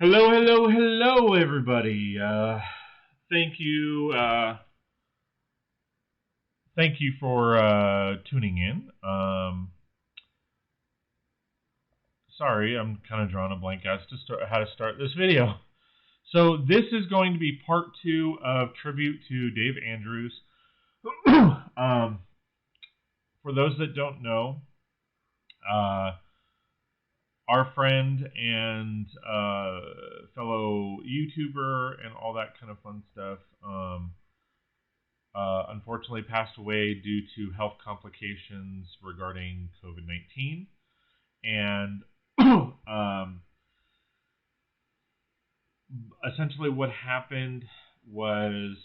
Hello, hello, hello, everybody. Thank you. Thank you for tuning in. Sorry, I'm kind of drawing a blank as to how to start this video. So this is going to be part 2 of tribute to Dave Andrews. For those that don't know, our friend and fellow YouTuber and all that kind of fun stuff unfortunately passed away due to health complications regarding COVID-19. And essentially what happened was,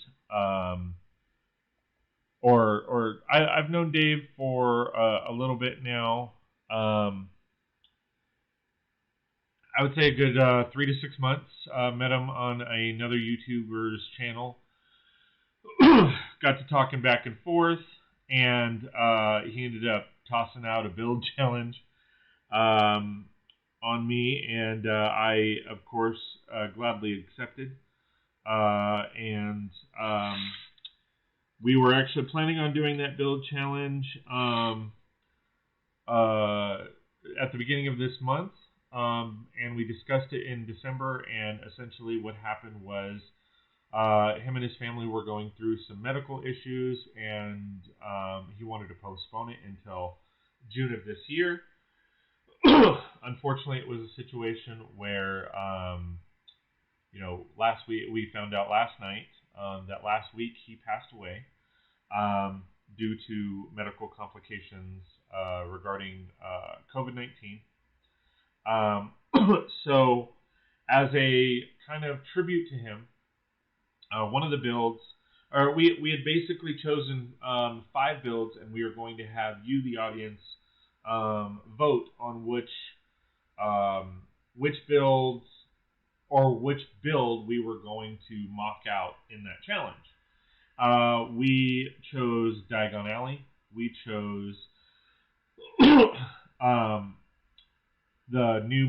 I've known Dave for a little bit now. I would say a good 3 to 6 months. Met him on another YouTuber's channel. Got to talking back and forth, and he ended up tossing out a build challenge on me, and I, of course, gladly accepted. We were actually planning on doing that build challenge at the beginning of this month. And we discussed it in December, and essentially what happened was him and his family were going through some medical issues, and he wanted to postpone it until June of this year. Unfortunately, it was a situation where, last week, we found out last night that last week he passed away due to medical complications regarding COVID-19. So as a kind of tribute to him, one of the builds, or we had basically chosen 5 builds, and we were going to have you, the audience, vote on which builds or which build we were going to mock out in that challenge. We chose Diagon Alley. We chose the new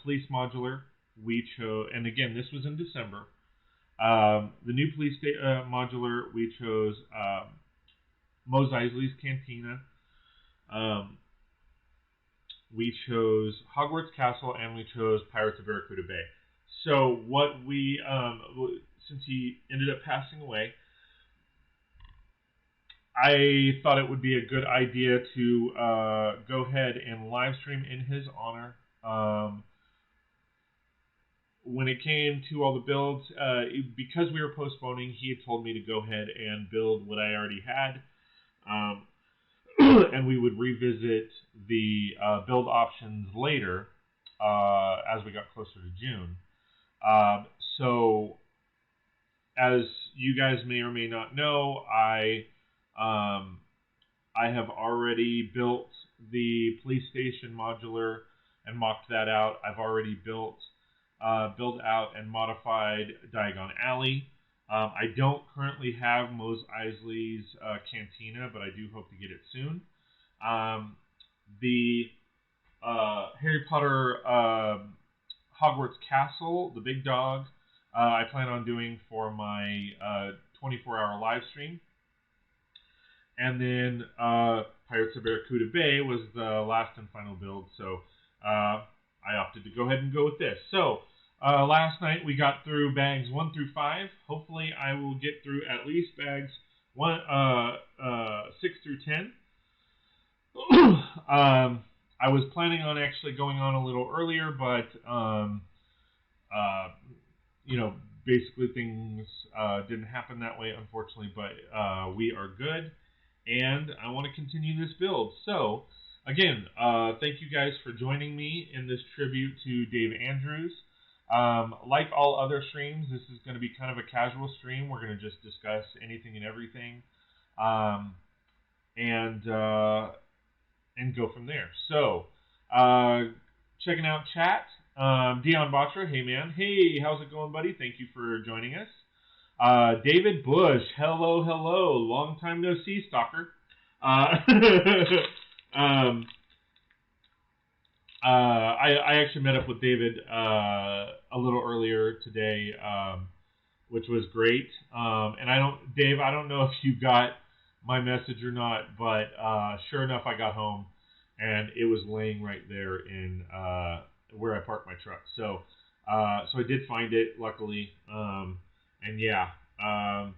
police modular. We chose, and again, this was in December. The new police modular. We chose Mos Eisley's Cantina. We chose Hogwarts Castle, and we chose Pirates of Barracuda Bay. So what we, since he ended up passing away, I thought it would be a good idea to go ahead and live stream in his honor. When it came to all the builds, because we were postponing, he had told me to go ahead and build what I already had, and we would revisit the build options later as we got closer to June. So, as you guys may or may not know, I have already built the police station modular and mocked that out. I've already built out and modified Diagon Alley. I don't currently have Mos Eisley's Cantina, but I do hope to get it soon. The Harry Potter Hogwarts Castle, the big dog, I plan on doing for my 24-hour live stream. And then Pirates of Barracuda Bay was the last and final build, so I opted to go ahead and go with this. So last night we got through bags 1 through 5. Hopefully I will get through at least bags 6 through 10. I was planning on actually going on a little earlier, but basically things didn't happen that way, unfortunately. But we are good, and I want to continue this build. So again, thank you guys for joining me in this tribute to Dave Andrews. Like all other streams, this is going to be kind of a casual stream. We're going to just discuss anything and everything, and go from there. So, checking out chat. Dion Batra, hey man. Hey, how's it going, buddy? Thank you for joining us. David Bush, hello, hello. Long time no see, stalker. I actually met up with David a little earlier today, which was great. And Dave, I don't know if you got my message or not, but sure enough, I got home and it was laying right there in where I parked my truck. So I did find it, luckily. And yeah, a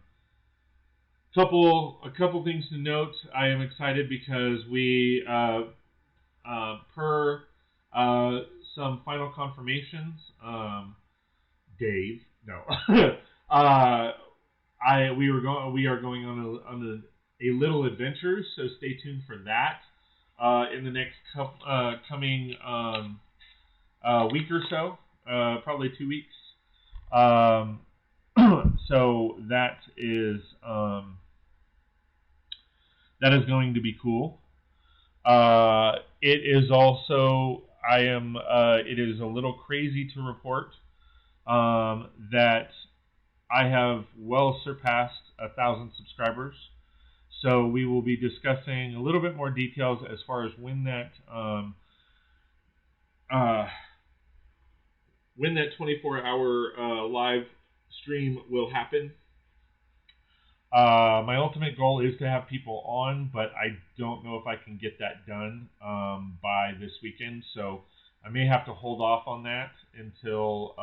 couple things to note. I am excited because we per some final confirmations, Dave, no, we are going on a little adventure, so stay tuned for that in the next coming week or so, probably 2 weeks. So that is going to be cool. It is also, it is a little crazy to report that I have well surpassed 1,000 subscribers. So we will be discussing a little bit more details as far as when that 24-hour live stream will happen. My ultimate goal is to have people on, but I don't know if I can get that done by this weekend. So I may have to hold off on that until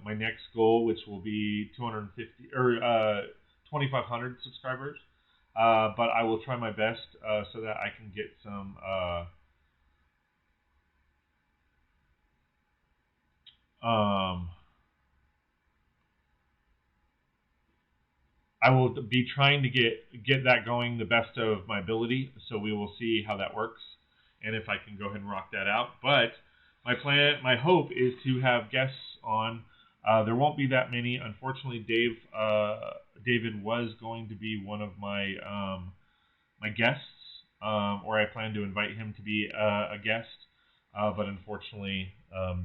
my next goal, which will be 250 or 2,500 subscribers. But I will try my best so that I can get some. I will be trying to get that going the best of my ability. So we will see how that works, and if I can go ahead and rock that out. But my hope is to have guests on. There won't be that many, unfortunately. David was going to be one of my my guests, or I plan to invite him to be a guest, but unfortunately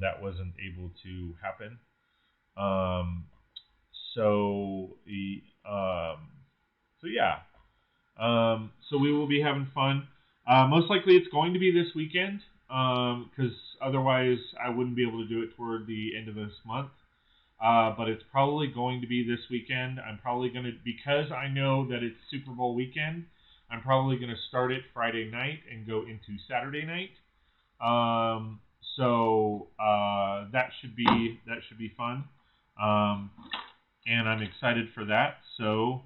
that wasn't able to happen. So yeah. So we will be having fun. Most likely it's going to be this weekend, because otherwise I wouldn't be able to do it toward the end of this month. But it's probably going to be this weekend. I'm probably going to, because I know that it's Super Bowl weekend, I'm probably going to start it Friday night and go into Saturday night. So that should be fun. And I'm excited for that. So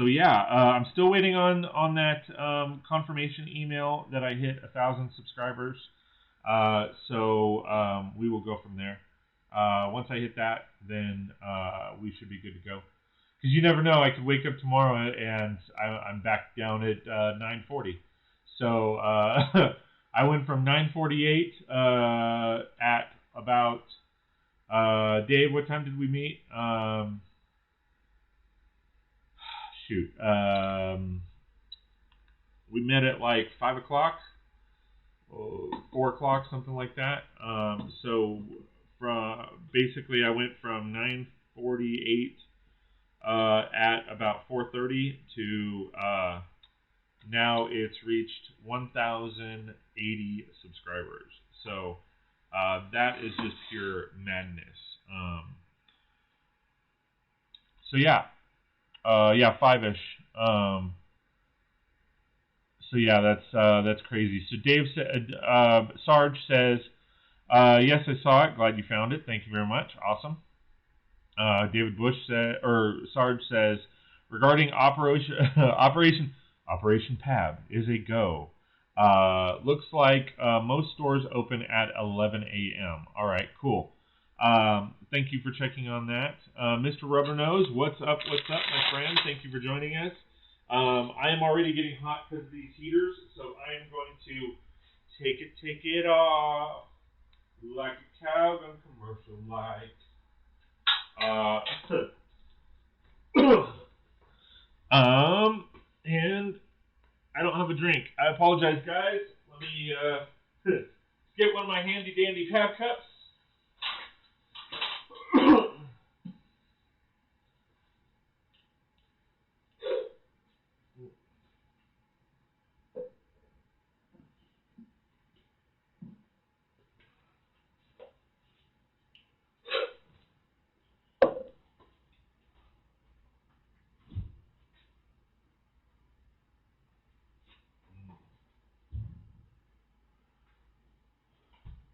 yeah, I'm still waiting on that confirmation email that I hit 1,000 subscribers. So we will go from there. Once I hit that, then we should be good to go. Because you never know, I could wake up tomorrow and I'm back down at 9:40. So I went from 9:48 at about. Dave, what time did we meet? Shoot. We met at like 5 o'clock, 4 o'clock, something like that. So basically I went from 9:48 at about 4:30 to now it's reached 1,080 subscribers. So that is just pure madness. So yeah, 5-ish. So yeah, that's crazy. So Dave said, Sarge says, yes, I saw it. Glad you found it. Thank you very much. Awesome. David Bush said, or Sarge says, regarding Operation Pab is a go. Looks like most stores open at 11 a.m. All right, cool. Thank you for checking on that. Mr. Rubbernose, what's up, my friend? Thank you for joining us. I am already getting hot because of these heaters, so I am going to take it off like a Calvin commercial, like. And I don't have a drink. I apologize, guys. Let me get one of my handy dandy Pab cups.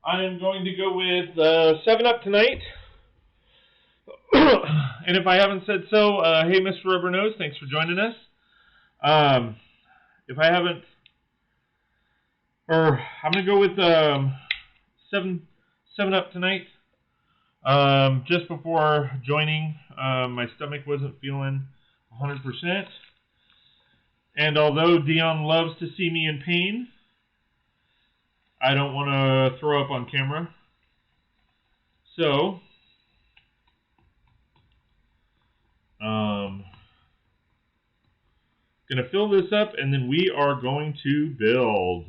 I am going to go with 7 Up tonight. And if I haven't said so, hey, Mr. Rubber Nose, thanks for joining us. If I haven't, or I'm going to go with 7 Up tonight. Just before joining, my stomach wasn't feeling 100%. And although Dion loves to see me in pain, I don't want to throw up on camera. So, going to fill this up, and then we are going to build.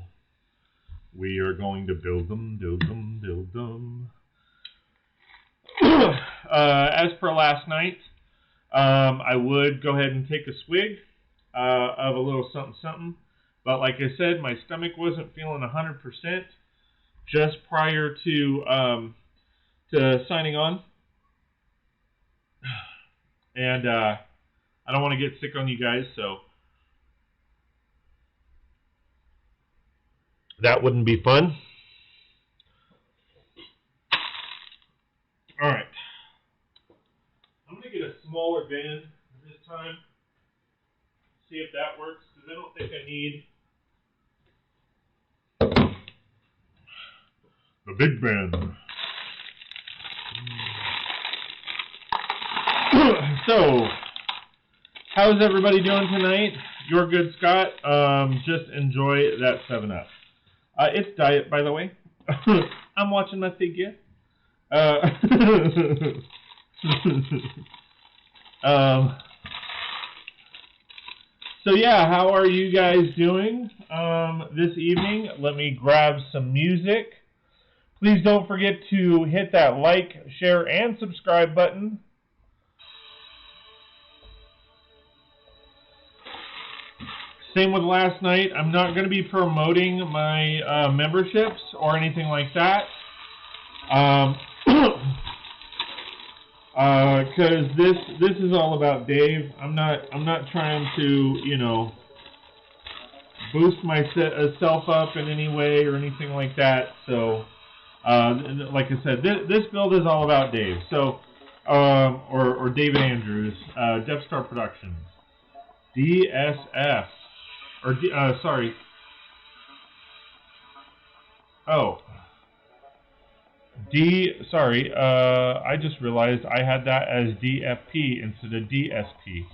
We are going to build them, build them, build them. As per last night, I would go ahead and take a swig of a little something something. But like I said, my stomach wasn't feeling 100% just prior to signing on. And I don't want to get sick on you guys, so that wouldn't be fun. All right. I'm going to get a smaller bin this time. See if that works, because I don't think I need the big bin. So, how's everybody doing tonight? You're good, Scott. Just enjoy that 7-Up. It's diet, by the way. I'm watching my figure. So yeah, how are you guys doing this evening? Let me grab some music. Please don't forget to hit that like, share, and subscribe button. Same with last night. I'm not going to be promoting my memberships or anything like that. Because this is all about Dave. I'm not trying to, you know, boost myself up in any way or anything like that. So, like I said, this build is all about Dave. So, or David Andrews, Death Star Productions, DSF, or sorry. Oh. Sorry, I just realized I had that as DFP instead of DSP.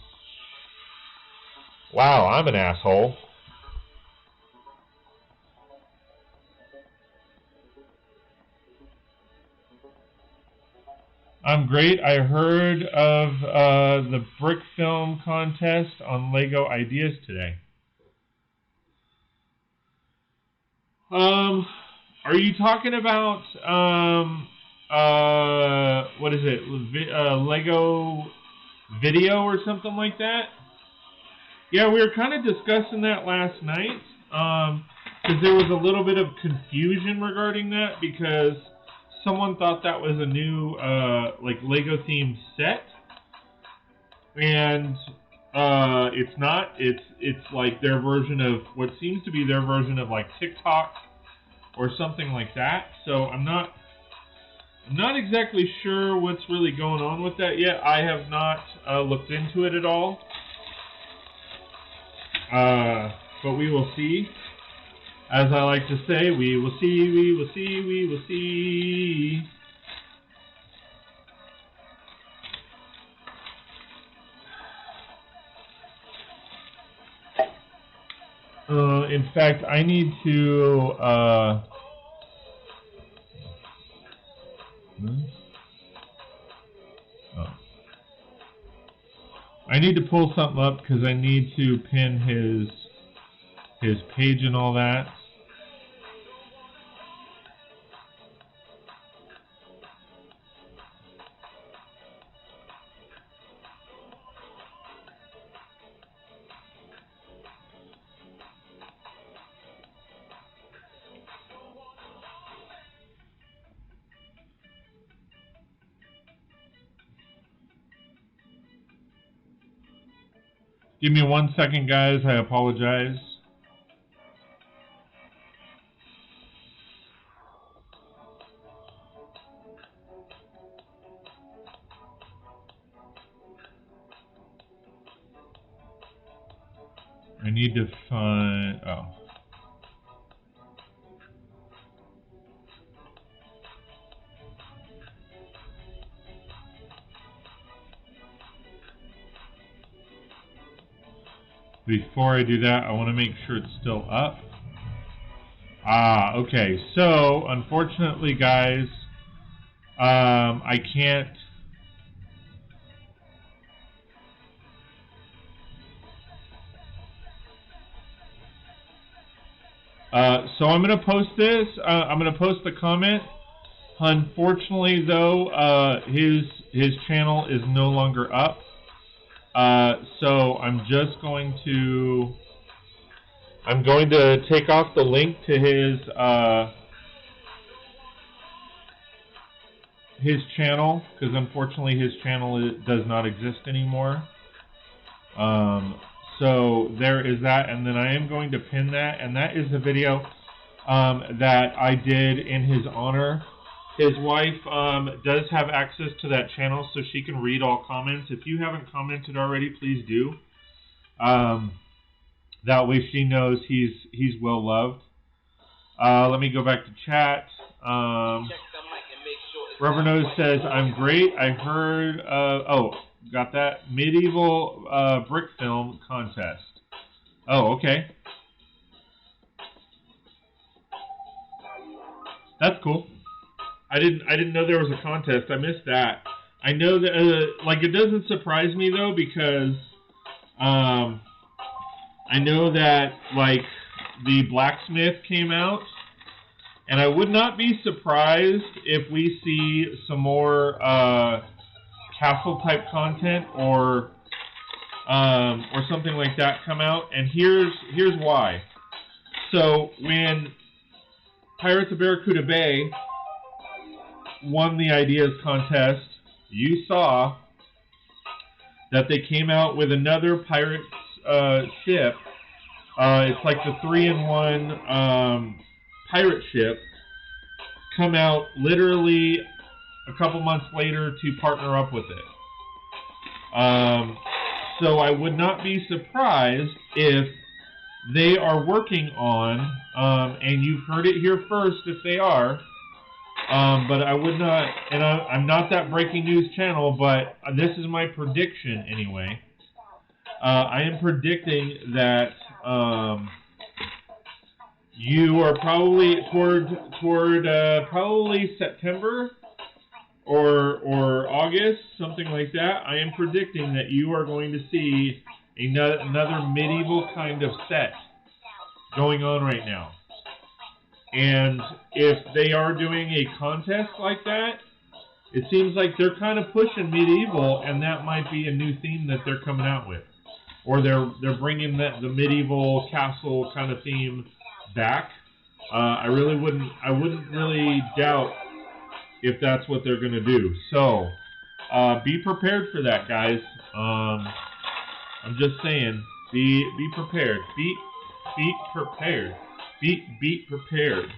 Wow, I'm an asshole. I'm great. I heard of the brick film contest on Lego Ideas today. Are you talking about, what is it, Lego video or something like that? Yeah, we were kind of discussing that last night, because there was a little bit of confusion regarding that, because someone thought that was a new, like, Lego-themed set, and it's not. It's like their version of, what seems to be their version of, like, TikTok, or something like that. So I'm not exactly sure what's really going on with that yet. I have not looked into it at all. But we will see. As I like to say, we will see, we will see, we will see. In fact, I need to oh. I need to pull something up because I need to pin his page and all that. Give me 1 second, guys. I apologize. I need to find, oh. Before I do that, I want to make sure it's still up. Ah, okay. So, unfortunately, guys, I can't. So I'm going to post this. I'm going to post the comment. Unfortunately, though, his channel is no longer up. So I'm just going to take off the link to his channel, because unfortunately his channel does not exist anymore. So there is that, and then I am going to pin that, and that is the video that I did in his honor. His wife does have access to that channel, so she can read all comments. If you haven't commented already, please do. That way she knows he's well loved. Let me go back to chat. Rubber Nose says, I'm great. I heard, oh, got that? Medieval brick film contest. Oh, okay. That's cool. I didn't know there was a contest. I missed that. I know that like, it doesn't surprise me though, because I know that like the blacksmith came out, and I would not be surprised if we see some more castle type content or something like that come out. And here's why. So when Pirates of Barracuda Bay won the ideas contest, you saw that they came out with another Pirates ship. It's like the 3-in-1 pirate ship, come out literally a couple months later to partner up with it. So I would not be surprised if they are working on, and you've heard it here first if they are, but I would not, and I'm not that breaking news channel, but this is my prediction anyway. I am predicting that you are probably toward probably September or August, something like that. I am predicting that you are going to see another medieval kind of set going on right now. And if they are doing a contest like that, it seems like they're kind of pushing medieval, and that might be a new theme that they're coming out with, or they're bringing the medieval castle kind of theme back. I wouldn't really doubt if that's what they're going to do. So be prepared for that, guys. I'm just saying, be prepared. Be prepared. Be prepared.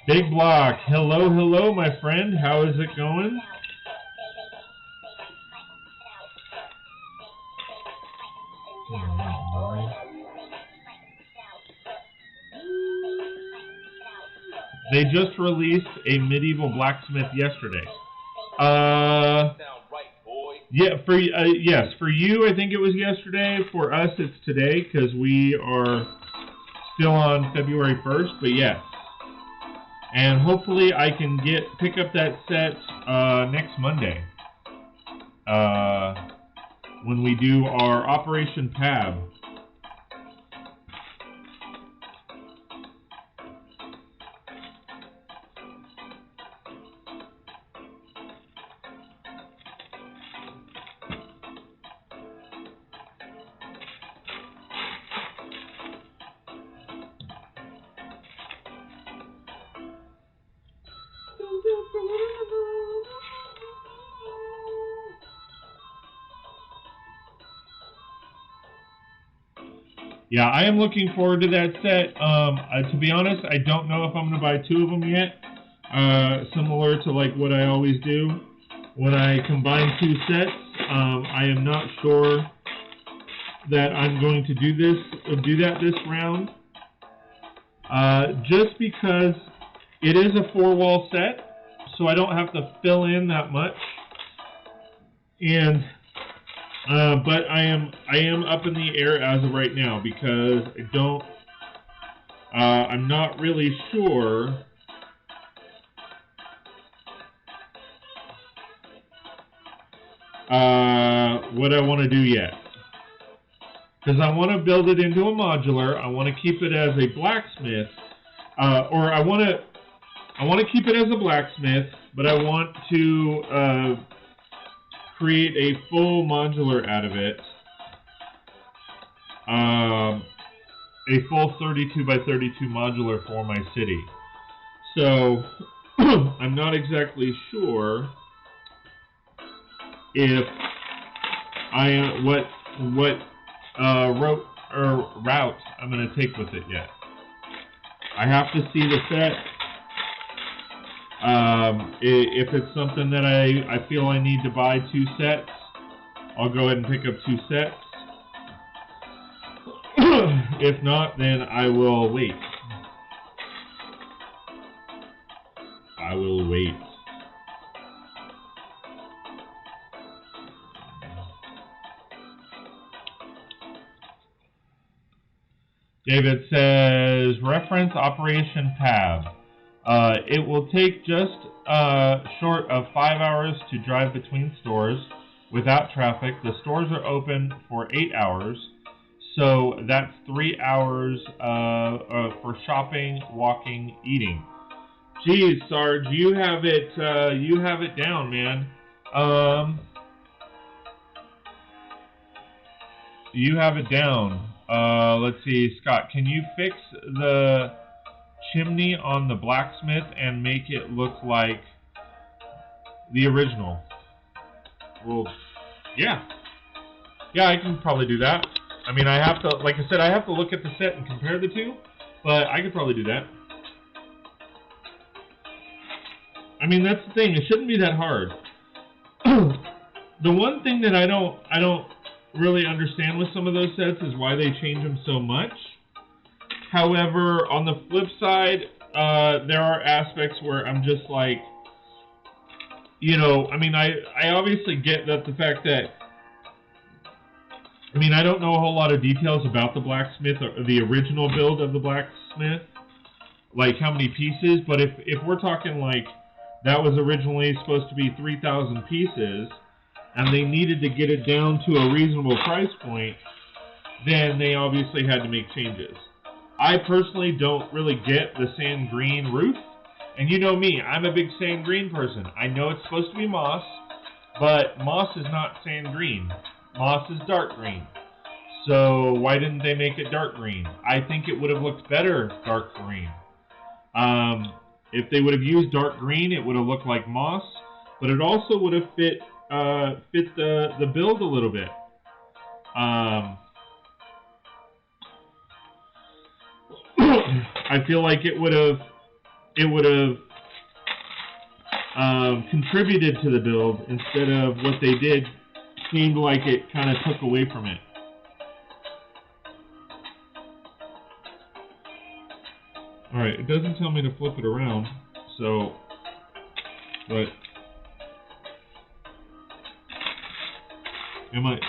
Big Block, hello, my friend. How is it going? They just released a medieval blacksmith yesterday. Yeah, yes, for you, I think it was yesterday. For us, it's today because we are still on February 1st. But yes, and hopefully I can pick up that set next Monday when we do our Operation Pab. Yeah, I am looking forward to that set. To be honest, I don't know if I'm going to buy 2 of them yet. similar to like what I always do when I combine two sets. I am not sure that I'm going to do that this round, just because it is a 4-wall set, so I don't have to fill in that much. And but I am up in the air as of right now because I'm not really sure what I want to do yet. Because I want to build it into a modular. I want to keep it as a blacksmith, or I want to keep it as a blacksmith, but I want to create a full modular out of it, a full 32 by 32 modular for my city. So I'm not exactly sure if what route I'm going to take with it yet. I have to see the set. If it's something that I feel I need to buy 2 sets, I'll go ahead and pick up 2 sets. If not, then I will wait. I will wait. David says, reference Operation Tab. It will take just short of 5 hours to drive between stores without traffic. The stores are open for 8 hours, so that's 3 hours for shopping, walking, eating. Geez, Sarge, you have it down, man. You have it down. Let's see, Scott, can you fix the chimney on the blacksmith and make it look like the original? Well, yeah, I can probably do that. I mean, I have to, like I said, I have to look at the set and compare the two, but I could probably do that. I mean, that's the thing, it shouldn't be that hard. The one thing that I don't really understand with some of those sets is why they change them so much. However, on the flip side, there are aspects where I'm just like, you know, I mean, I obviously get that the fact that, I mean, I don't know a whole lot of details about the blacksmith or the original build of the blacksmith, like how many pieces, but if we're talking like that was originally supposed to be 3,000 pieces, and they needed to get it down to a reasonable price point, then they obviously had to make changes. I personally don't really get the sand green roof, and you know me, I'm a big sand green person. I know it's supposed to be moss, but moss is not sand green. Moss is dark green. So why didn't they make it dark green? I think it would have looked better dark green. If they would have used dark green, it would have looked like moss, but it also would have fit the build a little bit. I feel like it would have contributed to the build instead of what they did seemed like it kind of took away from it. Alright, it doesn't tell me to flip it around, so, but, am I,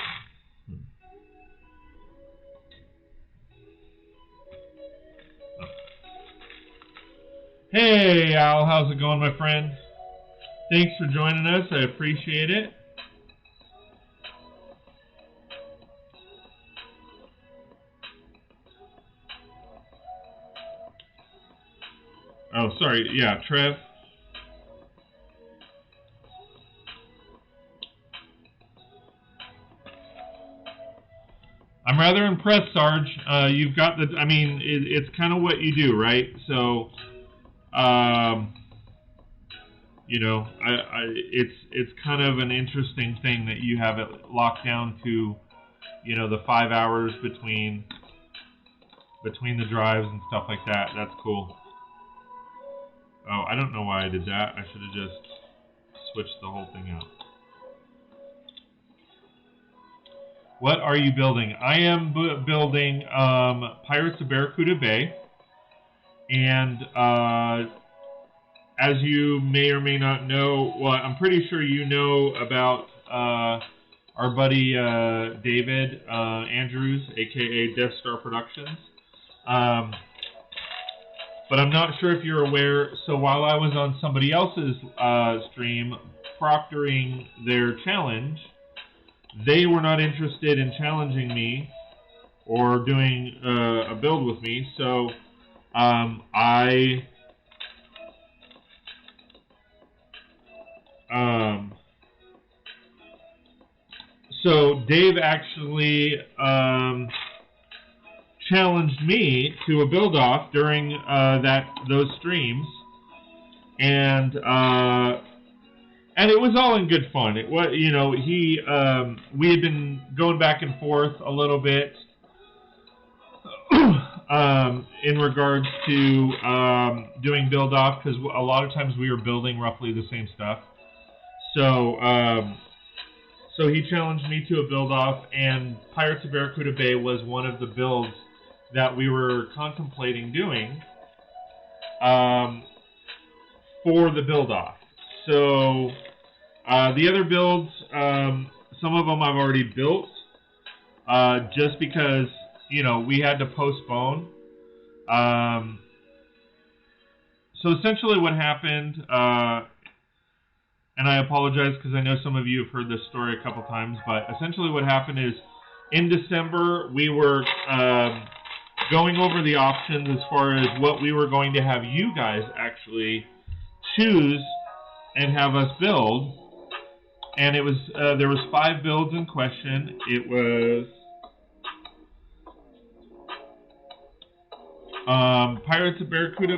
Hey Al, how's it going, my friend? Thanks for joining us, I appreciate it. Oh, sorry, yeah, Trev. I'm rather impressed, Sarge. You've got the, I mean, it's kind of what you do, right? So, you know, it's kind of an interesting thing that you have it locked down to, you know, the 5 hours between the drives and stuff like that. That's cool. Oh, I don't know why I did that. I should have just switched the whole thing out. What are you building? I am building Pirates of Barracuda Bay. And as you may or may not know, well, I'm pretty sure you know about our buddy David Andrews, aka Death Star Productions. But I'm not sure if you're aware, so while I was on somebody else's stream proctoring their challenge, they were not interested in challenging me or doing a build with me, so so Dave actually challenged me to a build-off during those streams, and it was all in good fun. It was, you know, we had been going back and forth a little bit in regards to doing build-off, because a lot of times we were building roughly the same stuff. So so he challenged me to a build-off, and Pirates of Barracuda Bay was one of the builds that we were contemplating doing for the build-off. So the other builds, some of them I've already built, just because, you know, we had to postpone. So essentially what happened, and I apologize because I know some of you have heard this story a couple times, but essentially what happened is in December we were going over the options as far as what we were going to have you guys actually choose and have us build. And it was there was 5 builds in question. It was Pirates of Barracuda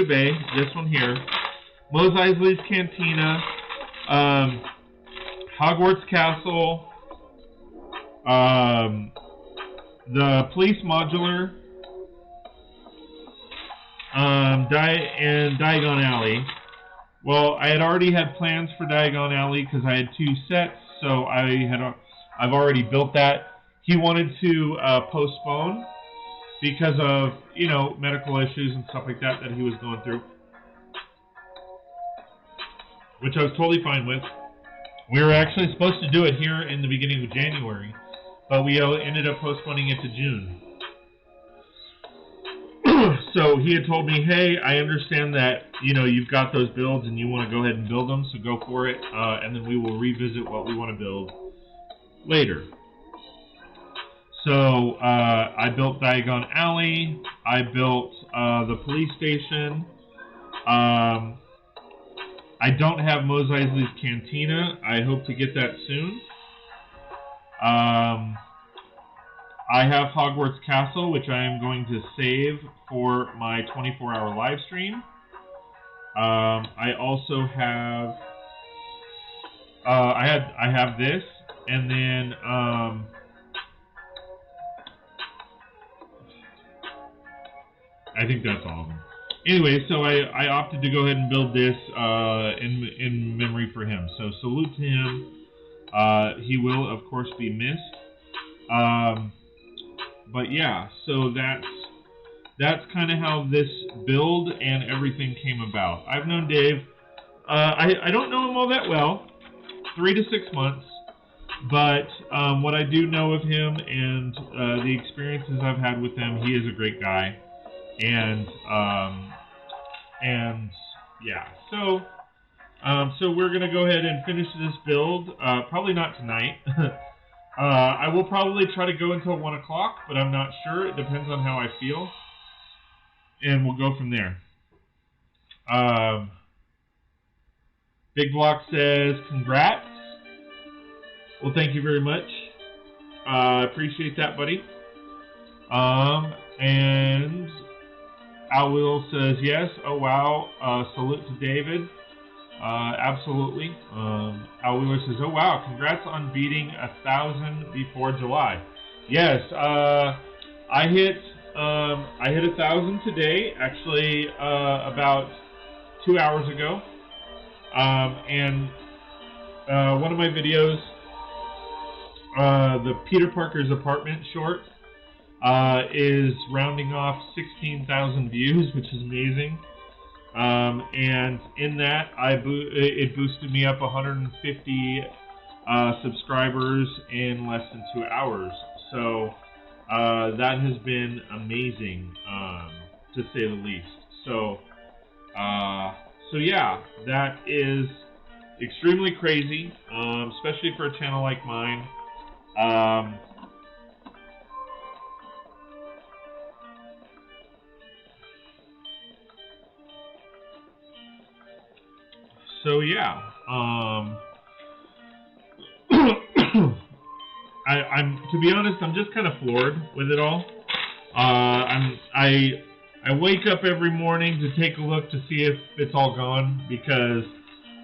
Bay, this one here, Mos Eisley's Cantina, Hogwarts Castle, the Police Modular, and Diagon Alley. Well, I had already had plans for Diagon Alley because I had 2 sets, so I've already built that. He wanted to postpone because of, you know, medical issues and stuff like that he was going through, which I was totally fine with. We were actually supposed to do it here in the beginning of January, but we ended up postponing it to June. So he had told me, hey, I understand that, you know, you've got those builds and you want to go ahead and build them, so go for it, and then we will revisit what we want to build later. So I built Diagon Alley, I built the police station, I don't have Mos Eisley's Cantina. I hope to get that soon. I have Hogwarts Castle, which I am going to save for my 24-hour live stream. I also have I have this, and then I think that's all of them. Anyway, so I opted to go ahead and build this in memory for him. So salute to him. He will, of course, be missed. But yeah, so that's kind of how this build and everything came about. I've known Dave. I don't know him all that well, 3 to 6 months. But what I do know of him and the experiences I've had with him, he is a great guy. And yeah, so we're gonna go ahead and finish this build. Probably not tonight. I will probably try to go until 1 o'clock, but I'm not sure. It depends on how I feel, and we'll go from there. Big Block says, "Congrats." Well, thank you very much. I appreciate that, buddy. And Al Will says, yes. Oh, wow. Salute to David. Absolutely. Al Wheeler says, oh, wow. Congrats on beating 1,000 before July. Yes. I hit I hit 1,000 today, actually about 2 hours ago. And one of my videos, the Peter Parker's apartment short, is rounding off 16,000 views, which is amazing. And in that, it boosted me up 150 subscribers in less than 2 hours. So that has been amazing, to say the least. So yeah, that is extremely crazy, especially for a channel like mine. So yeah, I'm to be honest, I'm just kind of floored with it all. I wake up every morning to take a look to see if it's all gone, because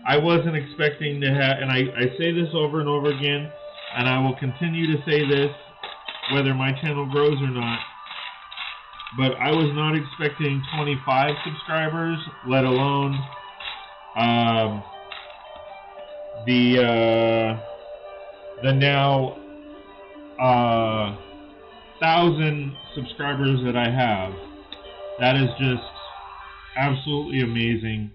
I wasn't expecting to have, and I say this over and over again, and I will continue to say this whether my channel grows or not, but I was not expecting 25 subscribers, let alone the now 1,000 subscribers that I have. That is just absolutely amazing.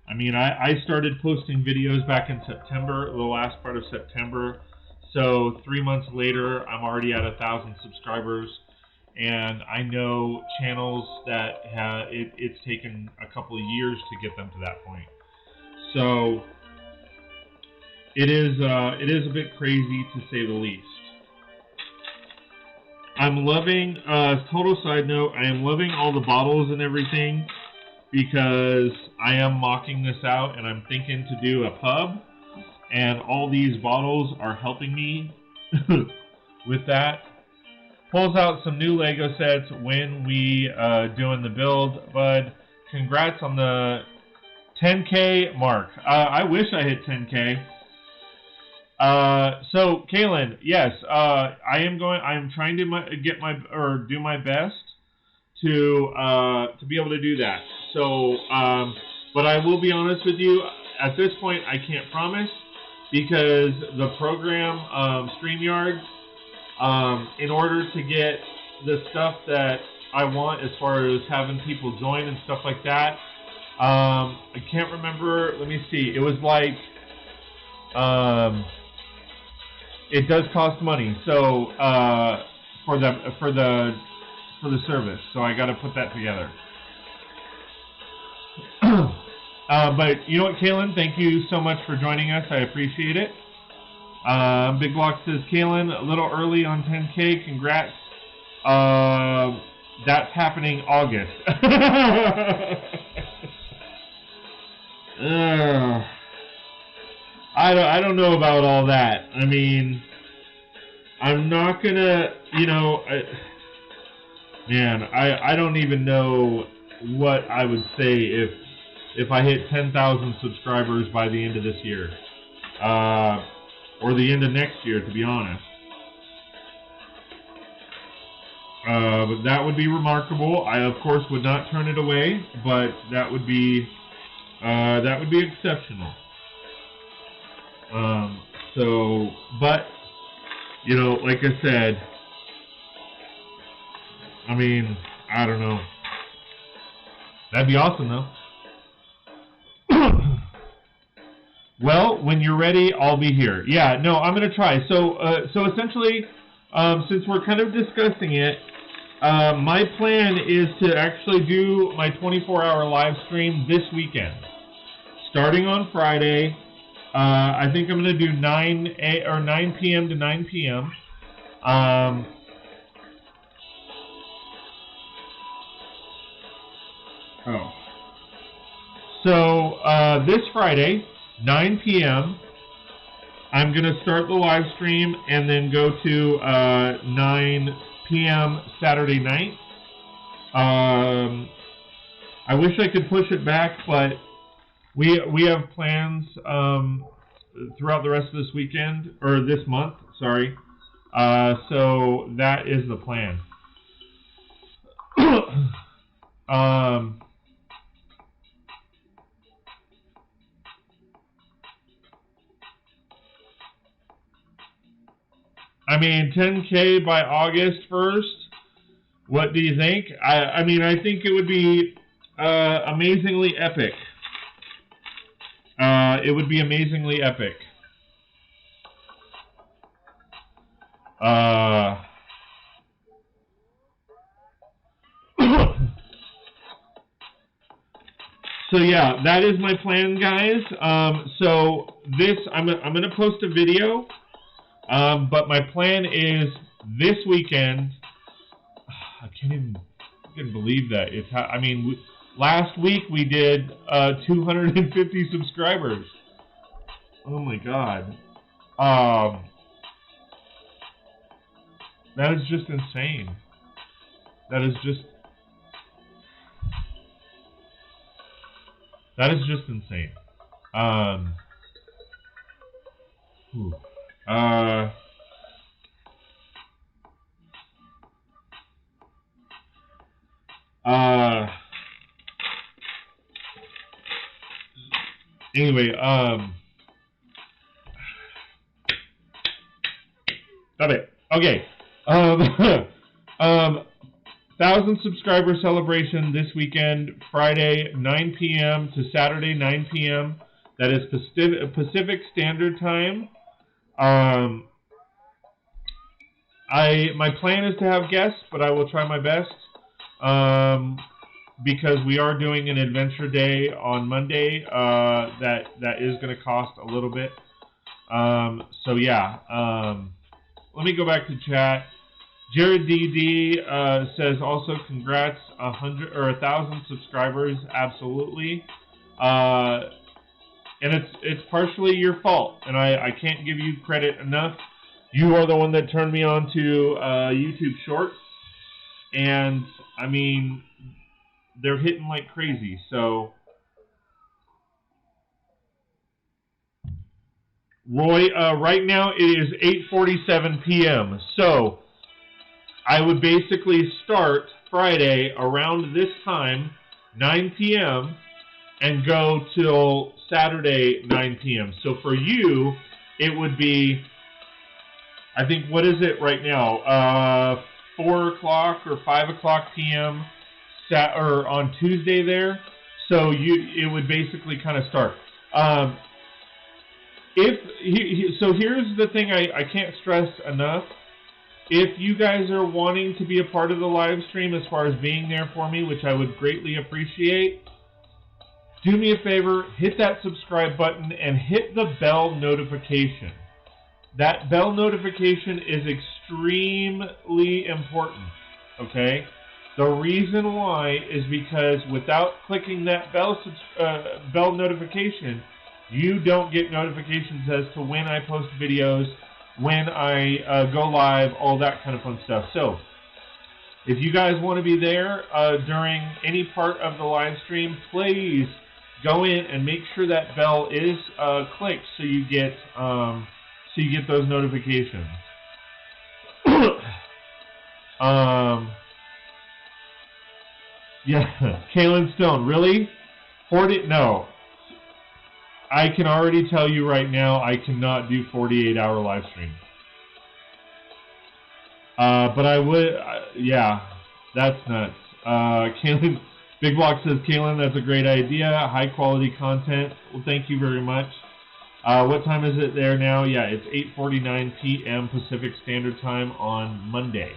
I mean, I started posting videos back in September, the last part of September. So 3 months later, I'm already at 1,000 subscribers. And I know channels that it's taken a couple of years to get them to that point. So it is a bit crazy, to say the least. I'm loving, total side note, I am loving all the bottles and everything, because I am mocking this out and I'm thinking to do a pub, and all these bottles are helping me with that. Pulls out some new Lego sets when we doing the build, bud. Congrats on the 10K mark. I wish I hit 10K. So Kaylin, yes, I am trying to do my best to be able to do that. So, but I will be honest with you, at this point I can't promise, because the program, StreamYard, in order to get the stuff that I want as far as having people join and stuff like that, I can't remember, let me see, it was like, it does cost money, so for the service, so I got to put that together. But you know what, Kaylin, thank you so much for joining us. I appreciate it. Big Block says, Kaylin, a little early on 10K. Congrats. That's happening August. I don't know about all that. I mean, I'm not gonna, you know, man, I don't even know what I would say if I hit 10,000 subscribers by the end of this year, or the end of next year, to be honest. But that would be remarkable. I, of course, would not turn it away, but that would be exceptional. So, but, you know, like I said, I mean, I don't know. That'd be awesome, though. Well, when you're ready, I'll be here. Yeah, no, I'm going to try. So, so essentially, since we're kind of discussing it, my plan is to actually do my 24-hour live stream this weekend. Starting on Friday, I think I'm going to do 9 p.m. to 9 p.m. So, this Friday, 9 p.m., I'm going to start the live stream and then go to 9 p.m. Saturday night. I wish I could push it back, but we have plans throughout the rest of this weekend, or this month, sorry. So that is the plan. I mean, 10K by August 1st. What do you think? I mean, I think it would be amazingly epic. It would be amazingly epic. So yeah, that is my plan, guys. So this, I'm gonna post a video, but my plan is this weekend. I can't even believe that. I mean, last week we did 250 subscribers. Oh my god. That is just insane. That is just insane. Anyway, stop it. Okay. 1,000 subscriber celebration this weekend, Friday 9 p.m. to Saturday 9 p.m. That is Pacific Standard Time. My plan is to have guests, but I will try my best. Because we are doing an adventure day on Monday, that is going to cost a little bit. So yeah, let me go back to chat. Jared DD says also congrats 100 or 1,000 subscribers. Absolutely, and it's partially your fault, and I can't give you credit enough. You are the one that turned me on to YouTube Shorts, and I mean, they're hitting like crazy. So, Roy, right now it is 8:47 p.m. So, I would basically start Friday around this time, 9 p.m., and go till Saturday, 9 p.m. So for you, it would be, I think, what is it right now? 4 o'clock or 5 o'clock p.m. or on Tuesday there. So it would basically kind of start. So here's the thing I can't stress enough. If you guys are wanting to be a part of the live stream as far as being there for me, which I would greatly appreciate, do me a favor, hit that subscribe button and hit the bell notification. That bell notification is extremely important, okay? The reason why is because without clicking that bell notification, you don't get notifications as to when I post videos, when I go live, all that kind of fun stuff. So, if you guys want to be there during any part of the live stream, please go in and make sure that bell is clicked so you get those notifications. Yeah, Kaylin Stone, really? 40? No. I can already tell you right now, I cannot do 48-hour live stream. But I would, yeah, that's nuts. Kaylin, Big Block says, Kaylin, that's a great idea. High quality content. Well, thank you very much. What time is it there now? Yeah, it's 8:49 p.m. Pacific Standard Time on Monday.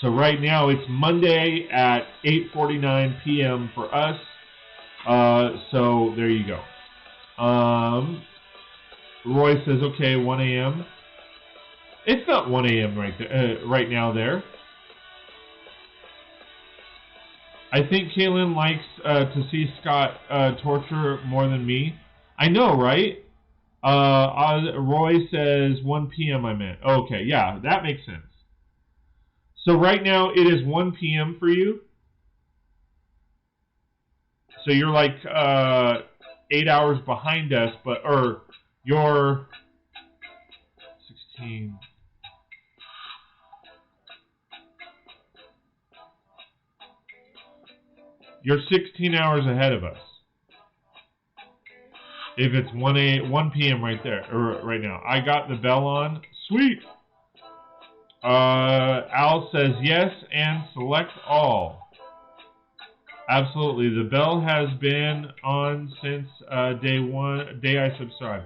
So right now it's Monday at 8:49 p.m. for us. So there you go. Roy says, okay, 1 a.m. It's not 1 a.m. right now there. I think Kaylin likes to see Scott torture more than me. I know, right? Roy says 1 p.m. I meant. Okay, yeah, that makes sense. So right now it is 1 p.m. for you. So you're like 8 hours behind us, or you're 16. You're 16 hours ahead of us. If it's 1 p.m. right there, or right now. I got the bell on. Sweet. Al says yes and select all. Absolutely. The bell has been on since day I subscribed.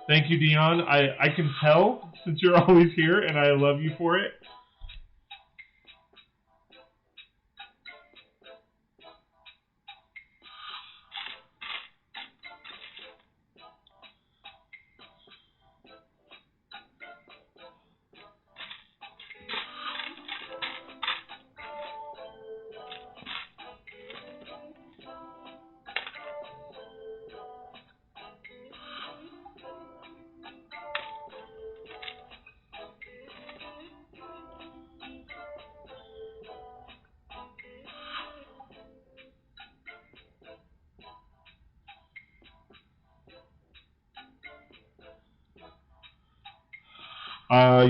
Thank you, Dion. I can tell since you're always here, and I love you for it.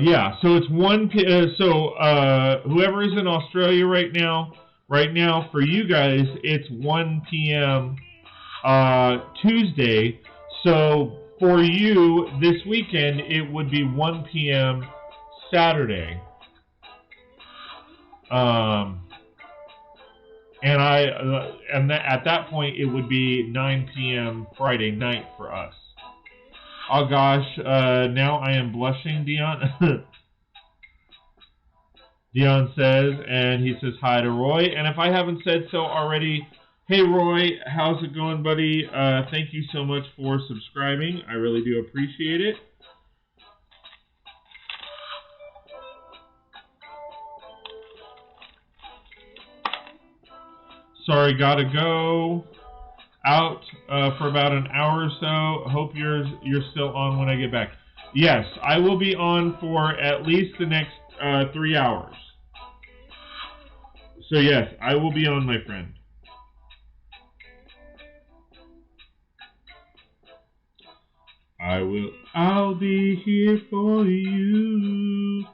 Yeah, so it's whoever is in Australia right now for you guys, it's 1 p.m. Tuesday. So for you this weekend, it would be 1 p.m. Saturday. At that point, it would be 9 p.m. Friday night for us. Oh gosh, now I am blushing, Dion. Dion says, and he says hi to Roy. And if I haven't said so already, hey Roy, how's it going, buddy? Thank you so much for subscribing. I really do appreciate it. Sorry, gotta go out for about an hour or so. Hope you're still on when I get back. Yes, I will be on for at least the next 3 hours. So yes, I will be on, my friend. I'll be here for you.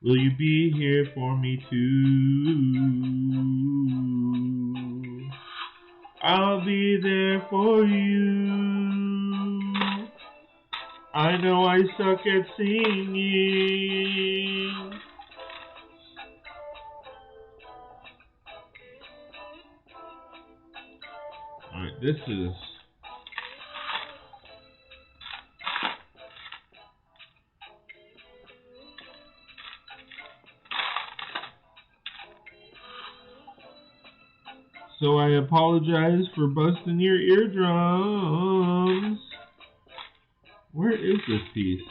Will you be here for me too? I'll be there for you. I know I suck at singing. Alright, this is... So I apologize for busting your eardrums. Where is this piece?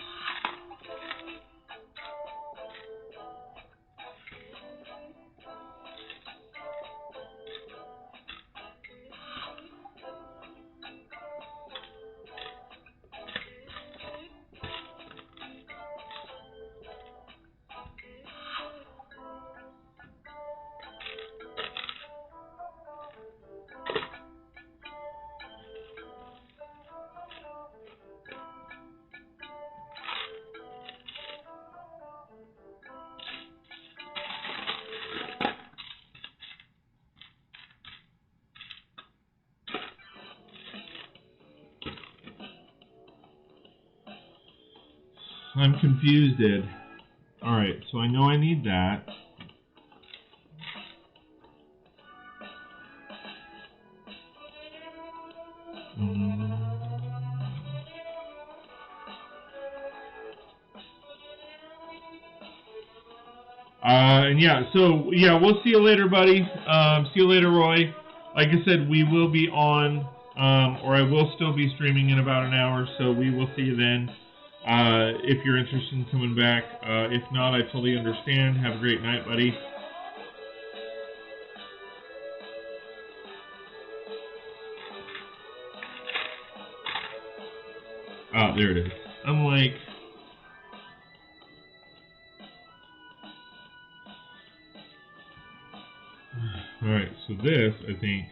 I'm confused, Ed. Alright, so I know I need that. And yeah, so yeah, we'll see you later, buddy. See you later, Roy. Like I said, we will be on, or I will still be streaming in about an hour, so we will see you then. If you're interested in coming back. If not, I totally understand. Have a great night, buddy. Oh, there it is. I'm like... Alright, so this, I think...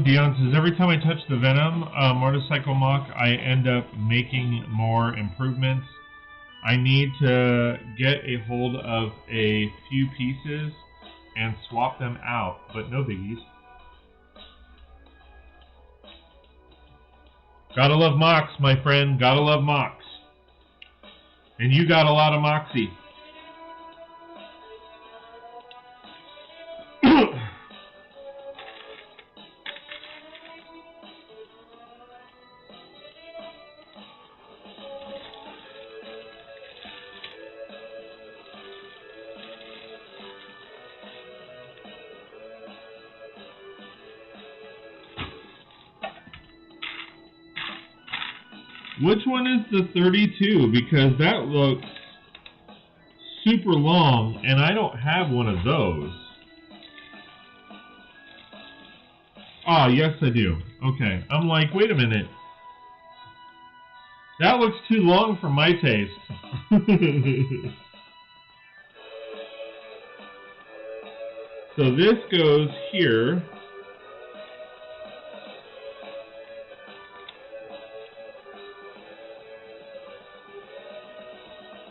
Dion says, every time I touch the Venom motorcycle mock, I end up making more improvements. I need to get a hold of a few pieces and swap them out, but no biggies. Gotta love mocks, my friend. Gotta love mocks. And you got a lot of moxie. Which one is the 32? Because that looks super long, and I don't have one of those. Ah, yes I do. Okay. I'm like, wait a minute. That looks too long for my taste. So this goes here.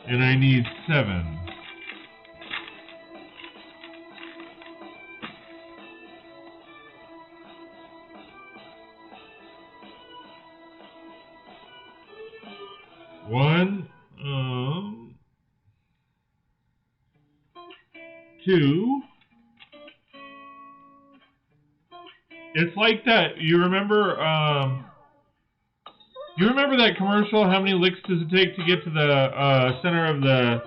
And I need 7. One, 2. It's like that. You remember that commercial? How many licks does it take to get to the center of the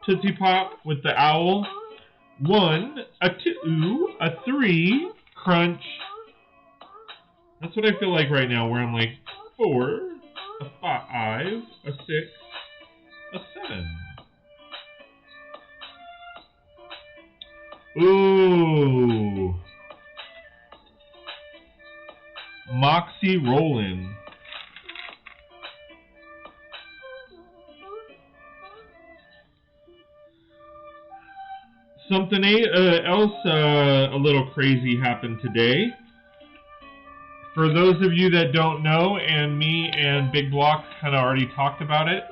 Tootsie Pop with the owl? 1, a 2, a 3, crunch. That's what I feel like right now, where I'm like 4, a 5, a 6, a 7. Ooh. Moxie Rollin'. Something else a little crazy happened today. For those of you that don't know, and me and Big Block kind of already talked about it.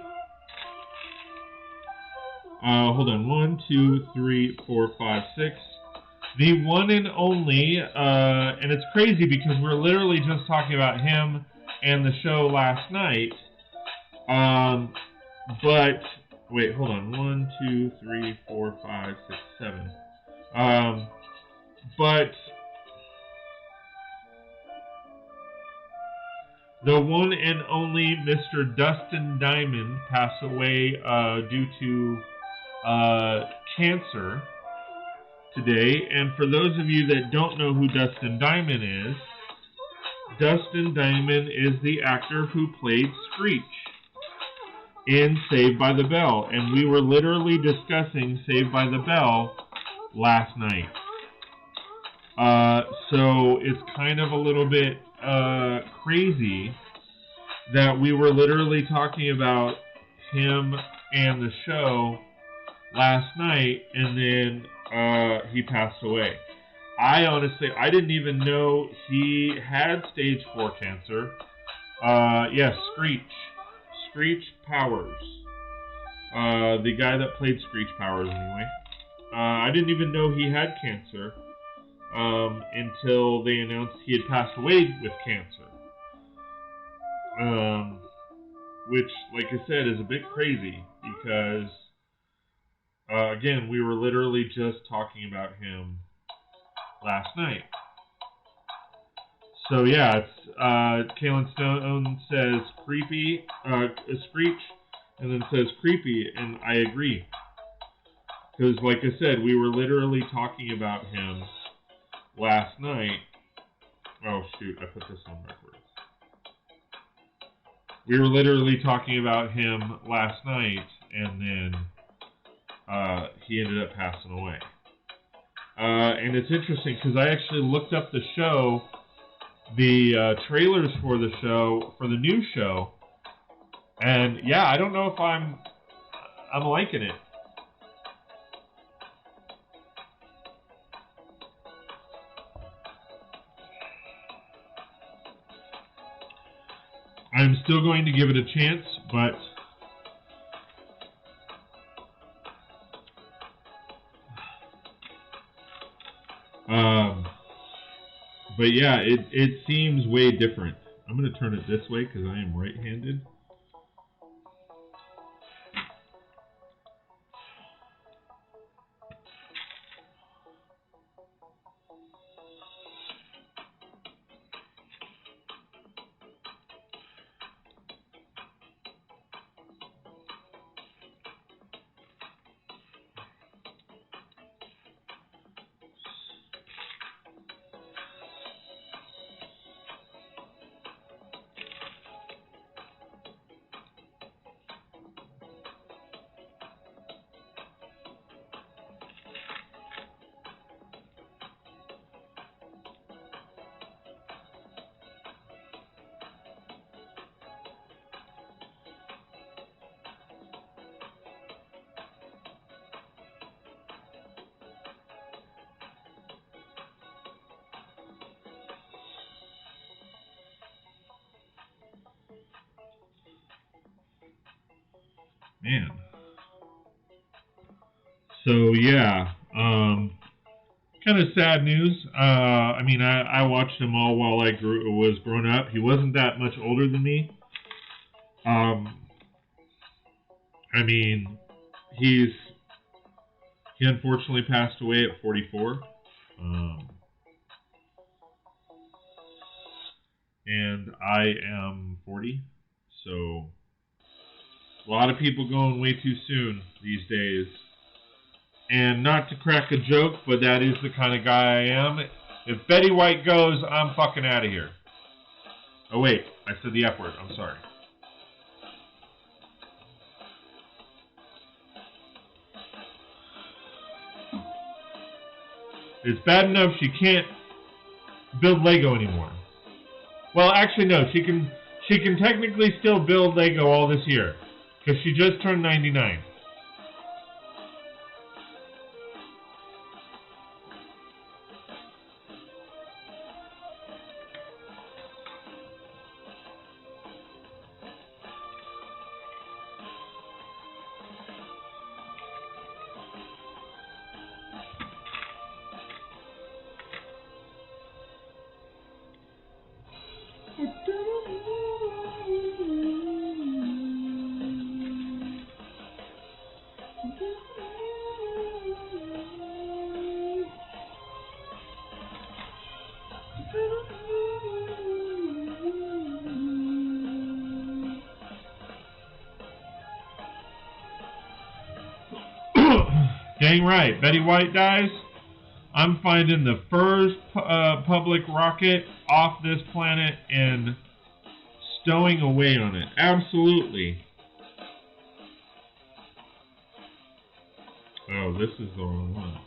Hold on. 1, 2, 3, 4, 5, 6. The one and only, and it's crazy because we're literally just talking about him and the show last night. But wait, hold on. 1, 2, 3, 4, 5, 6, 7. But the one and only Mr. Dustin Diamond passed away due to cancer today. And for those of you that don't know who Dustin Diamond is the actor who played Screech in Saved by the Bell. And we were literally discussing Saved by the Bell last night. So it's kind of a little bit crazy that we were literally talking about him and the show last night, and then he passed away. I didn't even know he had stage 4 cancer. Yes, Screech Powers. The guy that played Screech Powers, anyway. I didn't even know he had cancer until they announced he had passed away with cancer. Which, like I said, is a bit crazy because, again, we were literally just talking about him last night. So yeah, it's Kalen Stone says creepy, Screech, and then says creepy, and I agree. Because, like I said, we were literally talking about him last night. Oh shoot, I put this on backwards. We were literally talking about him last night, and then he ended up passing away. And it's interesting because I actually looked up the show, the trailers for the show, for the new show, and yeah, I don't know if I'm liking it. I'm still going to give it a chance, but yeah, it seems way different. I'm going to turn it this way because I am right-handed. Man. So yeah, kind of sad news. I mean, I watched him all while I was growing up. He wasn't that much older than me. I mean, he unfortunately passed away at 44. And I am 40, so a lot of people going way too soon these days. And not to crack a joke, but that is the kind of guy I am. If Betty White goes, I'm fucking out of here. Oh wait, I said the F word. I'm sorry. It's bad enough she can't build Lego anymore. Well, actually, no. She can technically still build Lego all this year because she just turned 99. Dang right. Betty White dies. I'm finding the first public rocket off this planet and stowing away on it. Absolutely. Oh, this is the wrong one.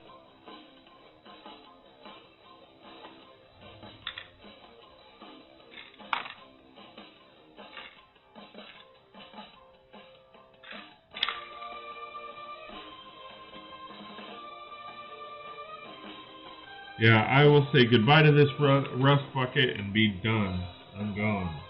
Yeah, I will say goodbye to this rust bucket and be done. I'm gone.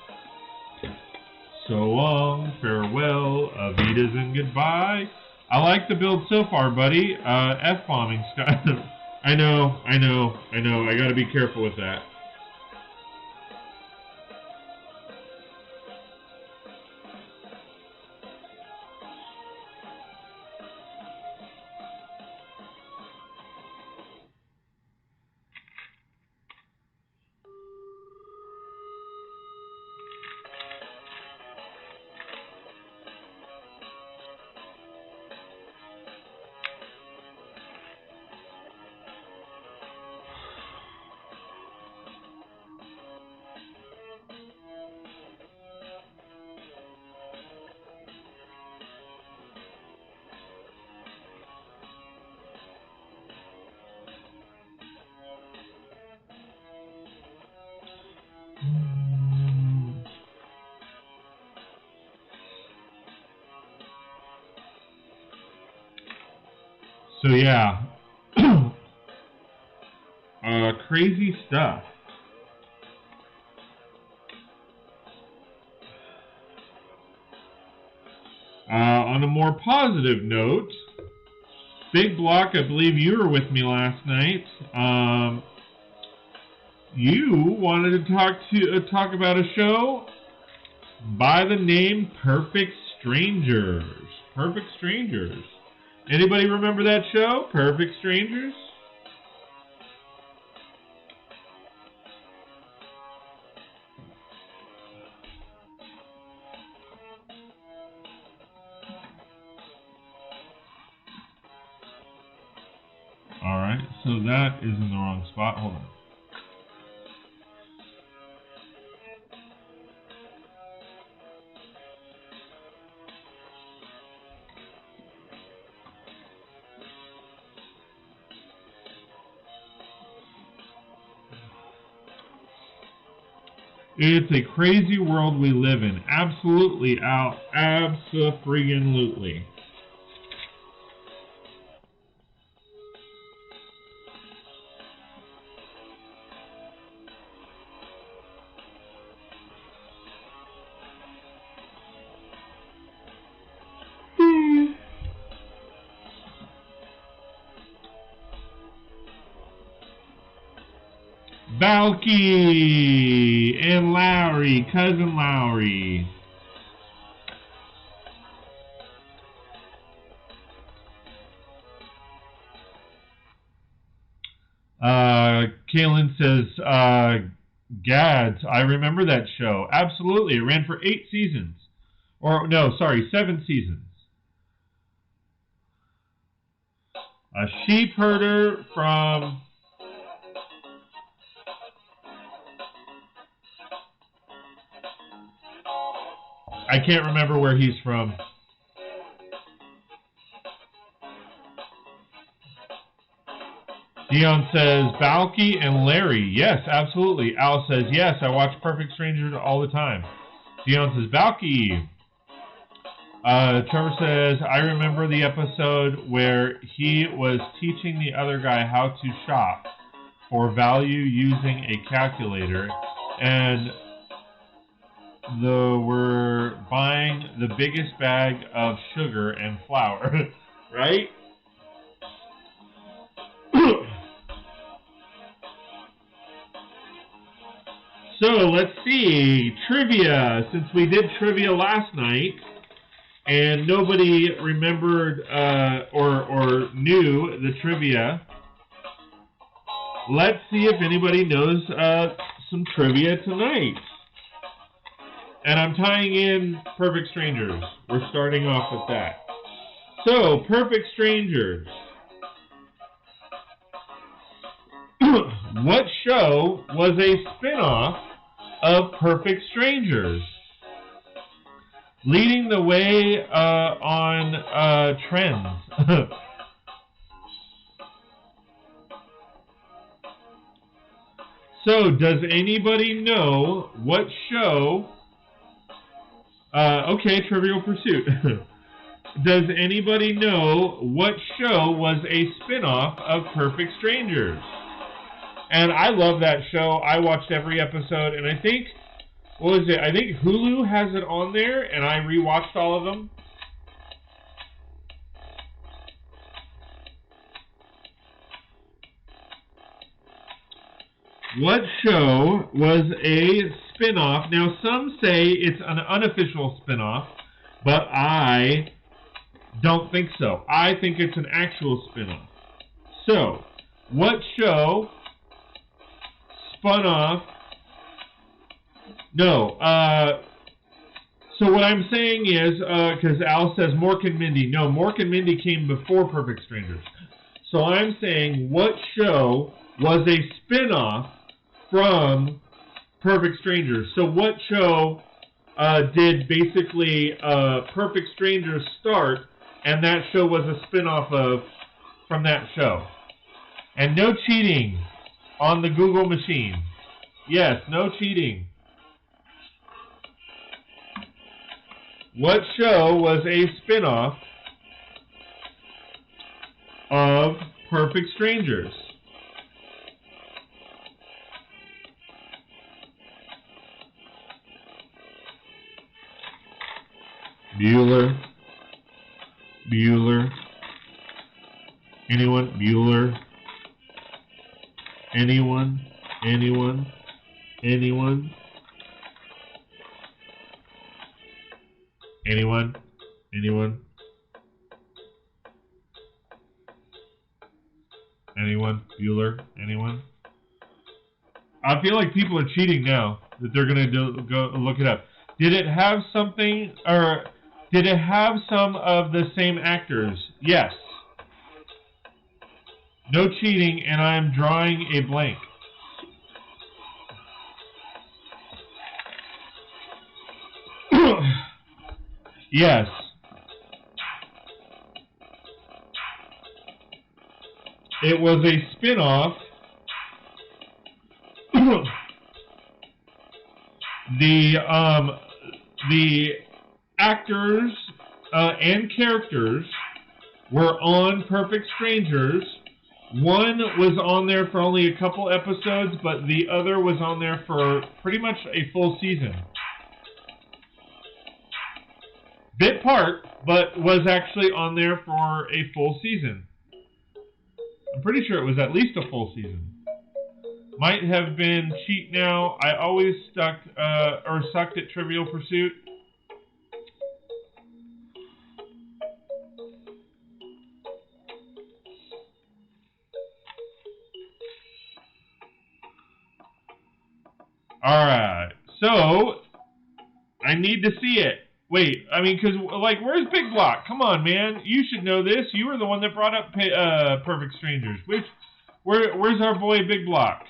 So long, farewell, Avitas, and goodbye. I like the build so far, buddy. F-bombing style. I know. I gotta be careful with that. So yeah, crazy stuff. On a more positive note, Big Block, I believe you were with me last night. You wanted to talk about a show by the name Perfect Strangers. Perfect Strangers. Anybody remember that show, Perfect Strangers? Alright, so that is in the wrong spot. Hold on. It's a crazy world we live in. Absolutely, Al. Abso-freaking-lutely. Balky and Lowry, cousin Lowry. Kaylin says, Gads, I remember that show. Absolutely, it ran for 8 seasons. Or, no, sorry, 7 seasons. A sheep herder from... I can't remember where he's from. Dion says, Balky and Larry. Yes, absolutely. Al says, yes, I watch Perfect Strangers all the time. Dion says, Balky. Trevor says, I remember the episode where he was teaching the other guy how to shop for value using a calculator, and we're buying the biggest bag of sugar and flour, right? So let's see, trivia. Since we did trivia last night and nobody remembered or knew the trivia, let's see if anybody knows some trivia tonight. And I'm tying in Perfect Strangers. We're starting off with that. So, Perfect Strangers. What show was a spin-off of Perfect Strangers? Leading the way on trends. So, does anybody know what show... okay, Trivial Pursuit. Does anybody know what show was a spin-off of Perfect Strangers? And I love that show. I watched every episode, and I think, what was it? I think Hulu has it on there, and I rewatched all of them. What show was a spin-off? Now, some say it's an unofficial spin-off, but I don't think so. I think it's an actual spin-off. So, what show spun off? No. So what I'm saying is, because Al says Mork and Mindy. No, Mork and Mindy came before Perfect Strangers. So I'm saying, what show was a spin-off from Perfect Strangers? So what show did basically Perfect Strangers start, and that show was a spin-off of from that show? And no cheating on the Google machine. Yes, no cheating. What show was a spin-off of Perfect Strangers? Bueller. Bueller? Anyone? Bueller? Anyone? Anyone? Anyone? Anyone? Anyone? Anyone? Bueller? Anyone? I feel like people are cheating now that they're gonna go look it up. Did it have something, or did it have some of the same actors? Yes. No cheating, and I am drawing a blank. Yes. It was a spin-off. The actors and characters were on Perfect Strangers. One was on there for only a couple episodes, but the other was on there for pretty much a full season. Bit part, but was actually on there for a full season. I'm pretty sure it was at least a full season. Might have been cheat now. I always sucked at Trivial Pursuit. Alright, so I need to see it. Wait, I mean, because, like, where's Big Block? Come on, man. You should know this. You were the one that brought up Perfect Strangers. Where's our boy Big Block?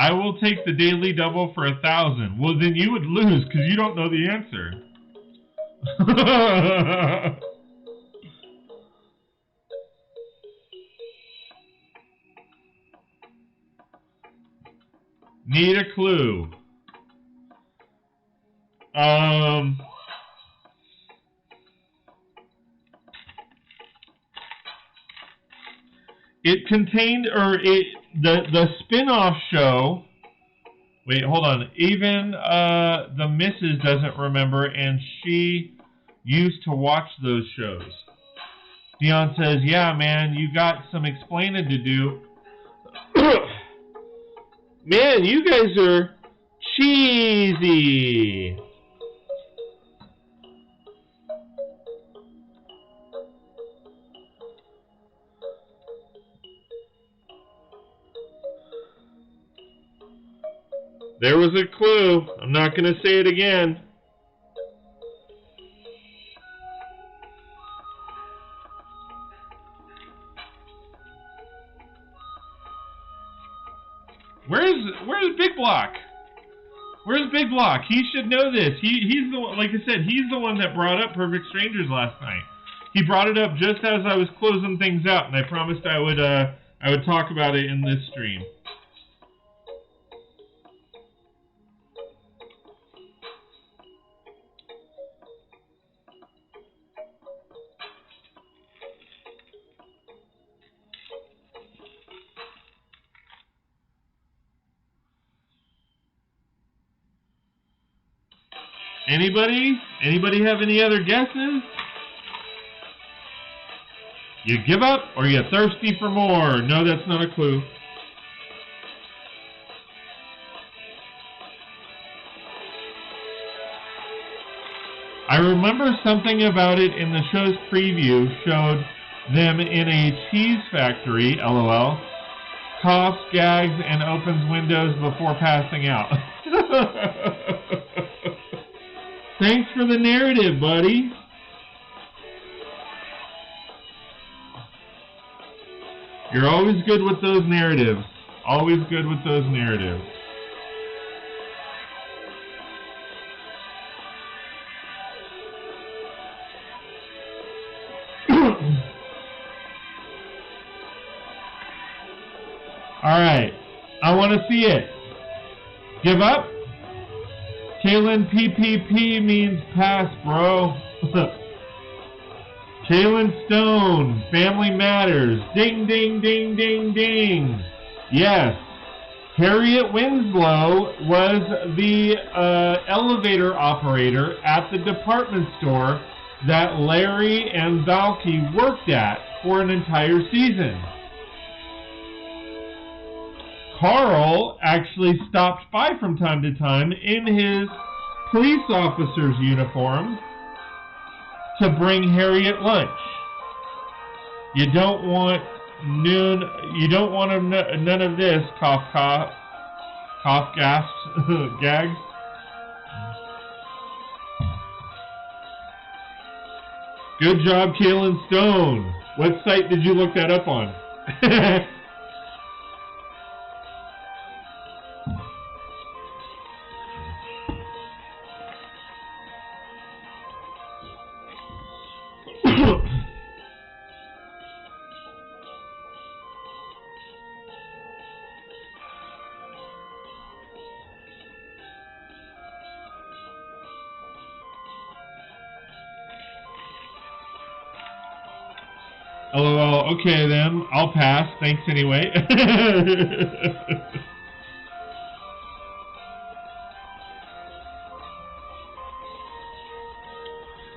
I will take the daily double for 1,000. Well, then you would lose because you don't know the answer. Need a clue. It contained, the spin-off show. Wait, hold on. Even the missus doesn't remember, and she used to watch those shows. Dion says, yeah, man, you got some explaining to do. Man, you guys are cheesy. There was a clue. I'm not going to say it again. Where's Big Block? Where's Big Block? He should know this. He's the one, like I said, he's the one that brought up Perfect Strangers last night. He brought it up just as I was closing things out, and I promised I would talk about it in this stream. Anybody? Anybody have any other guesses? You give up or you thirsty for more? No, that's not a clue. I remember something about it in the show's preview showed them in a cheese factory, LOL, coughs, gags, and opens windows before passing out. Thanks for the narrative, buddy. You're always good with those narratives. Always good with those narratives. Alright. I want to see it. Give up? Kaylin PPP means pass, bro. Kaylin Stone, Family Matters. Ding, ding, ding, ding, ding. Yes. Harriet Winslow was the elevator operator at the department store that Larry and Valky worked at for an entire season. Carl actually stopped by from time to time in his police officer's uniform to bring Harriet lunch. You don't want none of this, cough, cough, cough, gasps, gags. Good job, Kaylin Stone. What site did you look that up on? LOL, okay then, I'll pass, thanks anyway.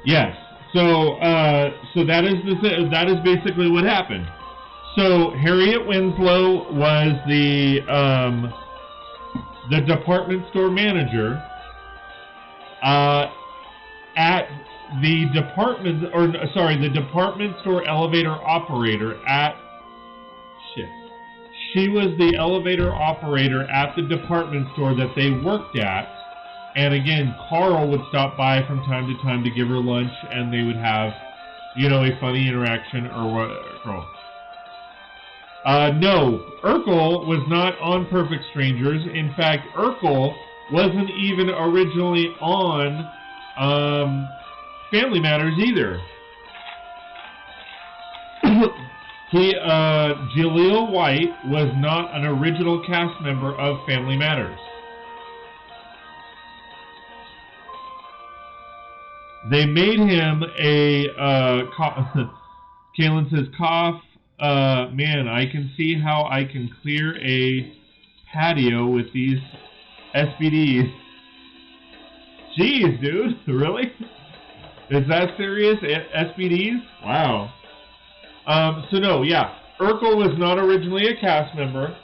Yes, so that is basically what happened. So Harriet Winslow was the department store manager at the department store elevator operator at She was the elevator operator at the department store that they worked at, and again, Carl would stop by from time to time to give her lunch, and they would have, a funny interaction or what. No, Urkel was not on Perfect Strangers. In fact, Urkel wasn't even originally on Family Matters either. Jaleel White was not an original cast member of Family Matters. They made him a Kaylin says, cough, man, I can see how I can clear a patio with these SBDs. Jeez, dude, really? Is that serious? SBDs? Wow. So no, yeah. Urkel was not originally a cast member.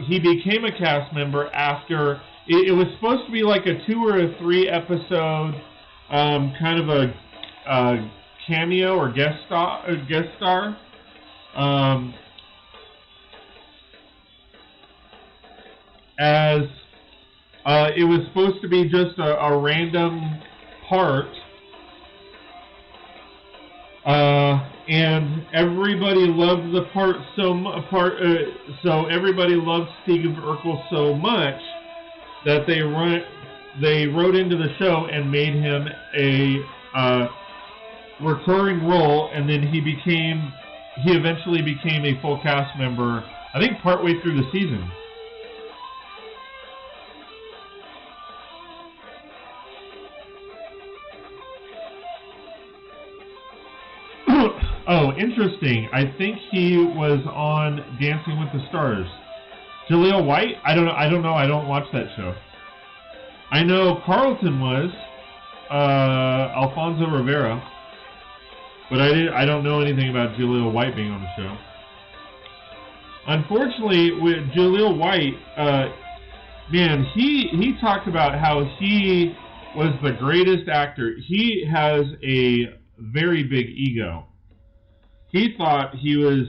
He became a cast member after... It was supposed to be like a 2 or a 3 episode kind of a cameo or guest star. As it was supposed to be just a random part. And everybody loved the part so everybody loved Steve Urkel so much that they wrote into the show and made him a recurring role, and then he eventually became a full cast member, I think partway through the season. Oh, interesting. I think he was on Dancing with the Stars. Jaleel White? I don't know. I don't watch that show. I know Carlton was Alfonso Rivera, but I don't know anything about Jaleel White being on the show. Unfortunately, with Jaleel White, man, he talked about how he was the greatest actor. He has a very big ego. He thought he was,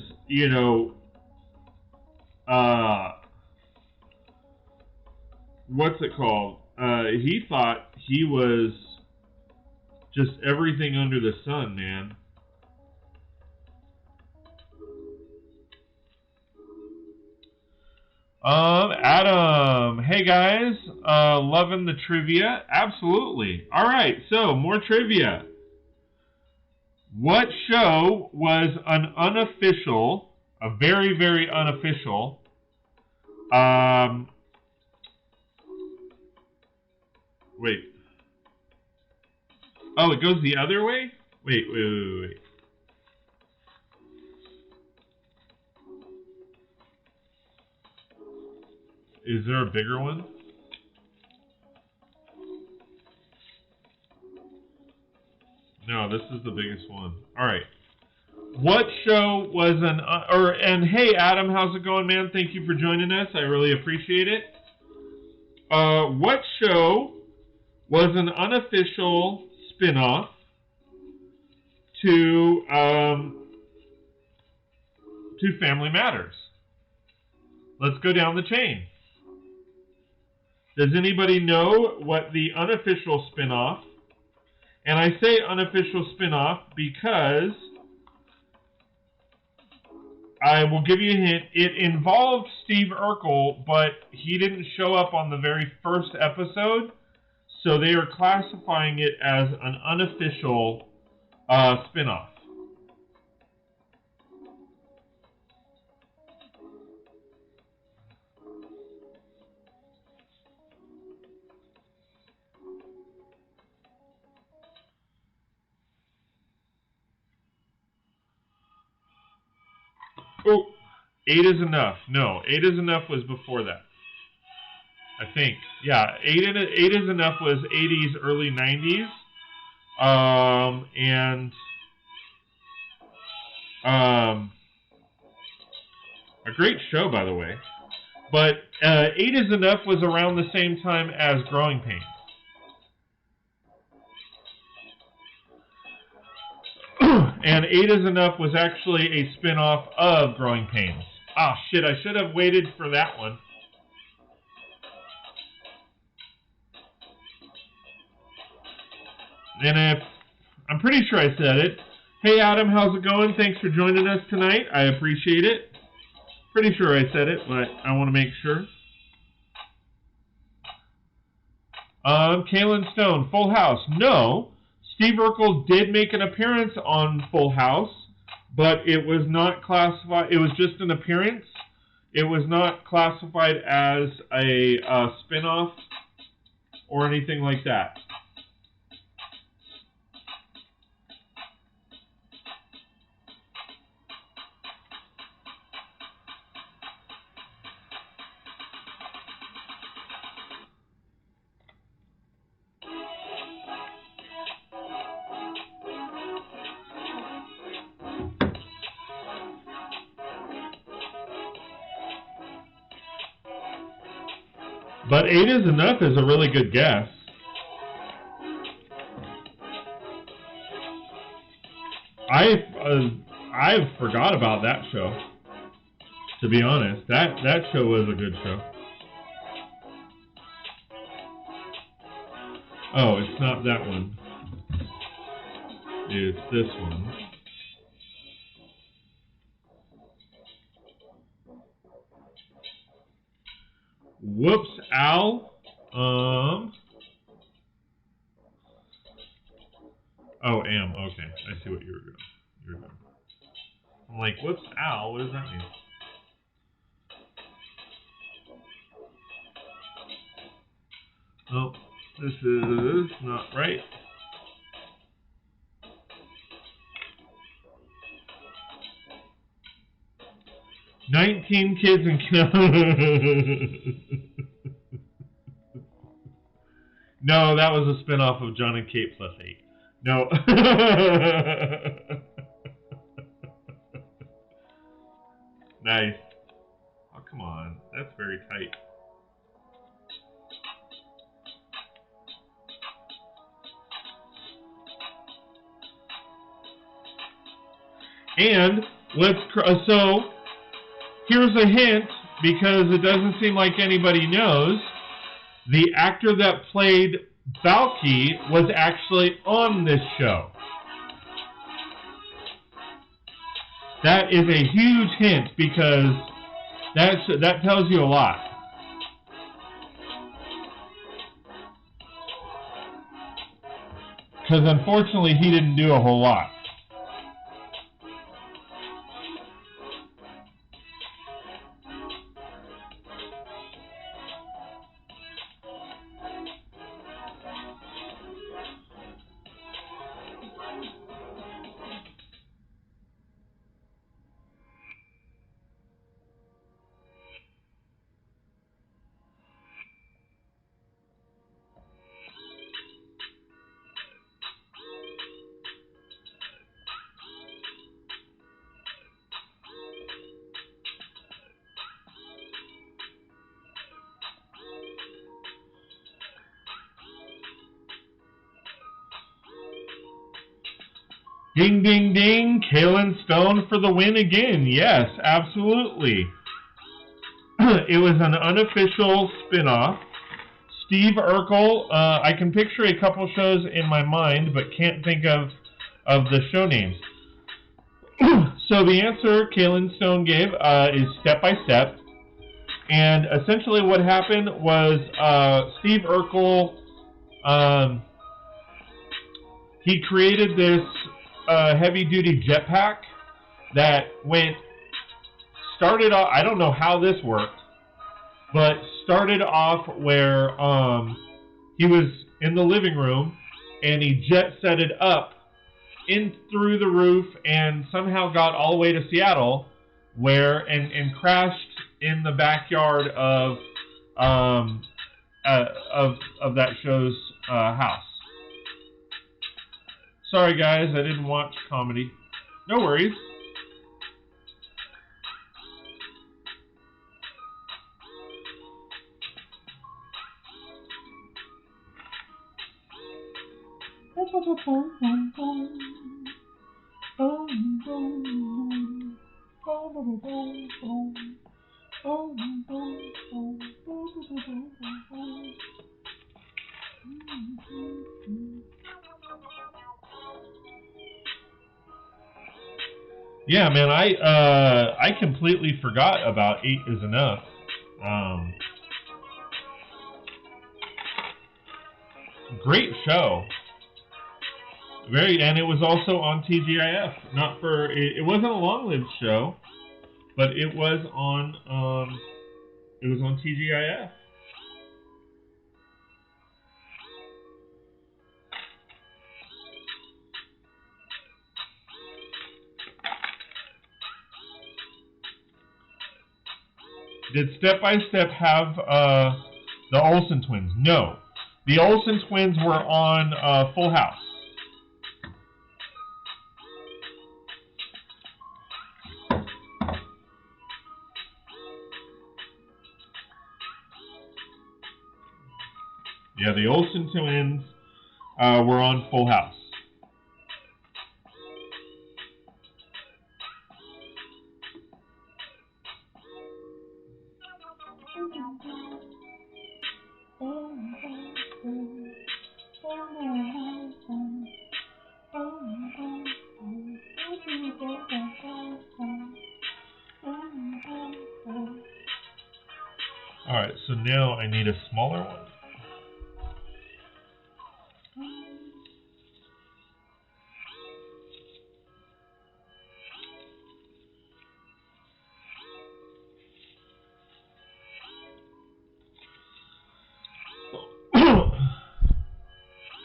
what's it called? He thought he was just everything under the sun, man. Adam, hey guys, loving the trivia? Absolutely. All right, so more trivia. What show was an unofficial, a very, very unofficial Wait. Oh, it goes the other way? Wait. Is there a bigger one? No, this is the biggest one. All right. What show was and hey, Adam, how's it going, man? Thank you for joining us. I really appreciate it. What show was an unofficial spin-off to Family Matters? Let's go down the chain. Does anybody know what the unofficial spin-off? And I say unofficial spin-off because I will give you a hint. It involved Steve Urkel, but he didn't show up on the very first episode, so they are classifying it as an unofficial spin-off. Oh, 8 is Enough. No, 8 is Enough was before that. I think. Yeah, 8 is Enough was 80s, early 90s. A great show, by the way. But 8 is Enough was around the same time as Growing Pains. And 8 is Enough was actually a spin-off of Growing Pains. Ah, shit, I should have waited for that one. And I'm pretty sure I said it. Hey, Adam, how's it going? Thanks for joining us tonight. I appreciate it. Pretty sure I said it, but I want to make sure. Kaylin Stone, Full House. No. Steve Urkel did make an appearance on Full House, but it was not classified. It was just an appearance. It was not classified as a spin-off or anything like that. But 8 is Enough is a really good guess. I forgot about that show. To be honest, that show was a good show. Oh, it's not that one. It's this one. Whoops, Al. Oh, am. Okay, I see what you were doing. I'm like, whoops, Al. What does that mean? Oh, this is not right. "19 Kids and..." No, that was a spinoff of John and Kate plus 8. No. Nice. Oh, come on. That's very tight. And so here's a hint, because it doesn't seem like anybody knows. The actor that played Balky was actually on this show. That is a huge hint, because that tells you a lot. Because unfortunately he didn't do a whole lot. Ding, ding, ding. Kalen Stone for the win again. Yes, absolutely. It was an unofficial spin-off. Steve Urkel, I can picture a couple shows in my mind, but can't think of the show names. So the answer Kalen Stone gave is Step by Step. And essentially what happened was Steve Urkel, he created this heavy-duty jetpack that started off, I don't know how this worked, but started off where he was in the living room and he jet set it up in through the roof and somehow got all the way to Seattle and crashed in the backyard of that show's house. Sorry guys, I didn't watch comedy. No worries. Yeah, man, I completely forgot about 8 is Enough. Great show. And it was also on TGIF. It wasn't a long-lived show, but it was on TGIF. Did Step by Step have the Olsen twins? No. The Olsen twins were on Full House. Yeah, the Olsen twins were on Full House. Alright, so now I need a smaller one.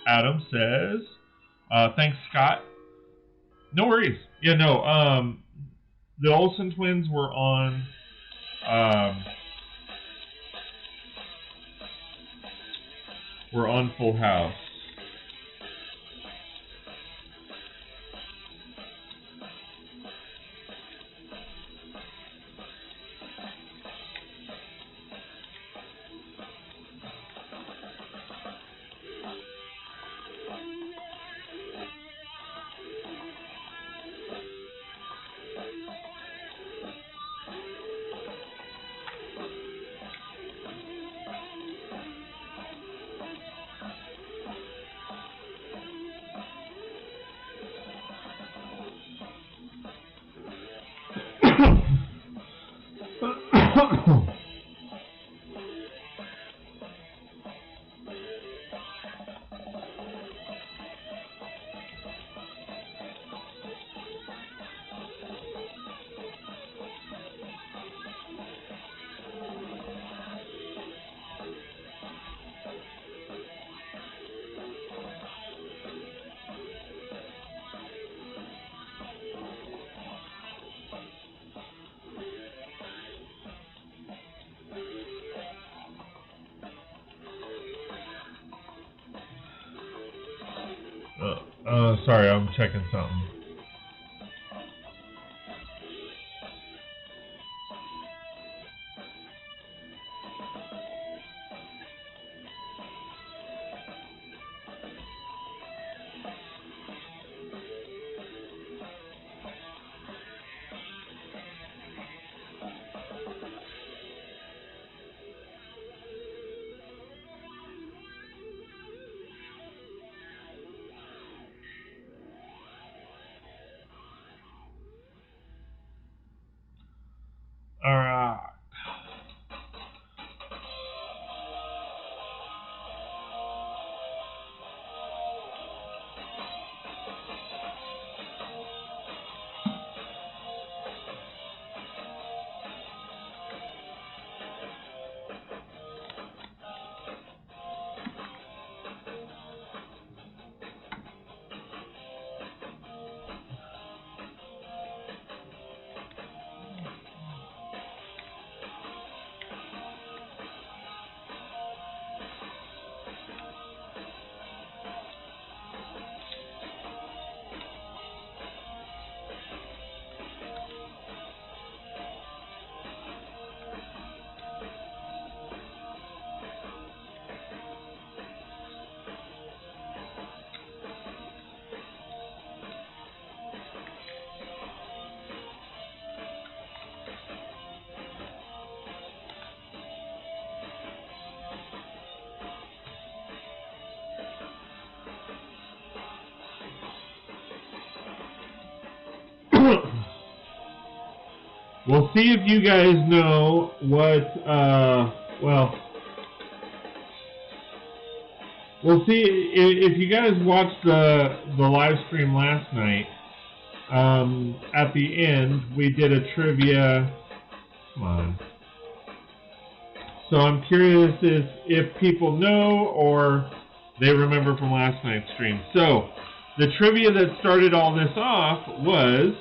Adam says, thanks, Scott. No worries. Yeah, no, the Olsen twins were on, Full House. Sorry, I'm checking something. We'll see if you guys know what, well, we'll see if you guys watched the live stream last night. At the end, we did a trivia. Come on. So I'm curious if people know or they remember from last night's stream. So the trivia that started all this off was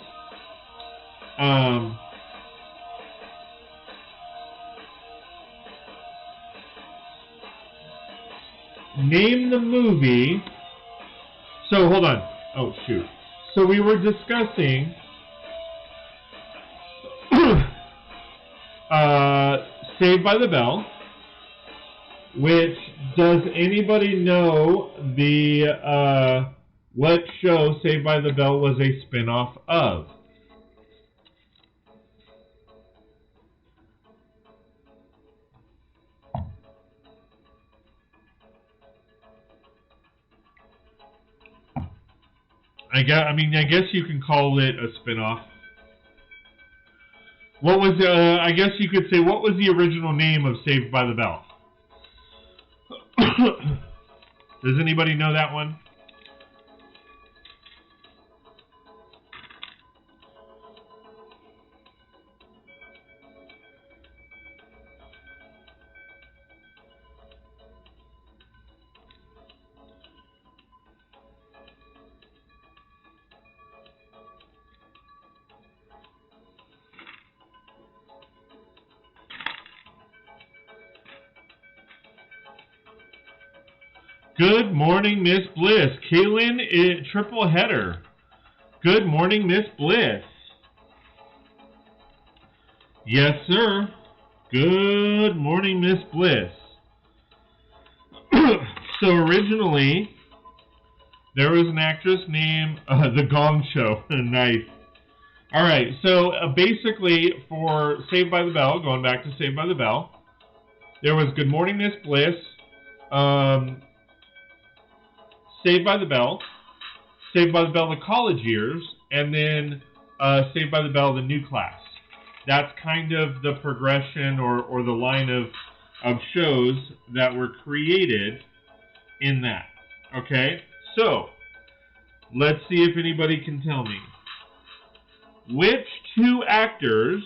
name the movie. So hold on. Oh shoot. So we were discussing Saved by the Bell, which, does anybody know the what show Saved by the Bell was a spin-off of? I guess you can call it a spin-off. What was, I guess you could say, what was the original name of Saved by the Bell? Does anybody know that one? Good morning, Miss Bliss. Kaylin, triple header. Good morning, Miss Bliss. Yes, sir. Good morning, Miss Bliss. So originally, there was an actress named The Gong Show. Nice. All right, so basically for Saved by the Bell, going back to Saved by the Bell, there was Good Morning, Miss Bliss, Saved by the Bell, the college years, and then Saved by the Bell, the new class. That's kind of the progression or the line of shows that were created in that. Okay? So, let's see if anybody can tell me. Which two actors,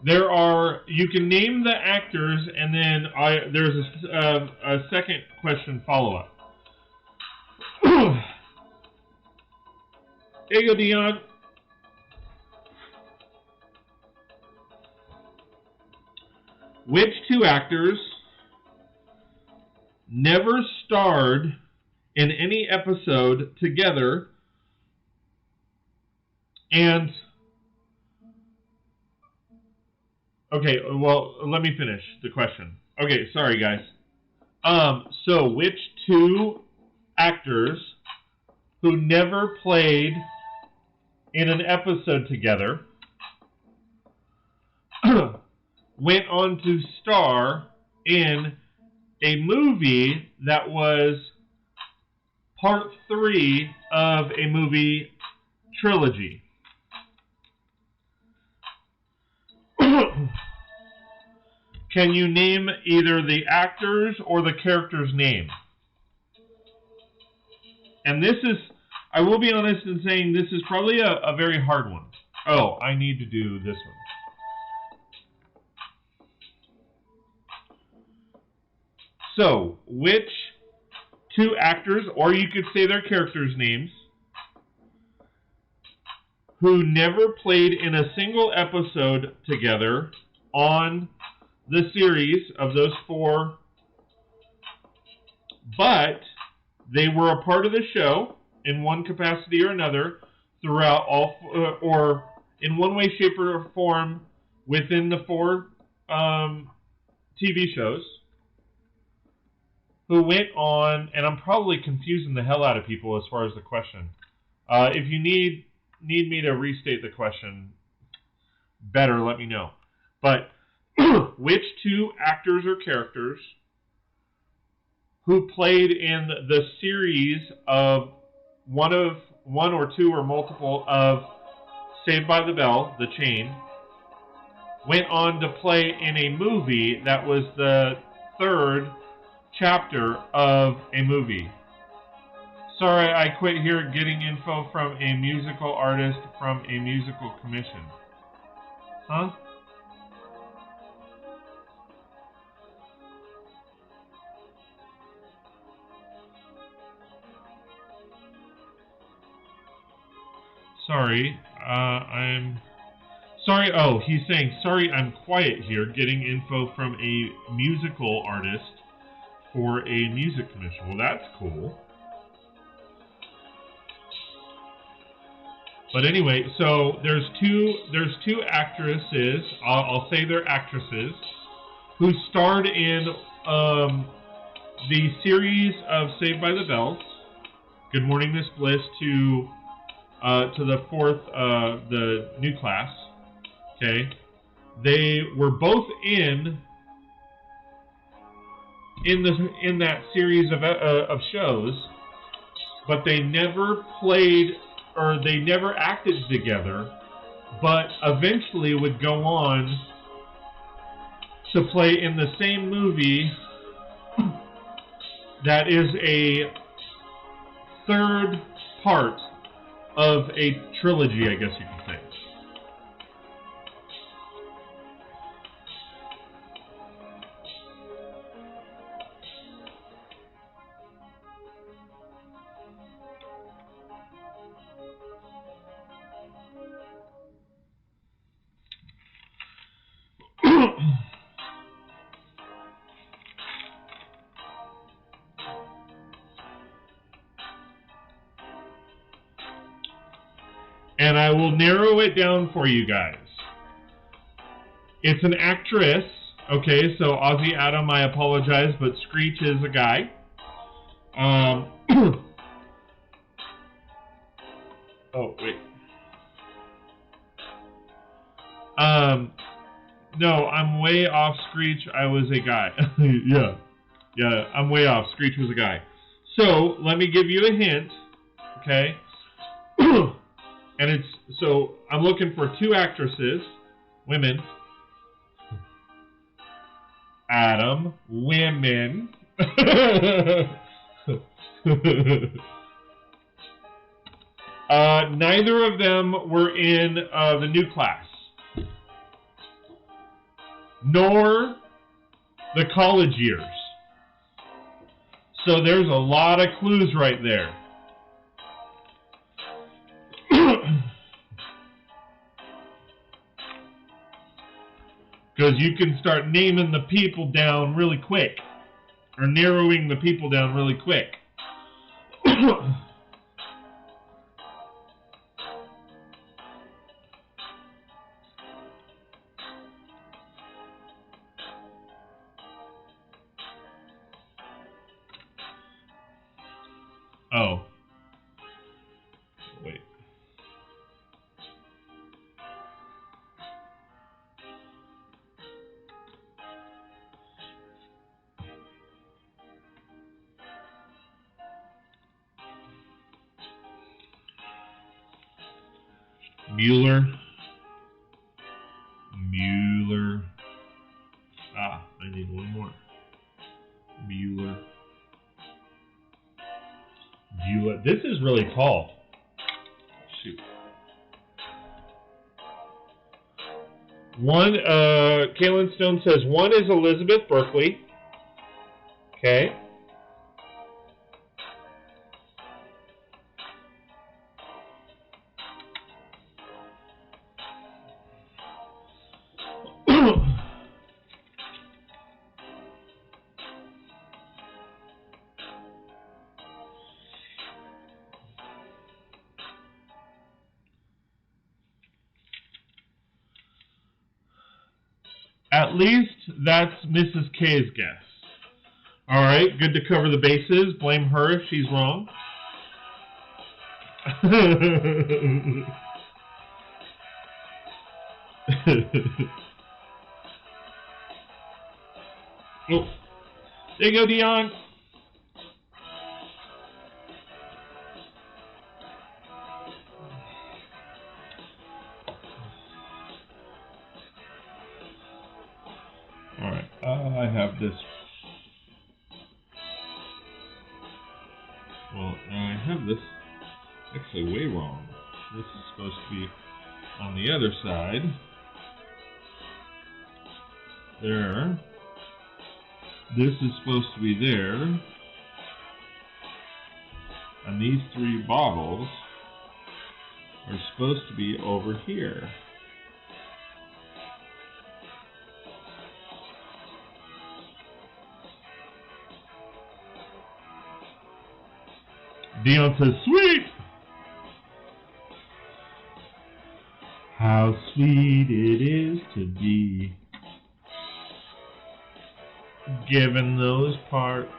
there are, you can name the actors, and then there's a second question follow-up. There you go, Dion. Which two actors never starred in any episode together and... Okay, well, let me finish the question. Okay, sorry, guys. So, which two actors who never played in an episode together went on to star in a movie that was part 3 of a movie trilogy? Can you name either the actors or the character's name? And this is, I will be honest in saying this is probably a very hard one. Oh, I need to do this one. So, which two actors, or you could say their characters' names, who never played in a single episode together on the series of those 4, but they were a part of the show in one capacity or another throughout all, or in one way, shape, or form within the 4 TV shows, who went on, and I'm probably confusing the hell out of people as far as the question. If you need me to restate the question better, let me know. But which two actors or characters who played in the series of one or two or multiple of Saved by the Bell, The Chain, went on to play in a movie that was the third chapter of a movie. Sorry, I quit here getting info from a musical artist from a musical commission. Huh? Sorry, I'm... Sorry, oh, he's saying, sorry, I'm quiet here, getting info from a musical artist for a music commission. Well, that's cool. But anyway, so there's two actresses, I'll say they're actresses, who starred in the series of Saved by the Bell. Good morning, Miss Bliss, to the fourth, the new class. Okay, they were both in that series of shows, but they never played or they never acted together. But eventually would go on to play in the same movie that is a third part of a trilogy, I guess you could say. And I will narrow it down for you guys. It's an actress. Okay, so Ozzy Adam, I apologize, but Screech is a guy. Oh, wait. No, I'm way off, Screech. I was a guy. Yeah, I'm way off. Screech was a guy. So, let me give you a hint. Okay? And it's, so I'm looking for two actresses, women. Adam, women. Neither of them were in the new class, nor the college years. So there's a lot of clues right there. Because you can start naming the people down really quick. Or narrowing the people down really quick. Oh. Wait. Mueller. Ah, I need one more. Mueller. This is really tall. Shoot. One, Kaylin Stone says, one is Elizabeth Berkley. Okay. At least that's Mrs. K's guess. All right, good to cover the bases. Blame her if she's wrong. Oh, there you go, Dion. Well, I have this actually way wrong. This is supposed to be on the other side. There. This is supposed to be there. And these three bottles are supposed to be over here. Dion says, sweet! How sweet it is to be given those parts.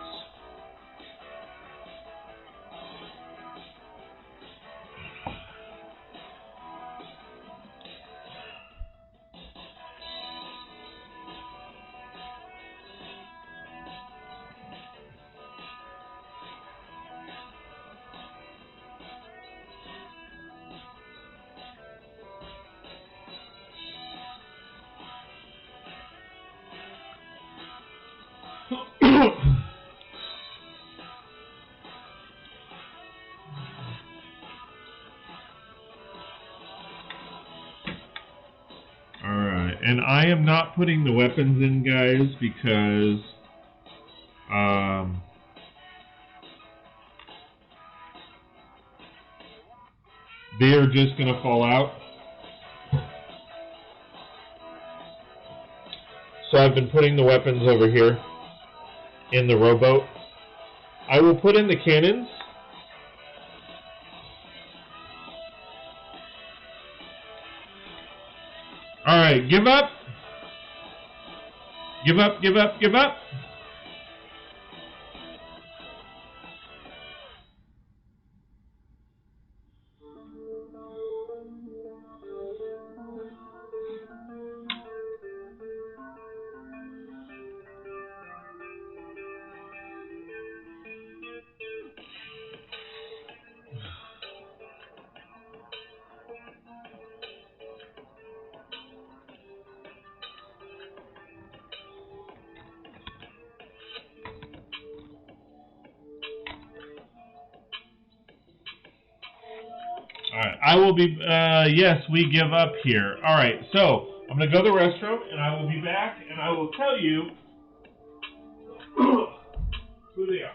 Alright, and I am not putting the weapons in, guys, because they are just going to fall out. So I've been putting the weapons over here in the rowboat. I will put in the cannons. Alright, give up. Give up, give up, give up. Alright, I will be, yes, we give up here. Alright, so, I'm going to go to the restroom, and I will be back, and I will tell you who they are.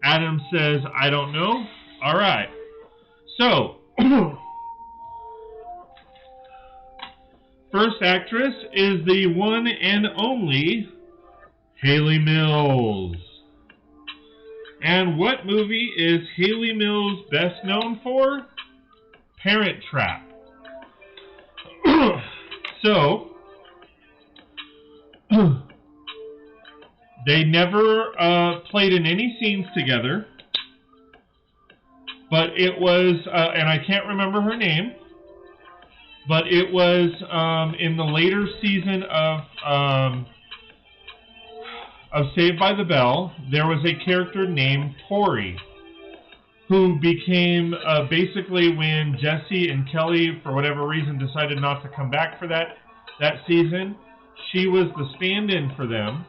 Adam says, I don't know. All right. So, first actress is the one and only Haley Mills. And what movie is Haley Mills best known for? Parent Trap. So, they never played in any scenes together, but it was, and I can't remember her name, but it was in the later season of Saved by the Bell. There was a character named Tori, who became basically when Jesse and Kelly, for whatever reason, decided not to come back for that season, she was the stand-in for them.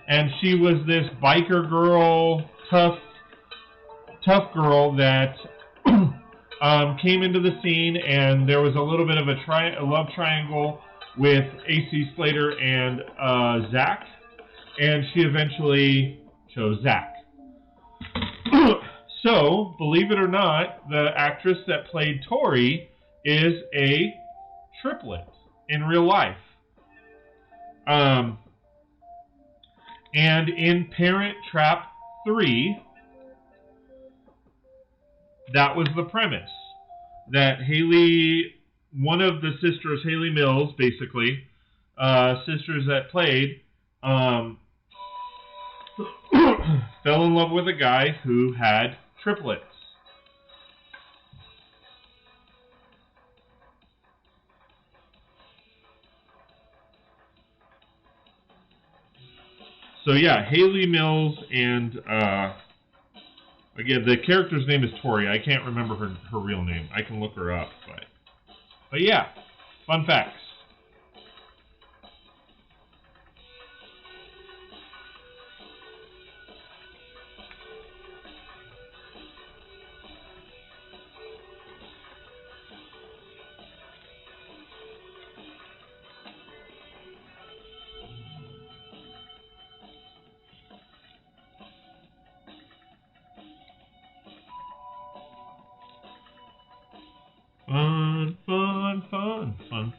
And she was this biker girl, tough girl that came into the scene, and there was a little bit of a love triangle with AC Slater and Zach, and she eventually chose Zach. So, believe it or not, the actress that played Tori is a triplet in real life. And in Parent Trap 3, that was the premise. That Haley, one of the sisters, Haley Mills, basically, sisters that played, fell in love with a guy who had triplets. So yeah, Haley Mills and again, the character's name is Tori. I can't remember her real name. I can look her up, but yeah, fun facts.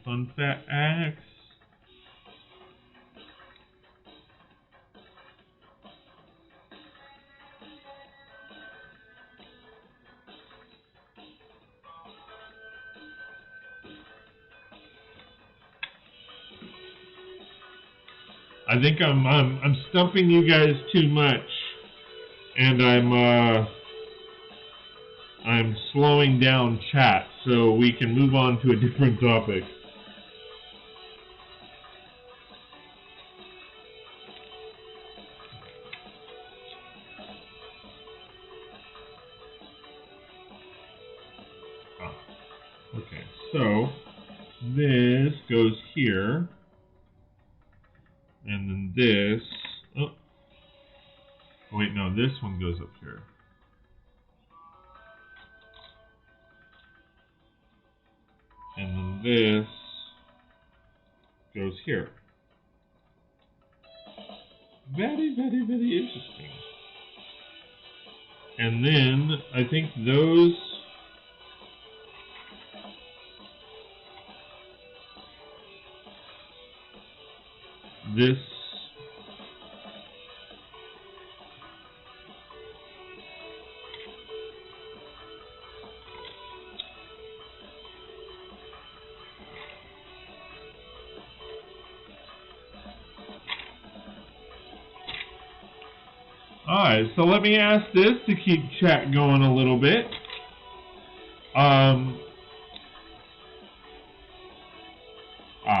Fun facts. I think I'm stumping you guys too much, and I'm slowing down chat so we can move on to a different topic. Okay, so this goes here, and then this. Oh, wait, no, this one goes up here. And then this goes here. Very, very, very interesting. And then I think those. This. Alright, so let me ask this to keep chat going a little bit.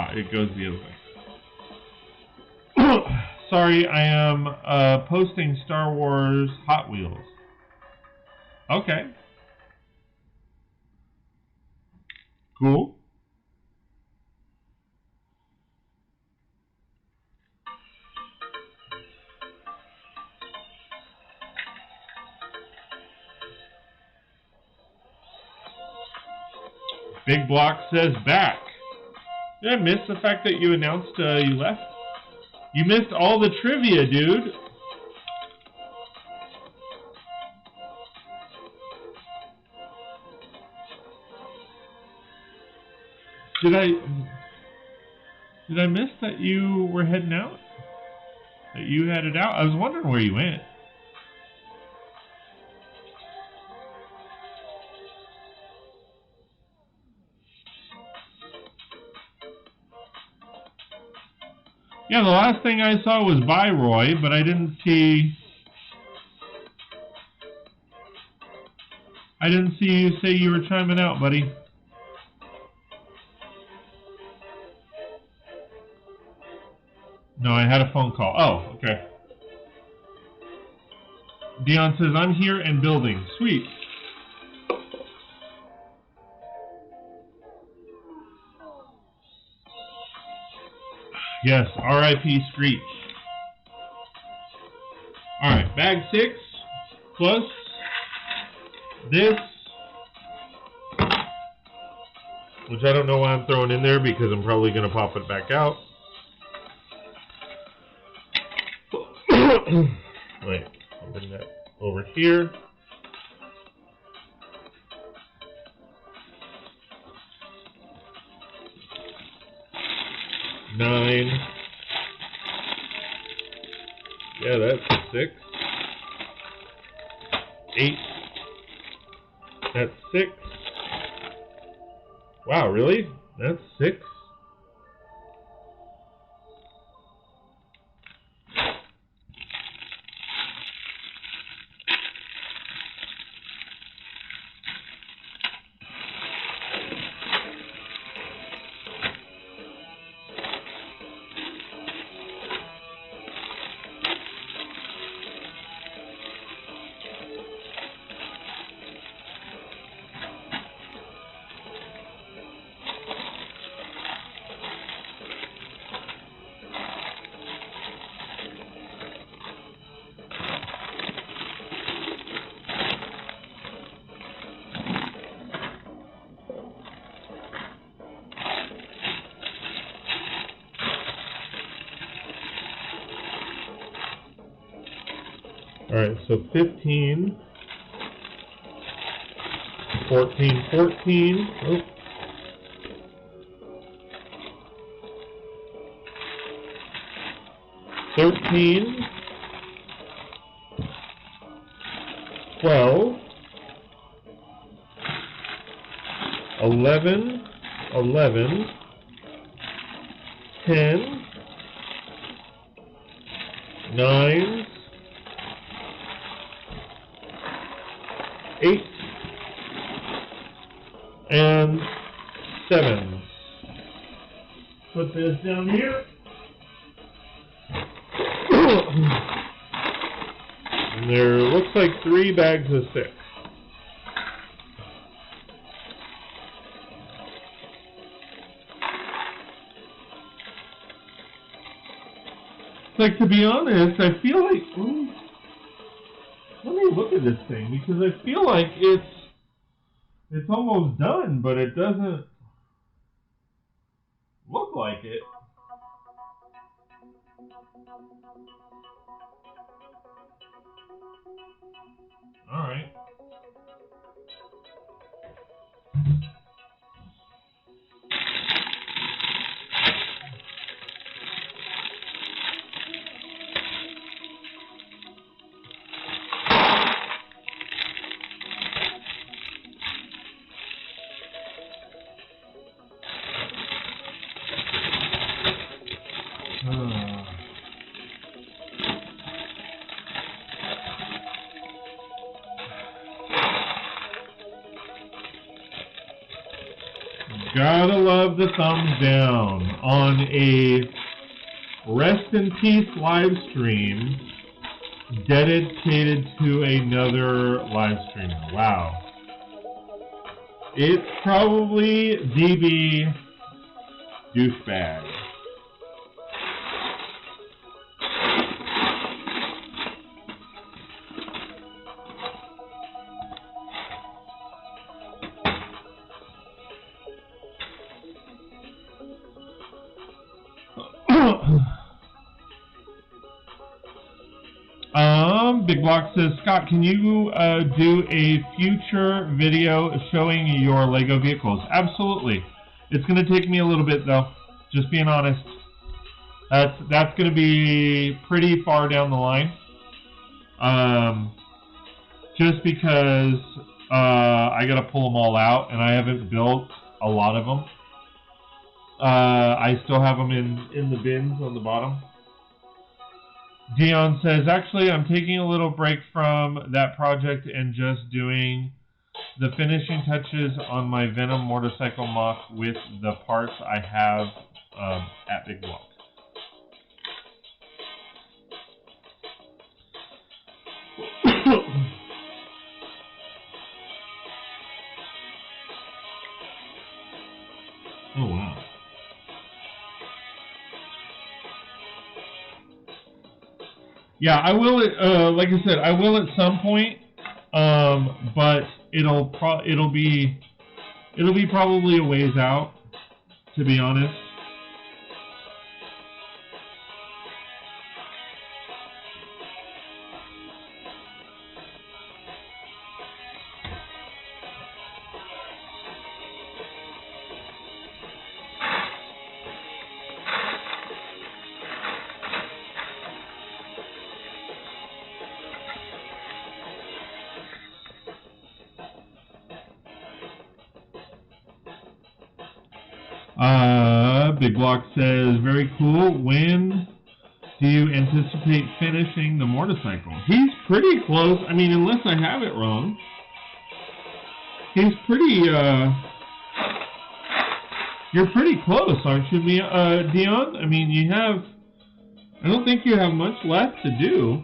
It goes the other way. Sorry, I am posting Star Wars Hot Wheels. Okay. Cool. Big Block says back. Did I miss the fact that you announced you left? You missed all the trivia, dude. Did I miss that you were heading out? That you headed out? I was wondering where you went. Yeah, the last thing I saw was Bye Roy, but I didn't see you say you were chiming out, buddy. No, I had a phone call. Oh, okay. Dion says, I'm here and building. Sweet. Yes, R.I.P. Screech. Alright, bag 6 plus this, which I don't know why I'm throwing in there because I'm probably going to pop it back out. Wait, I'll bring that over here. 9. Yeah, that's 6. 8. That's 6. Wow, really? That's 6? Alright, so 15, 14, 14, oh. 13, 12, 11, 11, 10, 9, 8, and 7. Put this down here. And there looks like 3 bags of 6. Like, to be honest, I feel like, let me look at this thing, because I feel like it's almost done, but it doesn't look like it. Alright. Gotta love the thumbs down on a rest in peace live stream dedicated to another live streamer. Wow. It's probably DB douchebag. Big Block says, Scott, can you do a future video showing your Lego vehicles? Absolutely. It's going to take me a little bit, though. Just being honest. That's going to be pretty far down the line. Just because I got to pull them all out, and I haven't built a lot of them. I still have them in the bins on the bottom. Dion says, actually, I'm taking a little break from that project and just doing the finishing touches on my Venom motorcycle mock with the parts I have at Big Block. Oh, wow. Yeah, I will. Like I said, I will at some point, but it'll be probably a ways out, to be honest. Big Block says, very cool. When do you anticipate finishing the motorcycle? He's pretty close. I mean, unless I have it wrong. He's pretty, you're pretty close, aren't you, Dion? I mean, I don't think you have much left to do.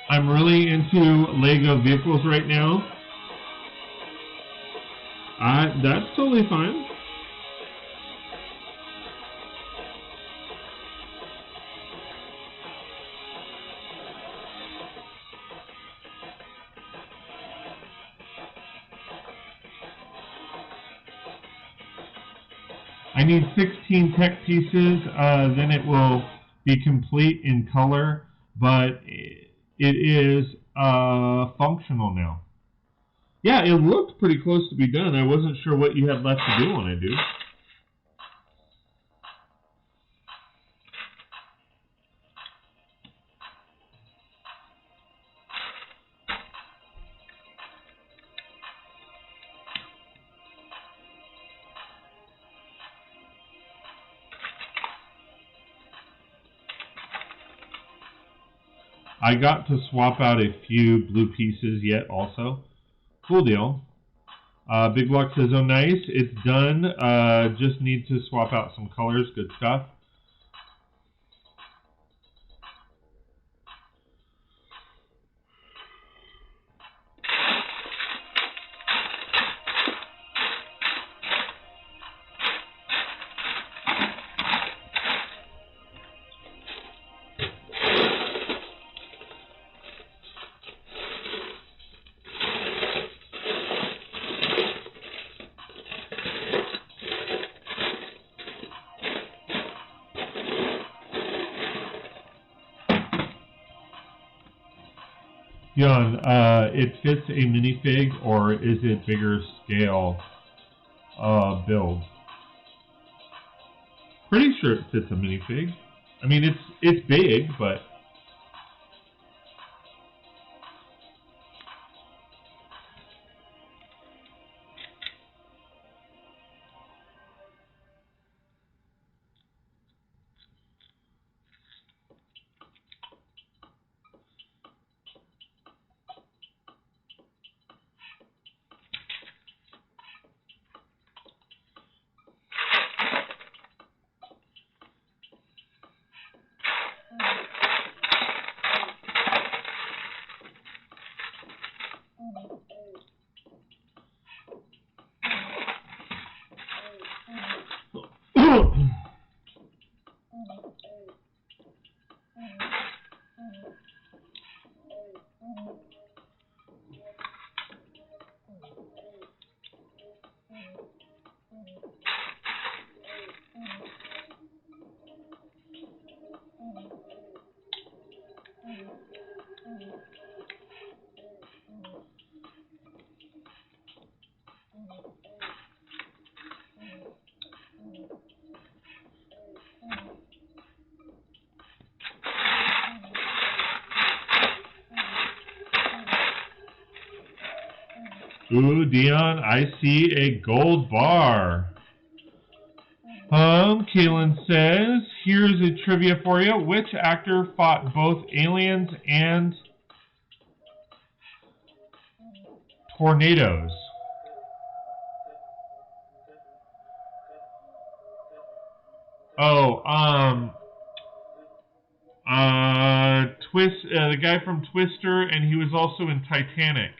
I'm really into Lego vehicles right now. That's totally fine. I need 16 tech pieces, then it will be complete in color, but it is functional now. Yeah, it looked pretty close to be done. I wasn't sure what you had left to do on it, dude. I got to swap out a few blue pieces yet also. Cool deal. Big Block says, oh nice, it's done. Just need to swap out some colors. Good stuff. Jan, it fits a minifig, or is it bigger scale build? Pretty sure it fits a minifig. I mean, it's big, but ooh, Dion, I see a gold bar. Keelan says, here's a trivia for you. Which actor fought both aliens and tornadoes? Oh, the guy from Twister, and he was also in Titanic.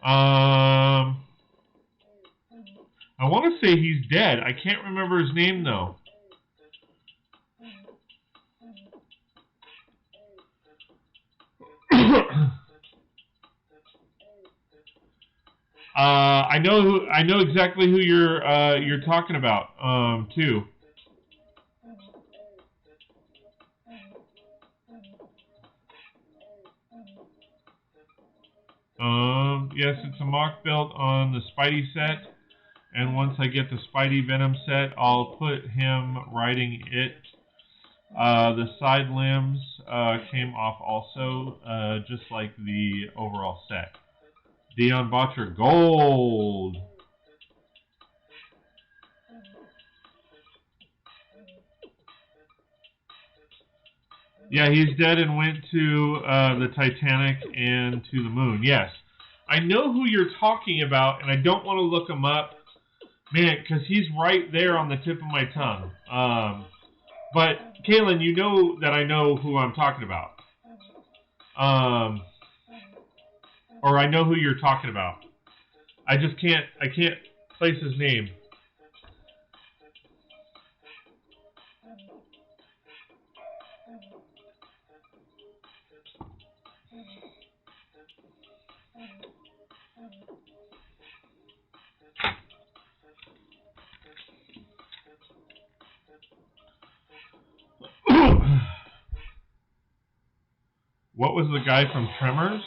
I want to say he's dead. I can't remember his name, though. I know exactly who you're talking about, too. Yes, it's a mock build on the Spidey set. And once I get the Spidey Venom set, I'll put him writing it. The side limbs came off also, just like the overall set. Dion Botcher Gold. Yeah, he's dead and went to the Titanic and to the moon. Yes. I know who you're talking about, and I don't want to look him up. Man, because he's right there on the tip of my tongue. But, Kaylin, you know that I know who I'm talking about. Or I know who you're talking about. I can't place his name. What was the guy from Tremors?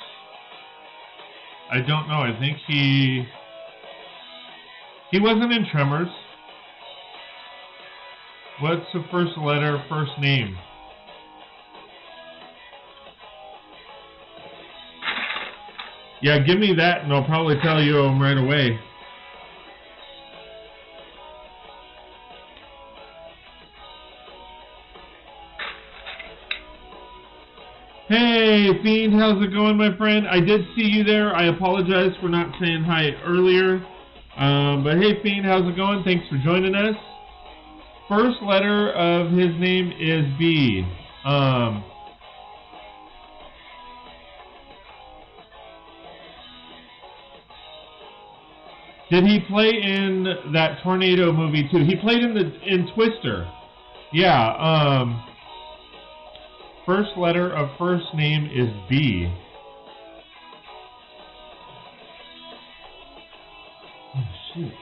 I don't know. I think he wasn't in Tremors. What's the first letter, first name? Yeah, give me that and I'll probably tell you him right away. Hey, Fiend, how's it going, my friend? I did see you there. I apologize for not saying hi earlier. But hey, Fiend, how's it going? Thanks for joining us. First letter of his name is B. Did he play in that Tornado movie too? He played in Twister. Yeah, first letter of first name is B. Oh, shoot.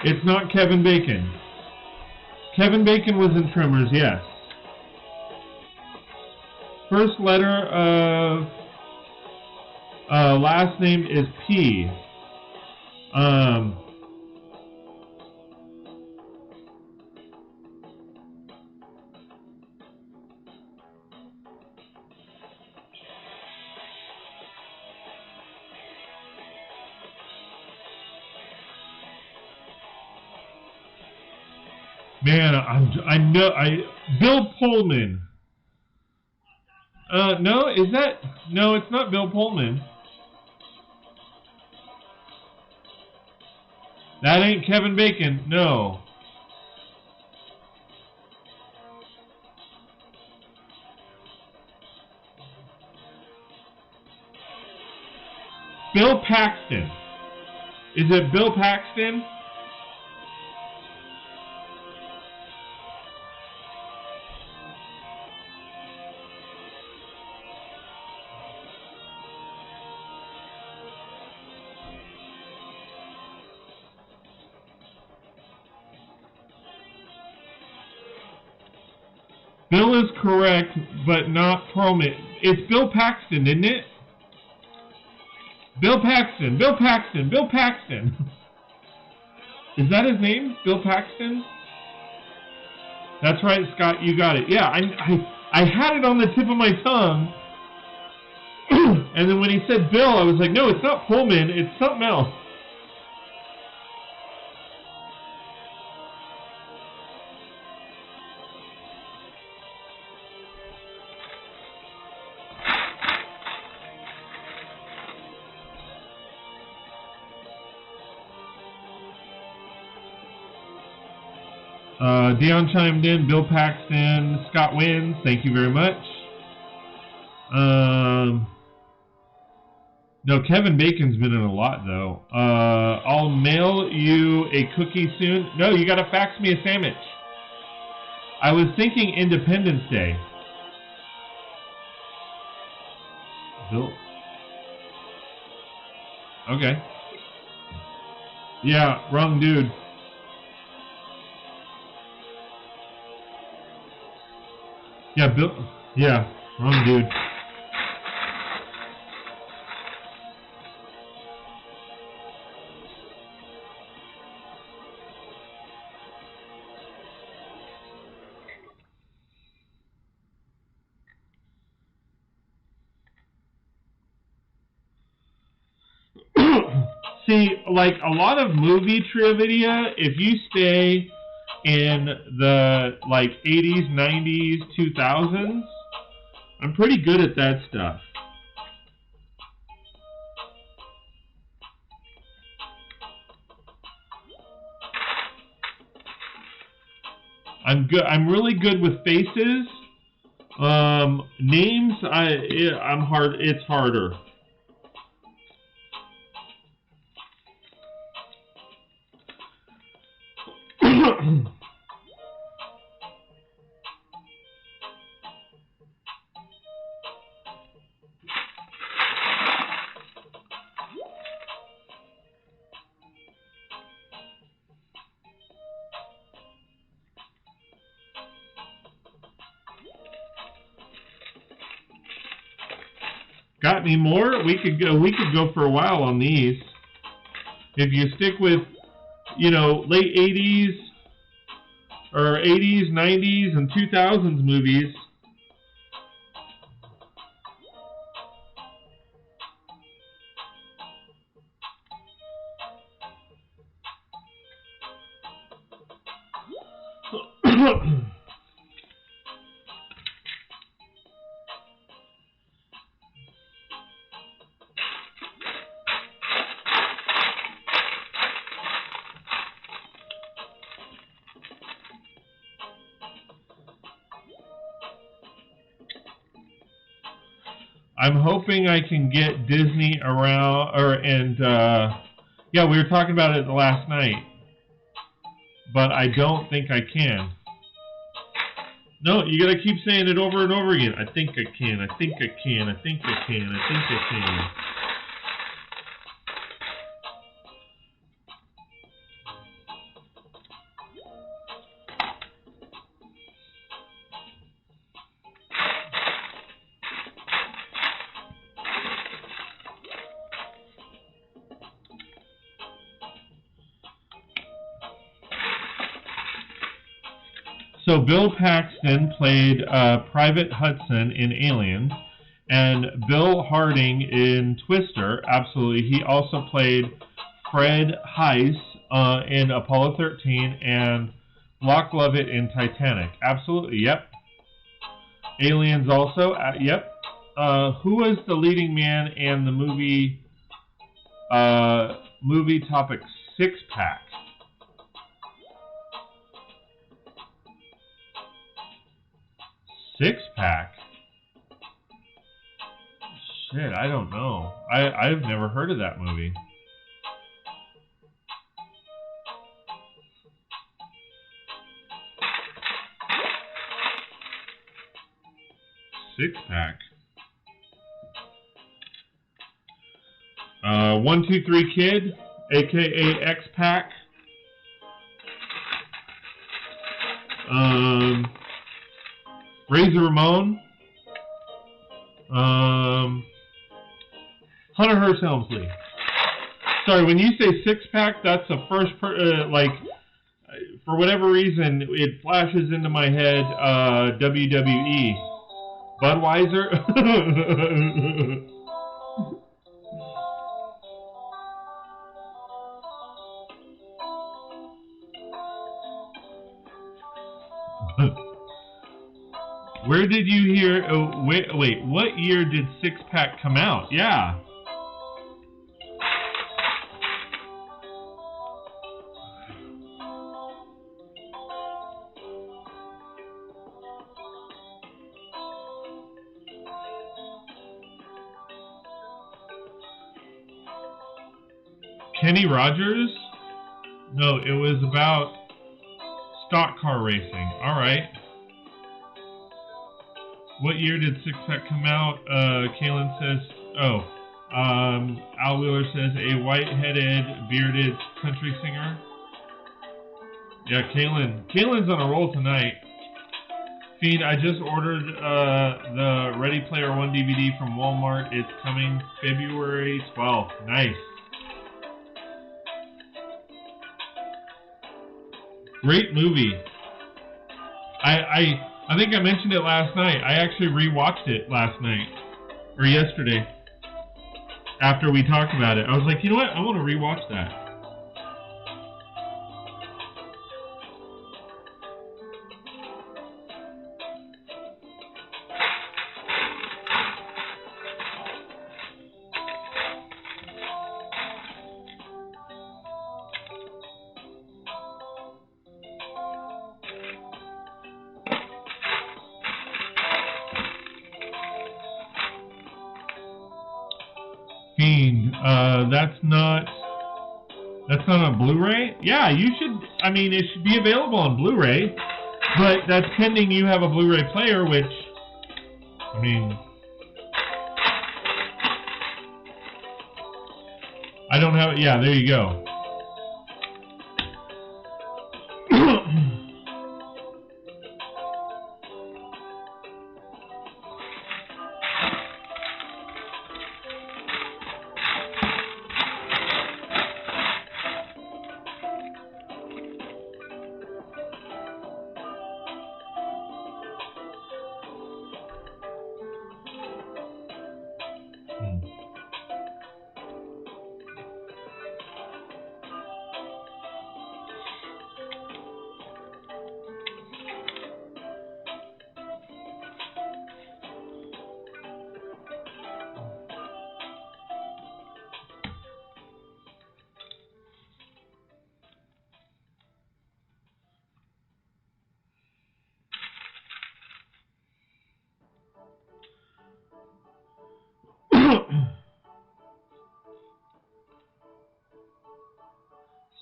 It's not Kevin Bacon. Kevin Bacon was in Tremors, yes. First letter of last name is P. Man, I know Bill Pullman. No, is that? No, it's not Bill Pullman. That ain't Kevin Bacon. No. Bill Paxton. Is it Bill Paxton? Bill is correct, but not Perlman. It's Bill Paxton, isn't it? Bill Paxton, Bill Paxton, Bill Paxton. Is that his name? Bill Paxton? That's right, Scott, you got it. Yeah, I had it on the tip of my tongue. And then when he said Bill, I was like, no, it's not Pullman, it's something else. Dion chimed in. Bill Paxton. Scott wins. Thank you very much. No, Kevin Bacon's been in a lot, though. I'll mail you a cookie soon. No, you got to fax me a sandwich. I was thinking Independence Day. Bill. Okay. Yeah, wrong dude. Yeah, Bill. Yeah, wrong dude. See, like a lot of movie trivia, if you stay in the like 80s, 90s, 2000s, I'm pretty good at that stuff. I'm good. I'm really good with faces. Names, I'm hard. It's harder. Got any more? We could go for a while on these. If you stick with, you know, late 80s or 80s, 90s, and 2000s movies. I'm hoping I can get Disney around, yeah, we were talking about it last night, but I don't think I can. No, you gotta keep saying it over and over again. I think I can, I think I can, I think I can, I think I can. So Bill Paxton played Private Hudson in Aliens, and Bill Harding in Twister, absolutely. He also played Fred Heiss in Apollo 13 and Locke Lovett in Titanic. Absolutely, yep. Aliens also, yep. Who was the leading man in the movie topic Six Pack? Six Pack? Shit, I don't know. I've never heard of that movie. Six Pack. 1-2-3 Kid, aka X Pack. Razor Ramon. Hunter Hearst Helmsley. Sorry, when you say Six Pack, that's the first like, for whatever reason, it flashes into my head WWE. Budweiser? Where did you hear... Oh, wait, what year did Six Pack come out? Yeah. Kenny Rogers? No, it was about stock car racing. All right. What year did Six Pack come out? Kaylin says, Al Wheeler says, a white-headed, bearded country singer. Yeah, Kaylin's on a roll tonight. Fiend, I just ordered the Ready Player One DVD from Walmart. It's coming February 12th. Nice. Great movie. I think I mentioned it last night. I actually rewatched it last night. Or yesterday. After we talked about it. I was like, you know what? I want to rewatch that. Fiend, that's not a Blu-ray? Yeah, you should, I mean, it should be available on Blu-ray, but that's pending you have a Blu-ray player, which, I mean, I don't have it, yeah, there you go.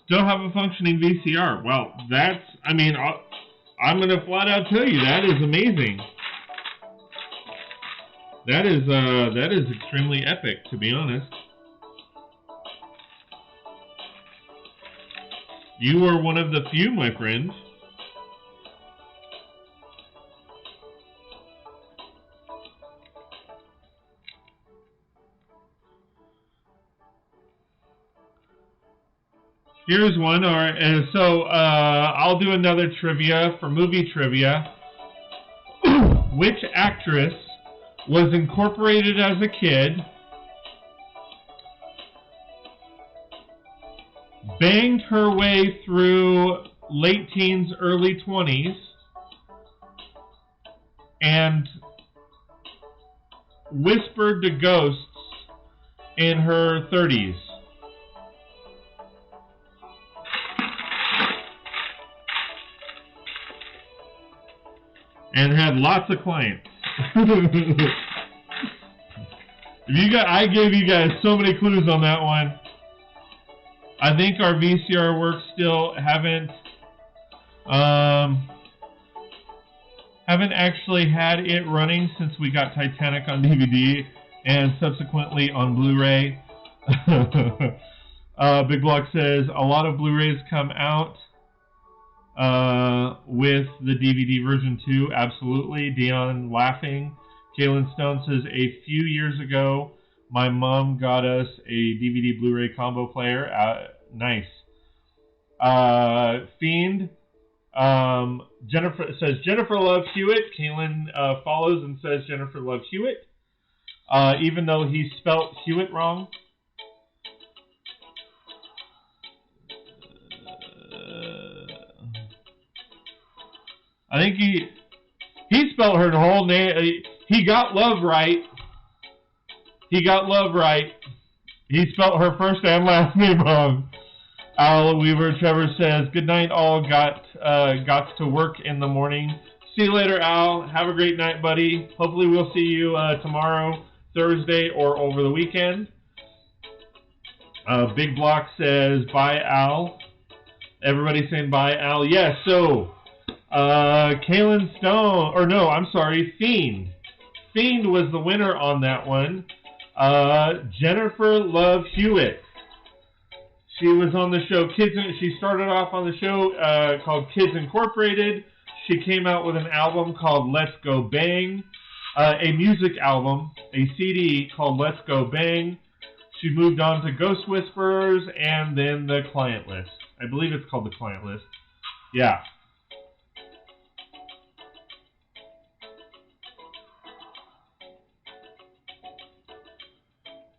Still have a functioning VCR. Well, that's, I mean, I'm going to flat out tell you, that is amazing. That is extremely epic, to be honest. You are one of the few, my friend. Here's one. All right, so I'll do another trivia for movie trivia. Which actress was incorporated as a kid, banged her way through late teens, early 20s, and whispered to ghosts in her 30s? And had lots of clients. I gave you guys so many clues on that one. I think our VCR works still. Haven't actually had it running since we got Titanic on DVD and subsequently on Blu-ray. Big Block says a lot of Blu-rays come out with the DVD version too. Absolutely. Dion laughing. Kaylin Stone says a few years ago my mom got us a DVD Blu-ray combo player. Nice. Fiend. Jennifer says Jennifer Love Hewitt. Kaylin follows and says Jennifer Love Hewitt, even though he spelt Hewitt wrong. I think he spelled her whole name. He got love right. He got love right. He spelled her first and last name wrong. Al Weaver Trevor says, good night all, got to work in the morning. See you later, Al. Have a great night, buddy. Hopefully we'll see you tomorrow, Thursday, or over the weekend. Big Block says, bye, Al. Everybody saying bye, Al. Yes, so Kaylin Stone, or no, I'm sorry, Fiend. Fiend was the winner on that one. Jennifer Love Hewitt. She was on the show Kids. She started off on the show called Kids Incorporated. She came out with an album called Let's Go Bang, a music album, a CD called Let's Go Bang. She moved on to Ghost Whisperers and then the Client List. I believe it's called the Client List. Yeah.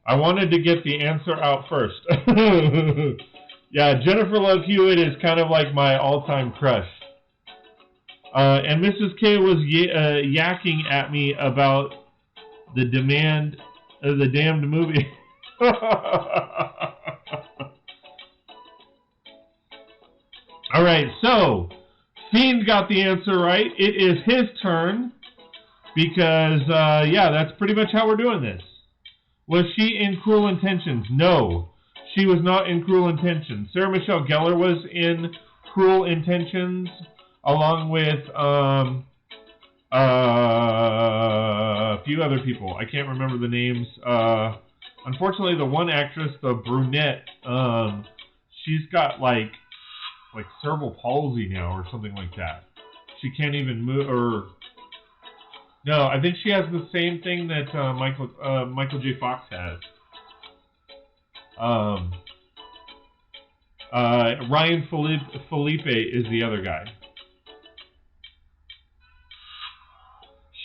I wanted to get the answer out first. Yeah, Jennifer Love Hewitt is kind of like my all-time crush. And Mrs. K was yakking at me about the damned movie. All right, so Fiend got the answer right. It is his turn because, yeah, that's pretty much how we're doing this. Was she in Cruel Intentions? No, she was not in Cruel Intentions. Sarah Michelle Gellar was in Cruel Intentions, along with a few other people. I can't remember the names. Unfortunately, the one actress, the brunette, she's got like cerebral palsy now or something like that. She can't even move. Or no, I think she has the same thing that Michael J. Fox has. Ryan Felipe is the other guy.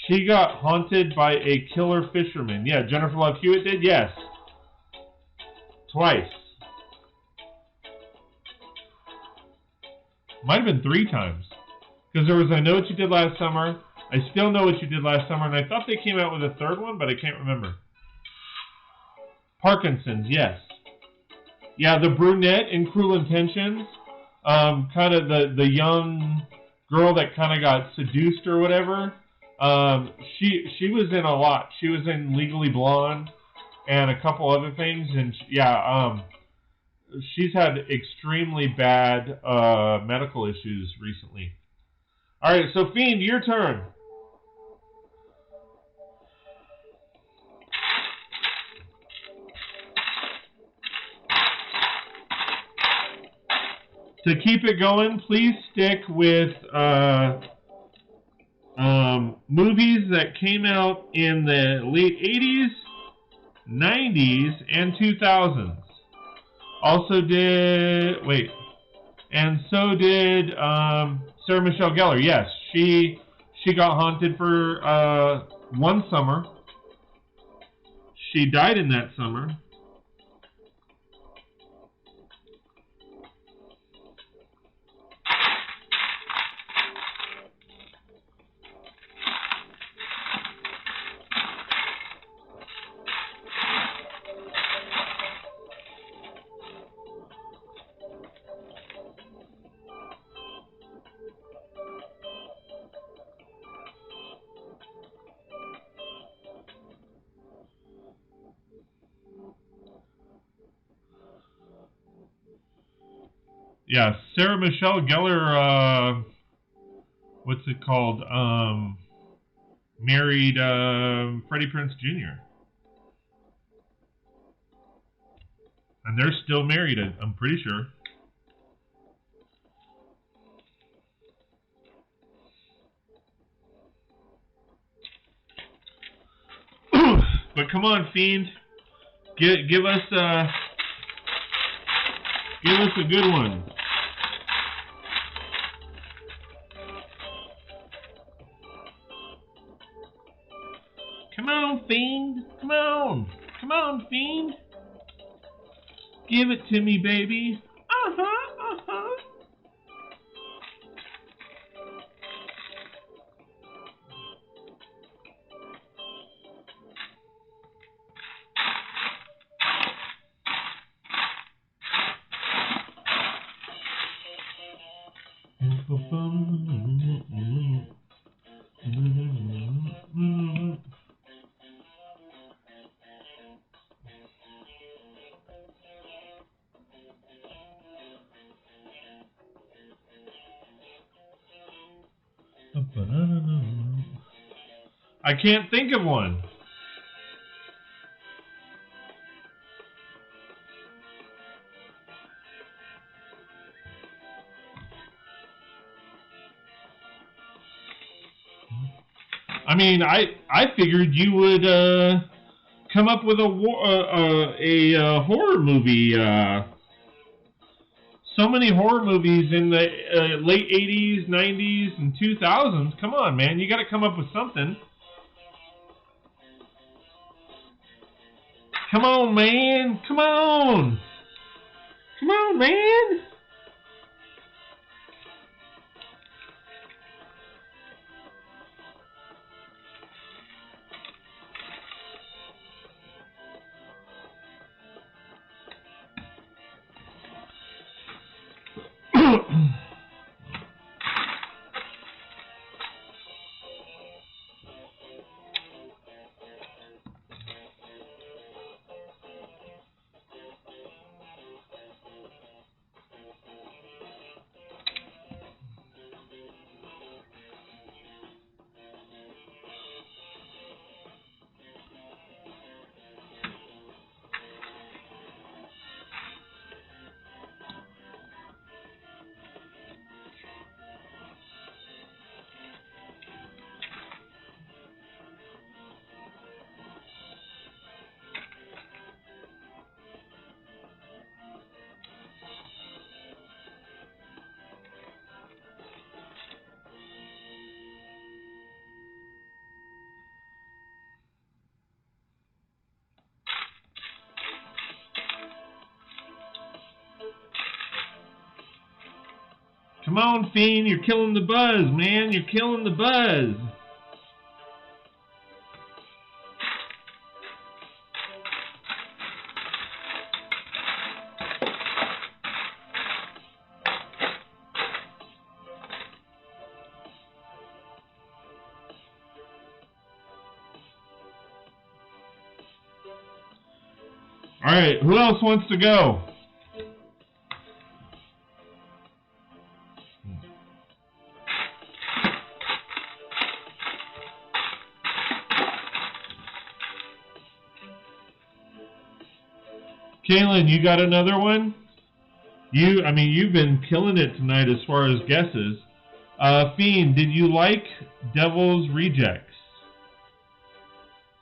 She got haunted by a killer fisherman. Yeah, Jennifer Love Hewitt did? Yes. Twice. Might have been 3 times. Because there was I Know What You Did Last Summer, I Still Know What You Did Last Summer, and I thought they came out with a 3rd one, but I can't remember. Parkinson's, yes. Yeah, the brunette in Cruel Intentions, kind of the young girl that kind of got seduced or whatever. She was in a lot. She was in Legally Blonde and a couple other things, and she's had extremely bad medical issues recently. All right, so Fiend, your turn. To keep it going, please stick with movies that came out in the late 80s, 90s, and 2000s. Also did, and so did Sarah Michelle Gellar. Yes, she got haunted for one summer. She died in that summer. Yeah, Sarah Michelle Gellar, what's it called? Married Freddie Prinze Jr. And they're still married, I'm pretty sure. But come on, Fiend. Give us a good one. Come on, Fiend. Come on. Come on, Fiend. Give it to me, baby. Uh-huh, uh-huh. I can't think of one. I mean, I figured you would come up with a horror movie. So many horror movies in the late 80s, 90s, and 2000s. Come on, man. You got to come up with something. Come on, man. Come on. Come on, man. Come on, Fiend, you're killing the buzz, man. You're killing the buzz. All right, who else wants to go? Kaylin, you got another one? You've been killing it tonight as far as guesses. Fiend, did you like Devil's Rejects?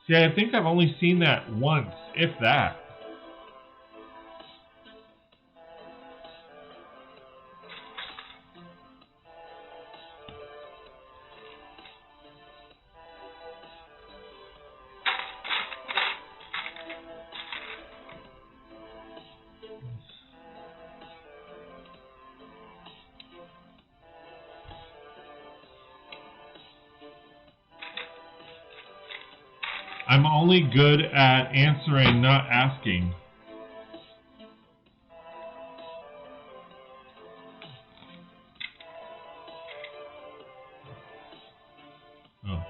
See, I think I've only seen that once, if that. I'm only good at answering, not asking. Oh.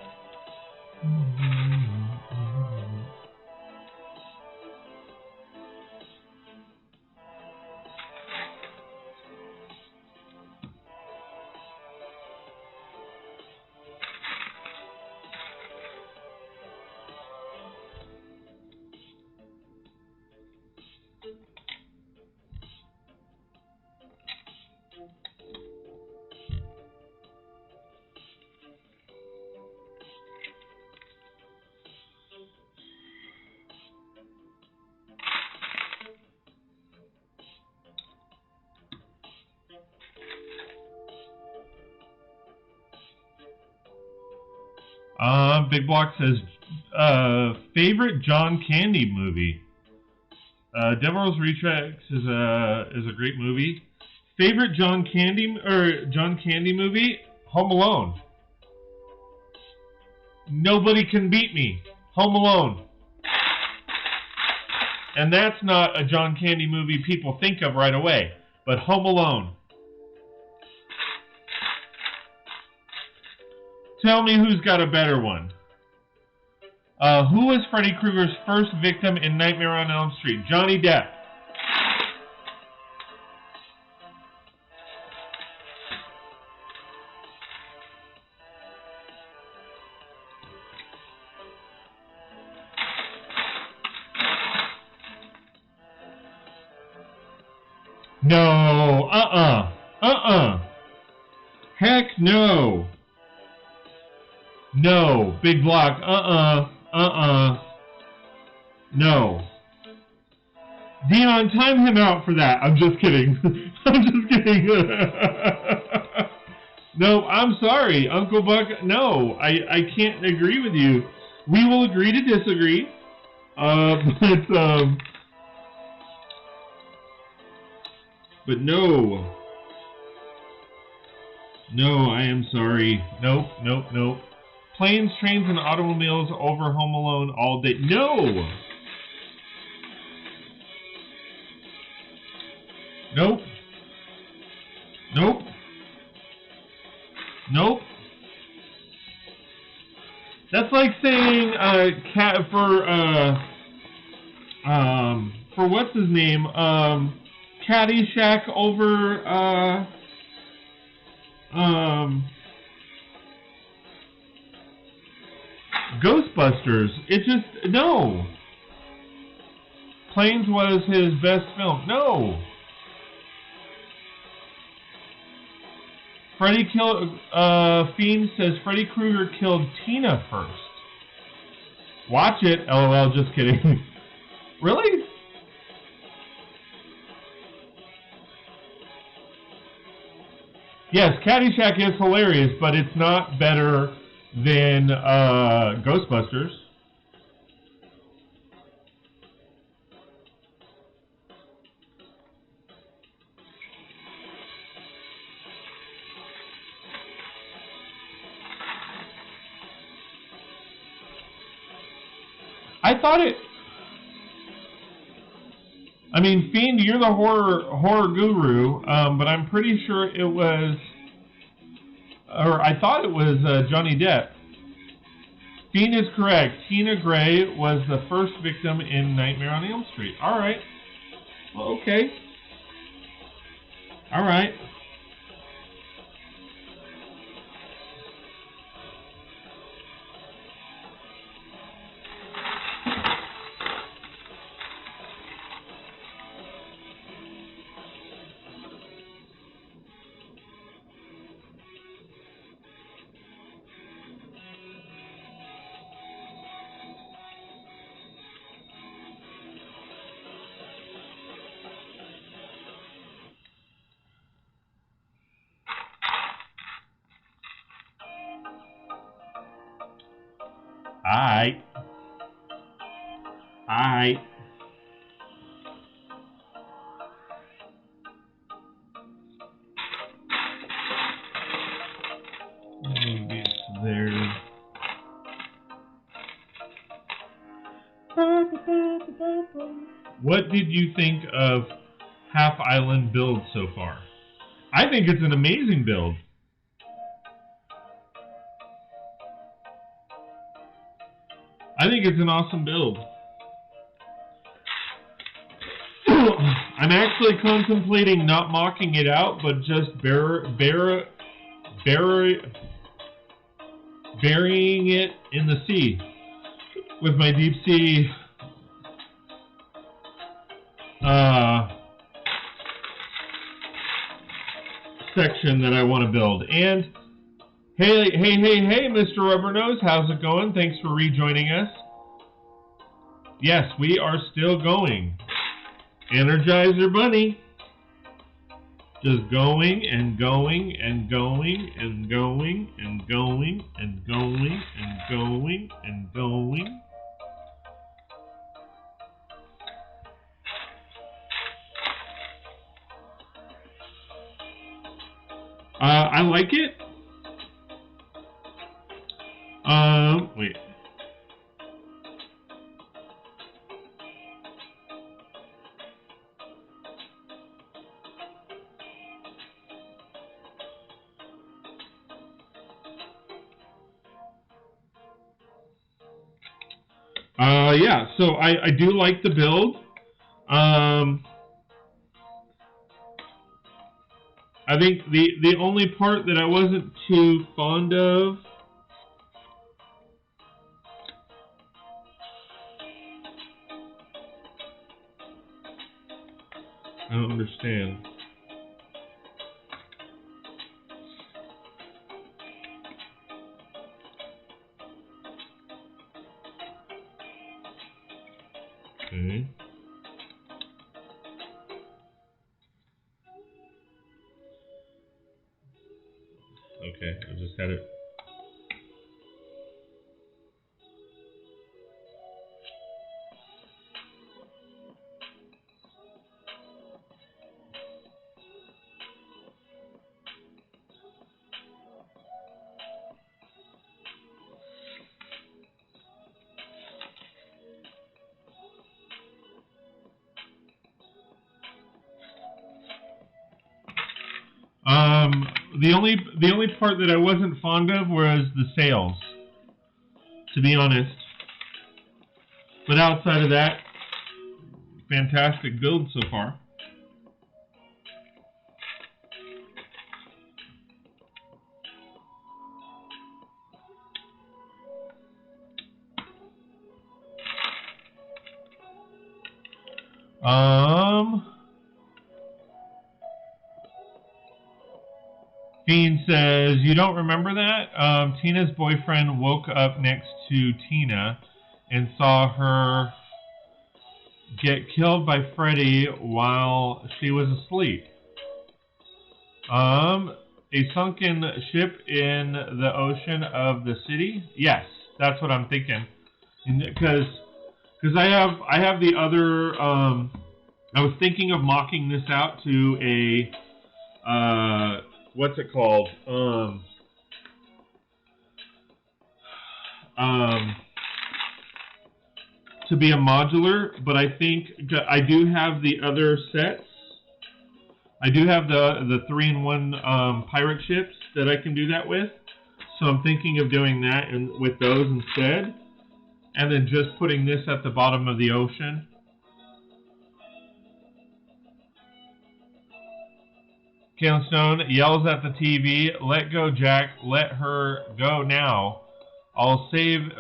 Big Block says, favorite John Candy movie. Devil's Rejects is a great movie. Favorite John Candy movie? Home Alone. Nobody can beat me. Home Alone. And that's not a John Candy movie people think of right away, but Home Alone. Tell me who's got a better one. Who was Freddy Krueger's first victim in Nightmare on Elm Street? Johnny Depp. No. Heck no. No. Big block. No. Dion, time him out for that. I'm just kidding. I'm just kidding. No, I'm sorry, Uncle Buck. No, I can't agree with you. We will agree to disagree. But no. No, I am sorry. Nope. Planes, trains, and automobiles over Home Alone all day. No! Nope. That's like saying for what's his name? Caddyshack over Ghostbusters. It just no. Planes was his best film. No. Fiend says Freddy Krueger killed Tina first. Watch it. LOL, just kidding. Really? Yes, Caddyshack is hilarious, but it's not better than Ghostbusters. I thought it. I mean, Fiend, you're the horror guru, but I'm pretty sure it was, or I thought it was Johnny Depp. Fiend is correct. Tina Gray was the first victim in Nightmare on Elm Street. All right. Well, okay. All right. Alright. There. What did you think of Half Island build so far? I think it's an amazing build. I think it's an awesome build. I'm actually contemplating not mocking it out, but just burying it in the sea with my deep sea section that I want to build. And hey, Mr. Rubbernose, how's it going? Thanks for rejoining us. Yes, we are still going. Energizer Bunny. Just going and going and going and going and going and going and going and going. I like it. Wait. Yeah, so I do like the build. I think the only part that I wasn't too fond of I don't understand. Okay. Okay, I just had it. The only part that I wasn't fond of was the sales, to be honest. But outside of that, fantastic build so far. Fiend says, you don't remember that? Tina's boyfriend woke up next to Tina and saw her get killed by Freddy while she was asleep. A sunken ship in the ocean of the city? Yes, that's what I'm thinking. Because I have the other, I was thinking of mocking this out to a, what's it called? To be a modular, but I think I do have the other sets. I do have the 3-in-1 pirate ships that I can do that with. So I'm thinking of doing that with those instead. And then just putting this at the bottom of the ocean. Kalen Stone yells at the TV, "Let go, Jack. Let her go now. I'll save.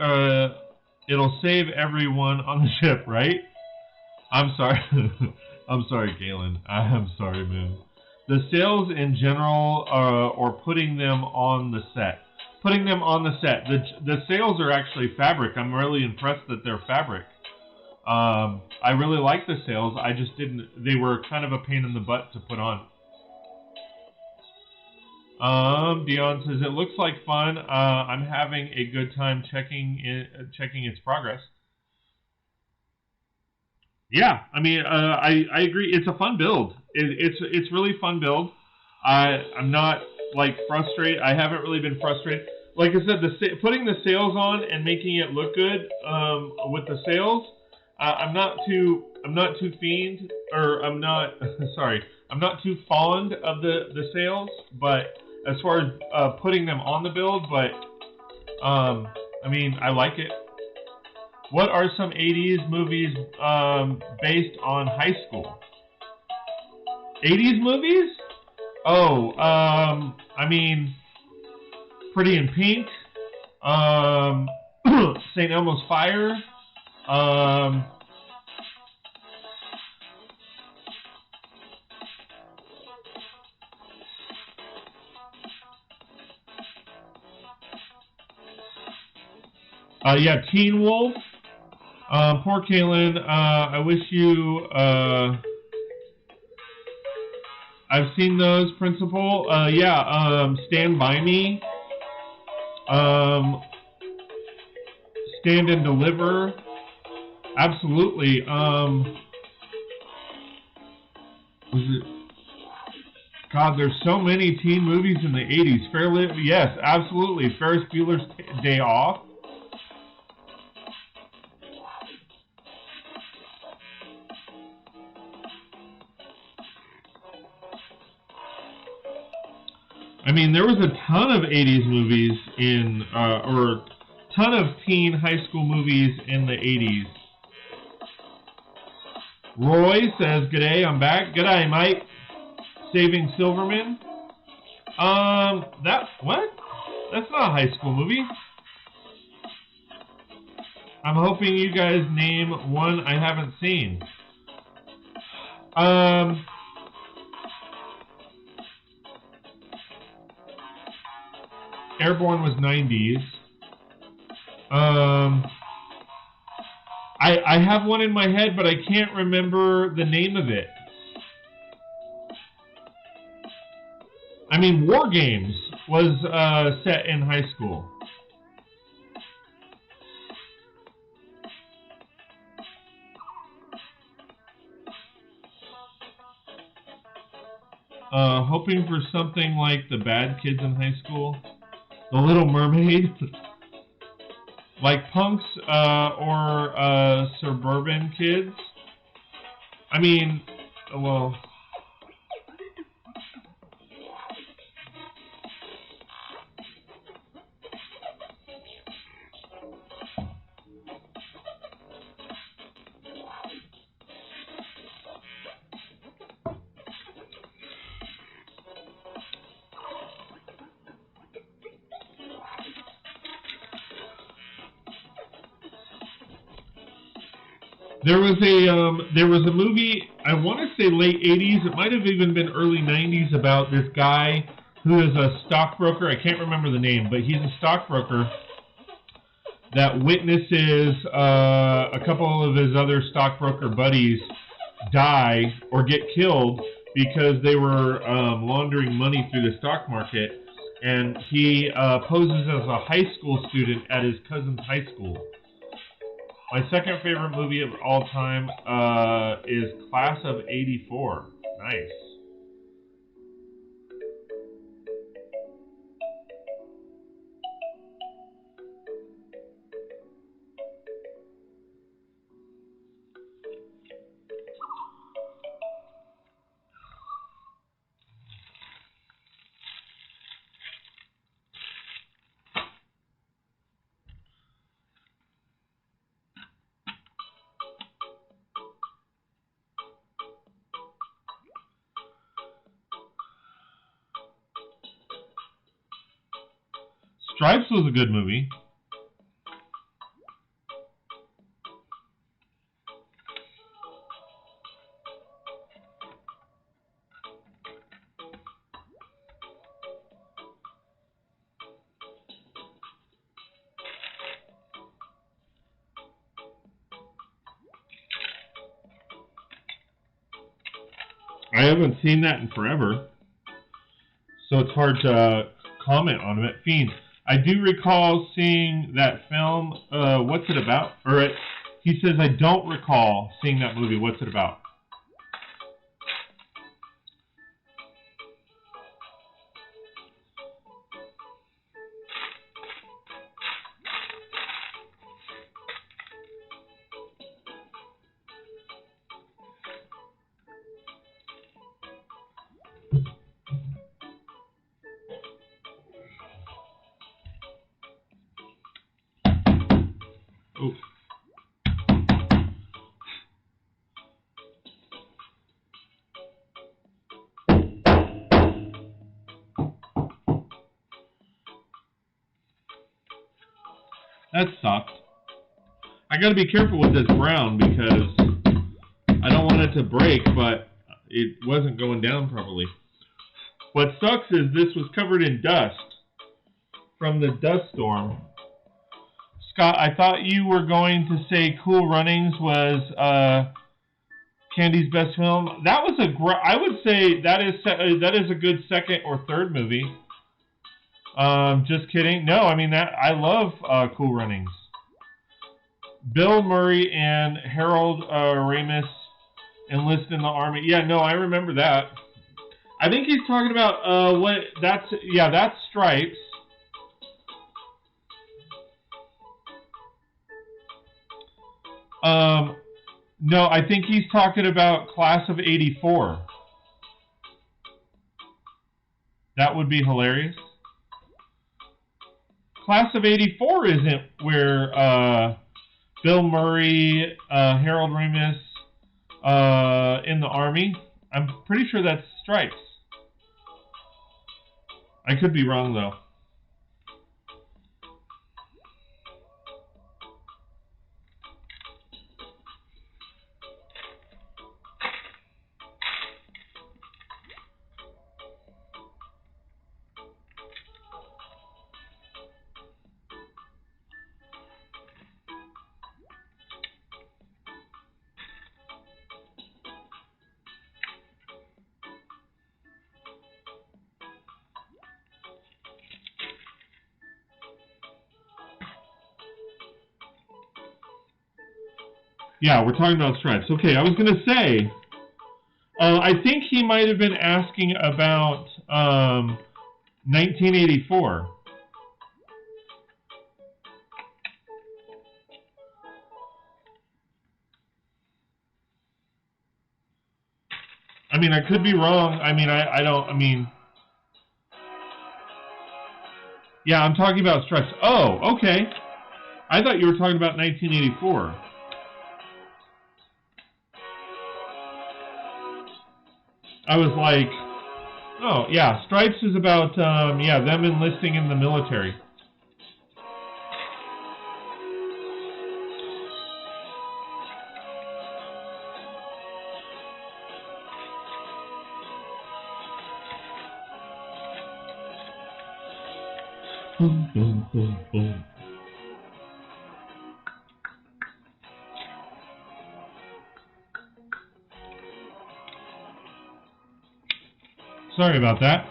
It'll save everyone on the ship, right?" I'm sorry. I'm sorry, Kalen. I'm sorry, man. The sales in general, or putting them on the set. Putting them on the set. The sales are actually fabric. I'm really impressed that they're fabric. I really like the sales. I just didn't. They were kind of a pain in the butt to put on. Dion says, it looks like fun. I'm having a good time checking its progress. Yeah, I mean, I agree. It's a fun build. It's really fun build. I'm not like frustrated. I haven't really been frustrated. Like I said, putting the sails on and making it look good with the sails. I'm not too fiend, or I'm not sorry. I'm not too fond of the sails, but as far as putting them on the build, but I mean, I like it. What are some 80s movies based on high school? 80s movies? Oh, I mean, Pretty in Pink, St. Elmo's Fire, yeah, Teen Wolf. Poor Kaylin. I wish you. I've seen those, Principal. Yeah. Stand By Me. Stand and Deliver. Absolutely. Was it? God, there's so many teen movies in the 80s. Yes, absolutely. Ferris Bueller's Day Off. I mean, there was a ton of 80s movies or ton of teen high school movies in the 80s. Roy says, "G'day, I'm back." G'day, mate. Saving Silverman. What? That's not a high school movie. I'm hoping you guys name one I haven't seen. Airborne was 90s. I have one in my head, but I can't remember the name of it. I mean, War Games was set in high school. Hoping for something like The Bad Kids in High School, The Little Mermaid, like punks or suburban kids. I mean, well... There was a movie, I want to say late 80s, it might have even been early 90s, about this guy who is a stockbroker. I can't remember the name, but he's a stockbroker that witnesses a couple of his other stockbroker buddies die or get killed because they were laundering money through the stock market, and he poses as a high school student at his cousin's high school. My second favorite movie of all time is Class of '84. Nice. Stripes was a good movie. I haven't seen that in forever, so it's hard to comment on it. Fiend. I do recall seeing that film, What's It About? He says, I don't recall seeing that movie, What's It About? Oof. That sucked. I gotta be careful with this brown because I don't want it to break, but it wasn't going down properly. What sucks is this was covered in dust from the dust storm. Scott, I thought you were going to say Cool Runnings was Candy's best film. That was I would say that is a good second or third movie. Just kidding. No, I mean I love Cool Runnings. Bill Murray and Harold Ramis enlist in the army. Yeah, no, I remember that. I think he's talking about that's Stripes. No, I think he's talking about Class of '84. That would be hilarious. Class of '84 isn't where Bill Murray, Harold Ramis in the army. I'm pretty sure that's Stripes. I could be wrong though. Yeah, we're talking about stripes. Okay, I was going to say, I think he might have been asking about 1984. I mean, I could be wrong. I mean, yeah, I'm talking about stripes. Oh, okay. I thought you were talking about 1984. I was like, oh, yeah, stripes is about, yeah, them enlisting in the military. Boom, boom, boom, boom. Sorry about that.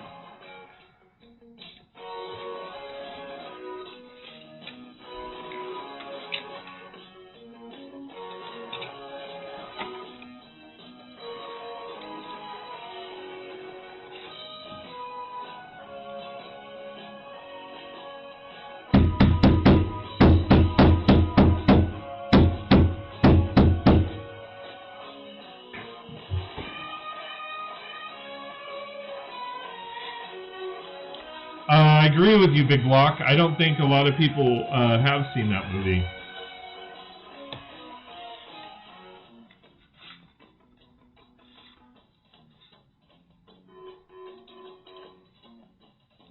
I agree with you, Big Block. I don't think a lot of people have seen that movie.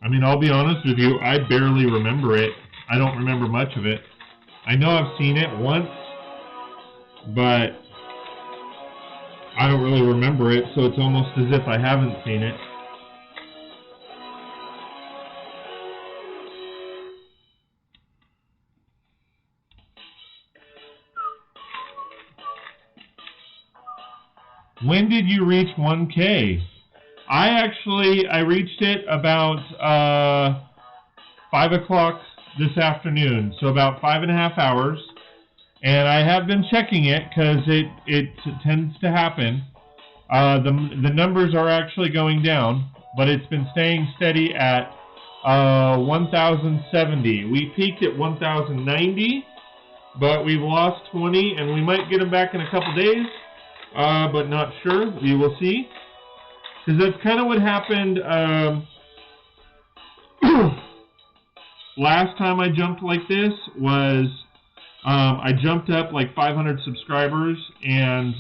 I mean, I'll be honest with you, I barely remember it. I don't remember much of it. I know I've seen it once, but I don't really remember it, so it's almost as if I haven't seen it. When did you reach 1K? I reached it about 5 o'clock this afternoon, so about 5.5 hours. And I have been checking it because it tends to happen. The numbers are actually going down, but it's been staying steady at 1,070. We peaked at 1,090, but we've lost 20, and we might get them back in a couple days. But not sure. We will see. Because that's kind of what happened last time I jumped like this was I jumped up like 500 subscribers and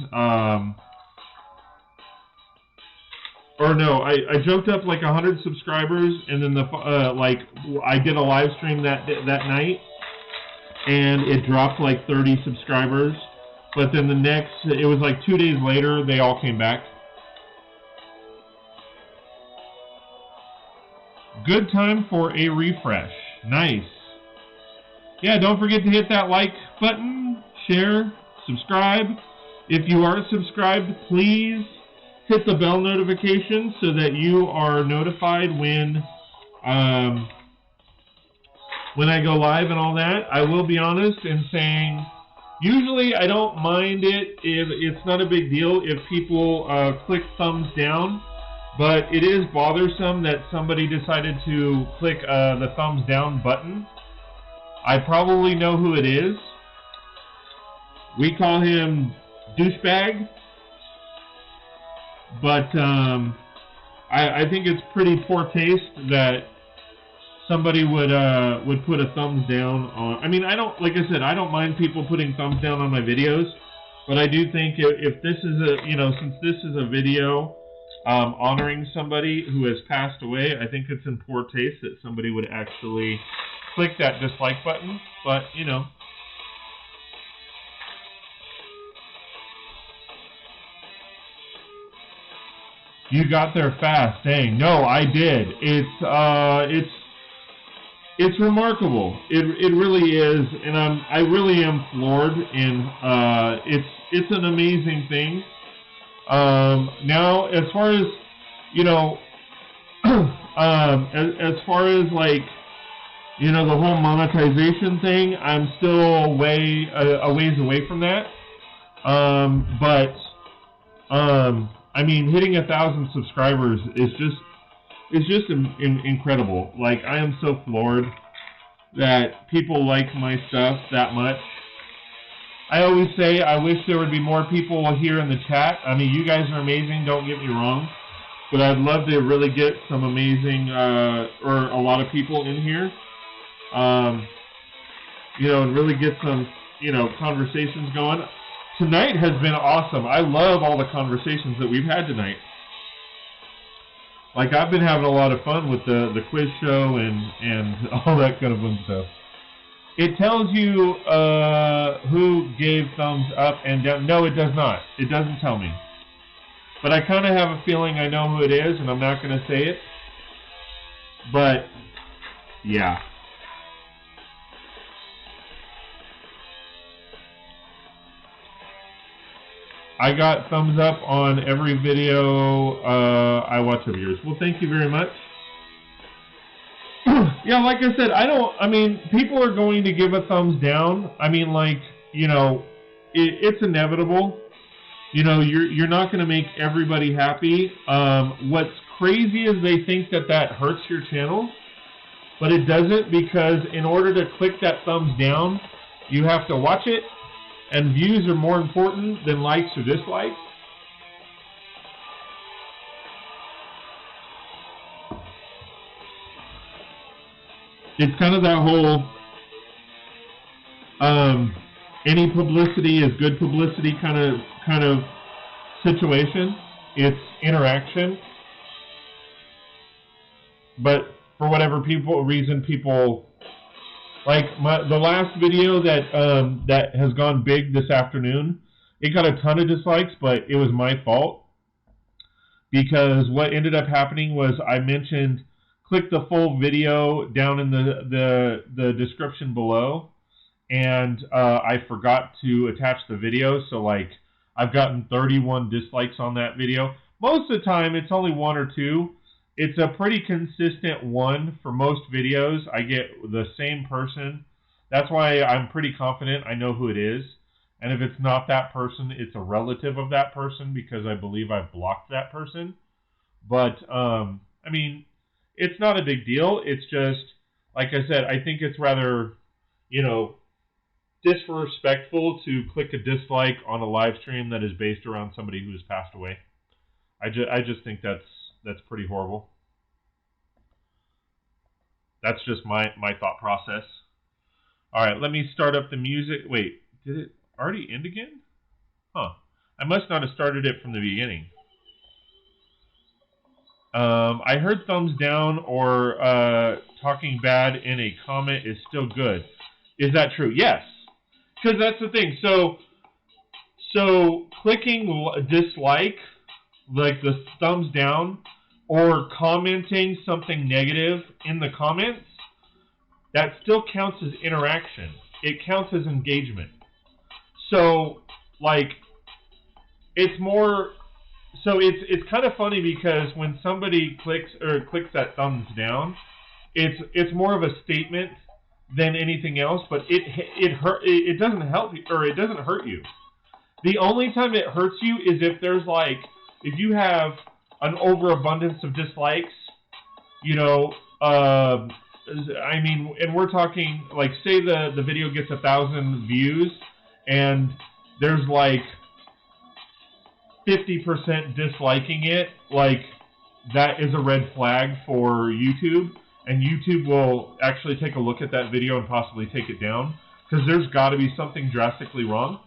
or no, I jumped up like 100 subscribers and then I did a live stream that night and it dropped like 30 subscribers. But then it was like 2 days later, they all came back. Good time for a refresh. Nice. Yeah, don't forget to hit that like button, share, subscribe. If you are subscribed, please hit the bell notification so that you are notified when I go live and all that. I will be honest in saying, usually I don't mind it if it's not a big deal if people click thumbs down, but it is bothersome that somebody decided to click the thumbs down button. I probably know who it is. We call him douchebag, but I think it's pretty poor taste that somebody would put a thumbs down on. I mean, like I said, I don't mind people putting thumbs down on my videos, but I do think if this is since this is a video honoring somebody who has passed away, I think it's in poor taste that somebody would actually click that dislike button. But you got there fast. Dang, no, I did. It's remarkable. It really is, and I really am floored. And it's an amazing thing. Now, as far as as far as like the whole monetization thing, I'm still a ways away from that. I mean, hitting 1,000 subscribers is just incredible. Like, I am so floored that people like my stuff that much. I always say I wish there would be more people here in the chat. I mean, you guys are amazing, don't get me wrong. But I'd love to really get some amazing, or a lot of people in here. You know, and really get some, you know, conversations going. Tonight has been awesome. I love all the conversations that we've had tonight. Like, I've been having a lot of fun with the quiz show and all that kind of fun stuff. It tells you who gave thumbs up and down. No, it does not. It doesn't tell me. But I kind of have a feeling I know who it is, and I'm not going to say it. But, yeah. I got thumbs up on every video I watch of yours. Well, thank you very much. Yeah, like I said, I mean, people are going to give a thumbs down. I mean, like, you know, it's inevitable. You know, you're not going to make everybody happy. What's crazy is they think that hurts your channel, but it doesn't, because in order to click that thumbs down, you have to watch it, and views are more important than likes or dislikes. It's kind of that whole any publicity is good publicity kind of situation. It's interaction, but for whatever reason, people like the last video that has gone big this afternoon. It got a ton of dislikes, but it was my fault, because what ended up happening was I mentioned click the full video down in the description below, and I forgot to attach the video, so like I've gotten 31 dislikes on that video. Most of the time it's only one or two. It's a pretty consistent one for most videos. I get the same person. That's why I'm pretty confident I know who it is. And if it's not that person, it's a relative of that person, because I believe I've blocked that person. But, I mean, it's not a big deal. It's just, like I said, I think it's rather, you know, disrespectful to click a dislike on a live stream that is based around somebody who has passed away. I just think that's pretty horrible. That's just my thought process. All right, let me start up the music. Wait, did it already end again? Huh. I must not have started it from the beginning. I heard thumbs down or talking bad in a comment is still good. Is that true? Yes. Because that's the thing. So clicking dislike, like the thumbs down, or commenting something negative in the comments, that still counts as interaction. It counts as engagement. So, like, it's more... So it's kind of funny, because when somebody clicks that thumbs down, it's more of a statement than anything else, but it doesn't help you, or it doesn't hurt you. The only time it hurts you is if there's like, if you have an overabundance of dislikes, you know, I mean, and we're talking, like, say the video gets 1,000 views, and there's like 50% disliking it, like, that is a red flag for YouTube, and YouTube will actually take a look at that video and possibly take it down, because there's got to be something drastically wrong.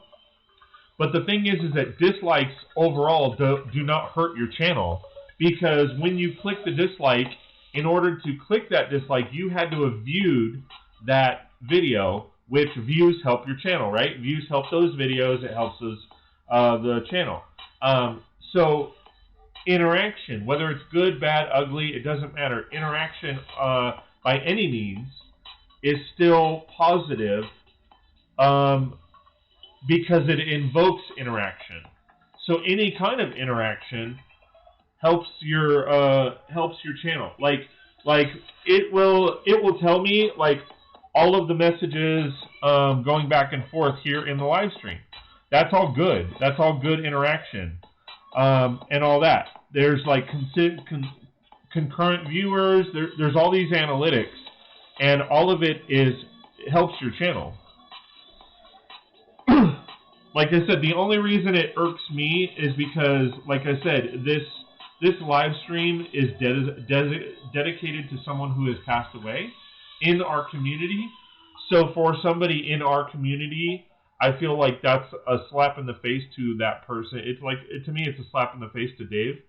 But the thing is that dislikes overall do not hurt your channel, because when you click the dislike, in order to click that dislike, you had to have viewed that video, which views help your channel, right? Views help those videos, it helps the channel. So interaction, whether it's good, bad, ugly, it doesn't matter. Interaction by any means is still positive, because it invokes interaction. So any kind of interaction helps your channel. Like it will tell me, like, all of the messages going back and forth here in the live stream. That's all good. That's all good interaction, and all that. There's like concurrent viewers. There's all these analytics, and all of it helps your channel. Like I said, the only reason it irks me is because, like I said, this live stream is dedicated to someone who has passed away in our community. So for somebody in our community, I feel like that's a slap in the face to that person. It's like, to me, it's a slap in the face to Dave,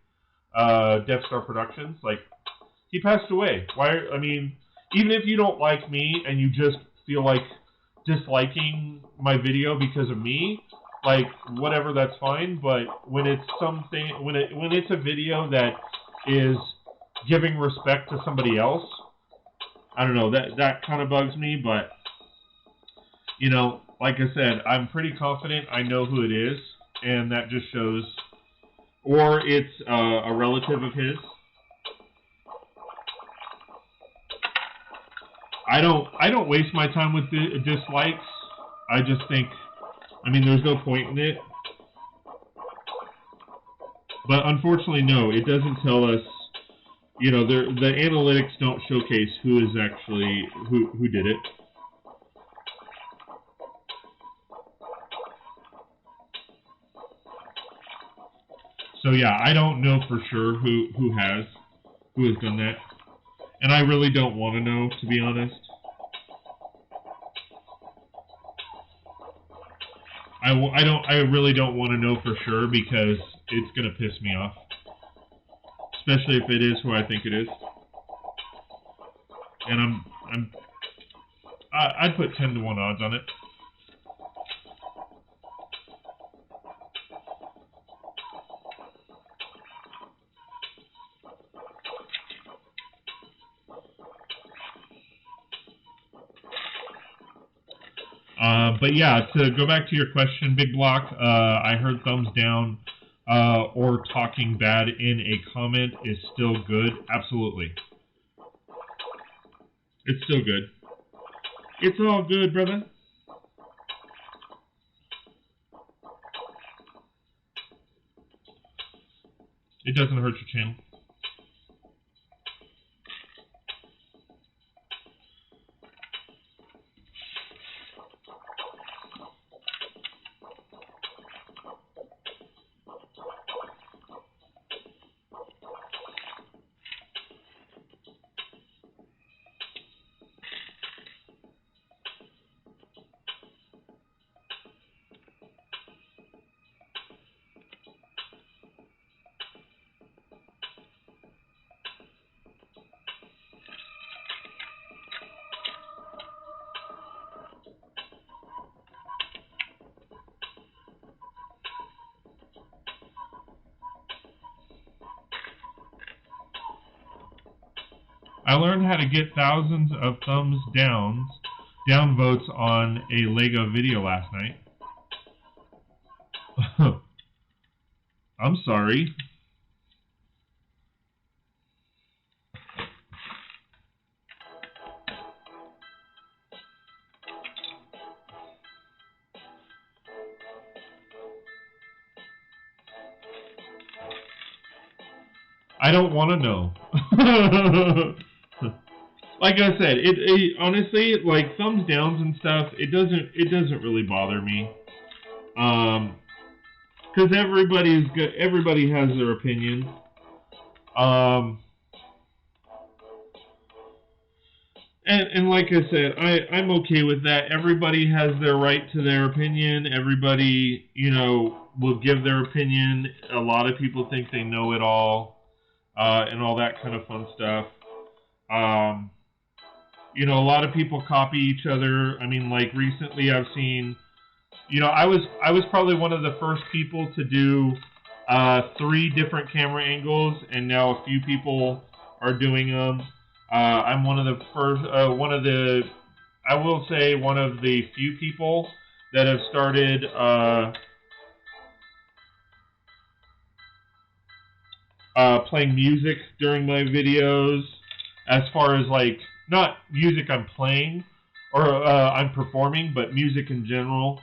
Death Star Productions. Like, he passed away. I mean, even if you don't like me and you just feel like disliking my video because of me, like, whatever, that's fine. But when it's something, when it's a video that is giving respect to somebody else, I don't know, that kind of bugs me. But, you know, like I said, I'm pretty confident I know who it is, and that just shows, or it's a relative of his. I don't waste my time with the dislikes. I just think, I mean, there's no point in it. But unfortunately, no, it doesn't tell us, you know, the analytics don't showcase who is actually, who did it. So yeah, I don't know for sure who has done that. And I really don't want to know, to be honest. I really don't want to know for sure, because it's gonna piss me off, especially if it is who I think it is. And I'd put 10-to-1 odds on it. But yeah, to go back to your question, Big Block, I heard thumbs down or talking bad in a comment is still good. Absolutely. It's still good. It's all good, brother. It doesn't hurt your channel. I learned how to get thousands of thumbs down votes on a Lego video last night. I'm sorry. I don't want to know. Like I said, it honestly, like, thumbs downs and stuff, it doesn't really bother me, because everybody has their opinion, and like I said, I'm okay with that. Everybody has their right to their opinion. Everybody, you know, will give their opinion. A lot of people think they know it all, and all that kind of fun stuff. You know, a lot of people copy each other. I mean, like, recently I've seen, you know, I was probably one of the first people to do 3 different camera angles, and now a few people are doing them. I'm one of the first, I will say, one of the few people that have started playing music during my videos, as far as, like, not music I'm playing or I'm performing, but music in general.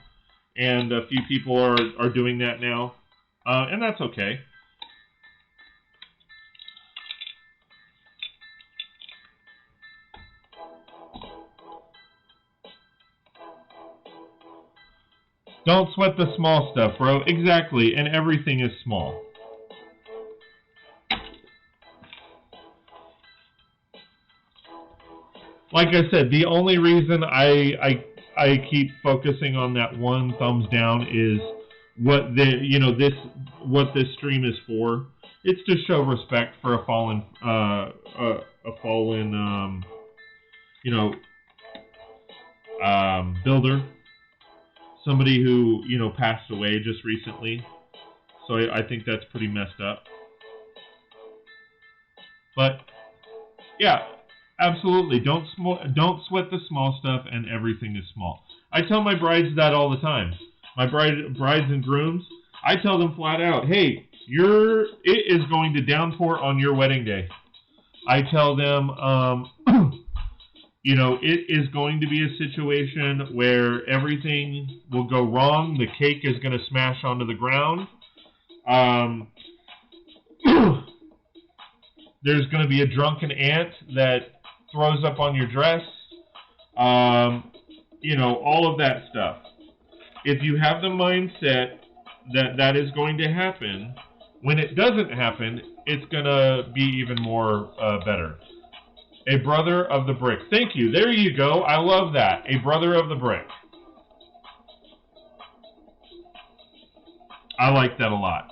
and a few people are doing that now, and that's okay. Don't sweat the small stuff, bro. Exactly, and everything is small. Like I said, the only reason I keep focusing on that one thumbs down is what what this stream is for. It's to show respect for a fallen builder, somebody who passed away just recently. So I think that's pretty messed up. But yeah, absolutely. Don't sweat the small stuff, and everything is small. I tell my brides that all the time. My brides and grooms, I tell them flat out, hey, it is going to downpour on your wedding day. I tell them, it is going to be a situation where everything will go wrong. The cake is going to smash onto the ground. There's going to be a drunken aunt that throws up on your dress. All of that stuff. If you have the mindset that that is going to happen, when it doesn't happen, it's going to be even more better. A brother of the brick. Thank you. There you go. I love that. A brother of the brick. I like that a lot.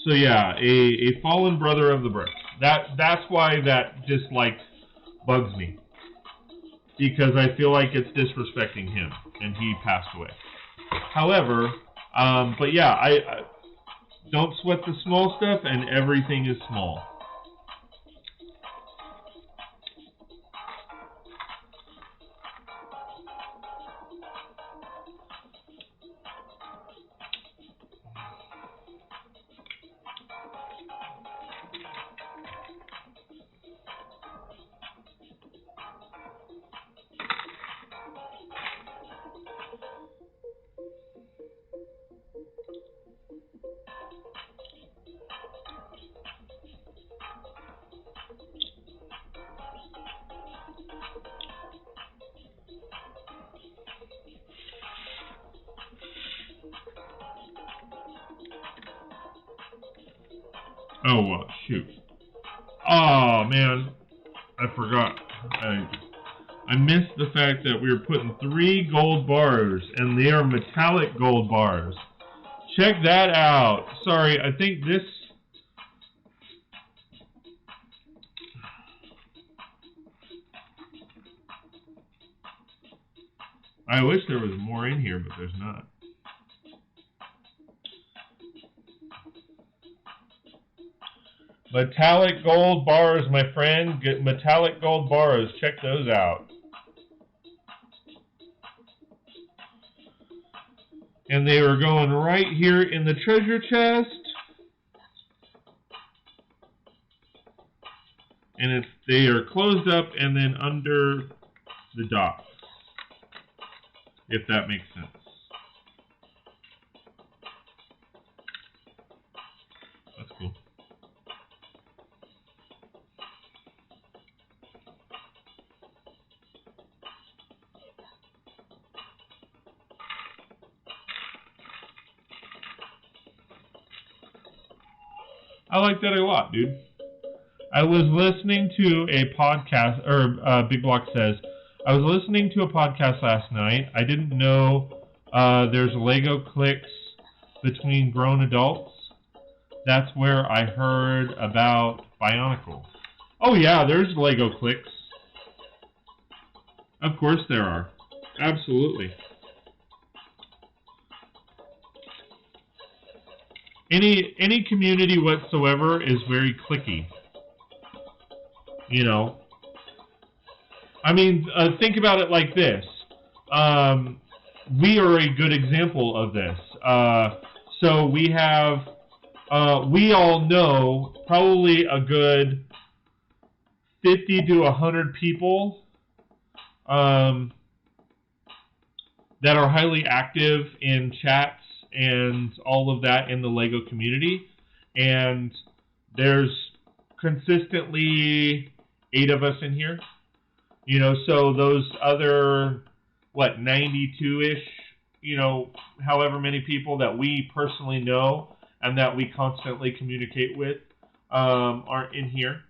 So yeah, a fallen brother of the brick. That's why that dislike bugs me. Because I feel like it's disrespecting him, and he passed away. However, but yeah, I don't sweat the small stuff, and everything is small. Oh, well, shoot. Oh, man. I forgot. I missed the fact that we were putting 3 gold bars, and they are metallic gold bars. Check that out. Sorry, I think this... I wish there was more in here, but there's not. Metallic gold bars, my friend. Get metallic gold bars. Check those out. And they are going right here in the treasure chest. And they are closed up and then under the dock. If that makes sense. That's cool. I like that a lot, dude. I was listening to a podcast, or Big Block says, I was listening to a podcast last night. I didn't know there's Lego cliques between grown adults. That's where I heard about Bionicle. Oh yeah, there's Lego cliques. Of course there are. Absolutely. Any community whatsoever is very cliquey. You know. I mean, think about it like this. We are a good example of this. So we have, we all know probably a good 50 to 100 people that are highly active in chats and all of that in the Lego community. And there's consistently 8 of us in here. You know, so those other, 92-ish, you know, however many people that we personally know and that we constantly communicate with aren't in here.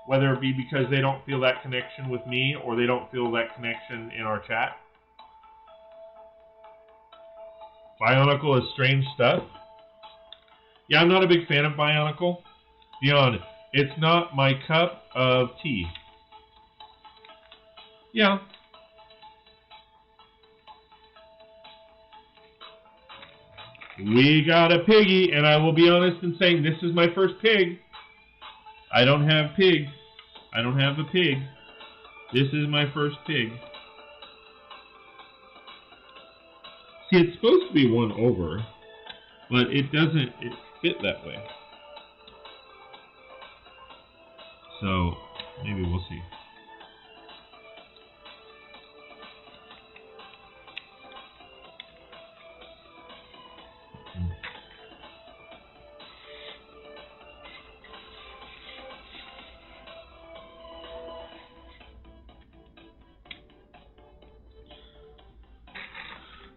Whether it be because they don't feel that connection with me or they don't feel that connection in our chat. Bionicle is strange stuff. Yeah, I'm not a big fan of Bionicle. Be honest, it's not my cup of tea. Yeah. We got a piggy, and I will be honest in saying this is my first pig. I don't have pigs. I don't have a pig. This is my first pig. See, it's supposed to be one over, but it doesn't fit that way. So, maybe we'll see.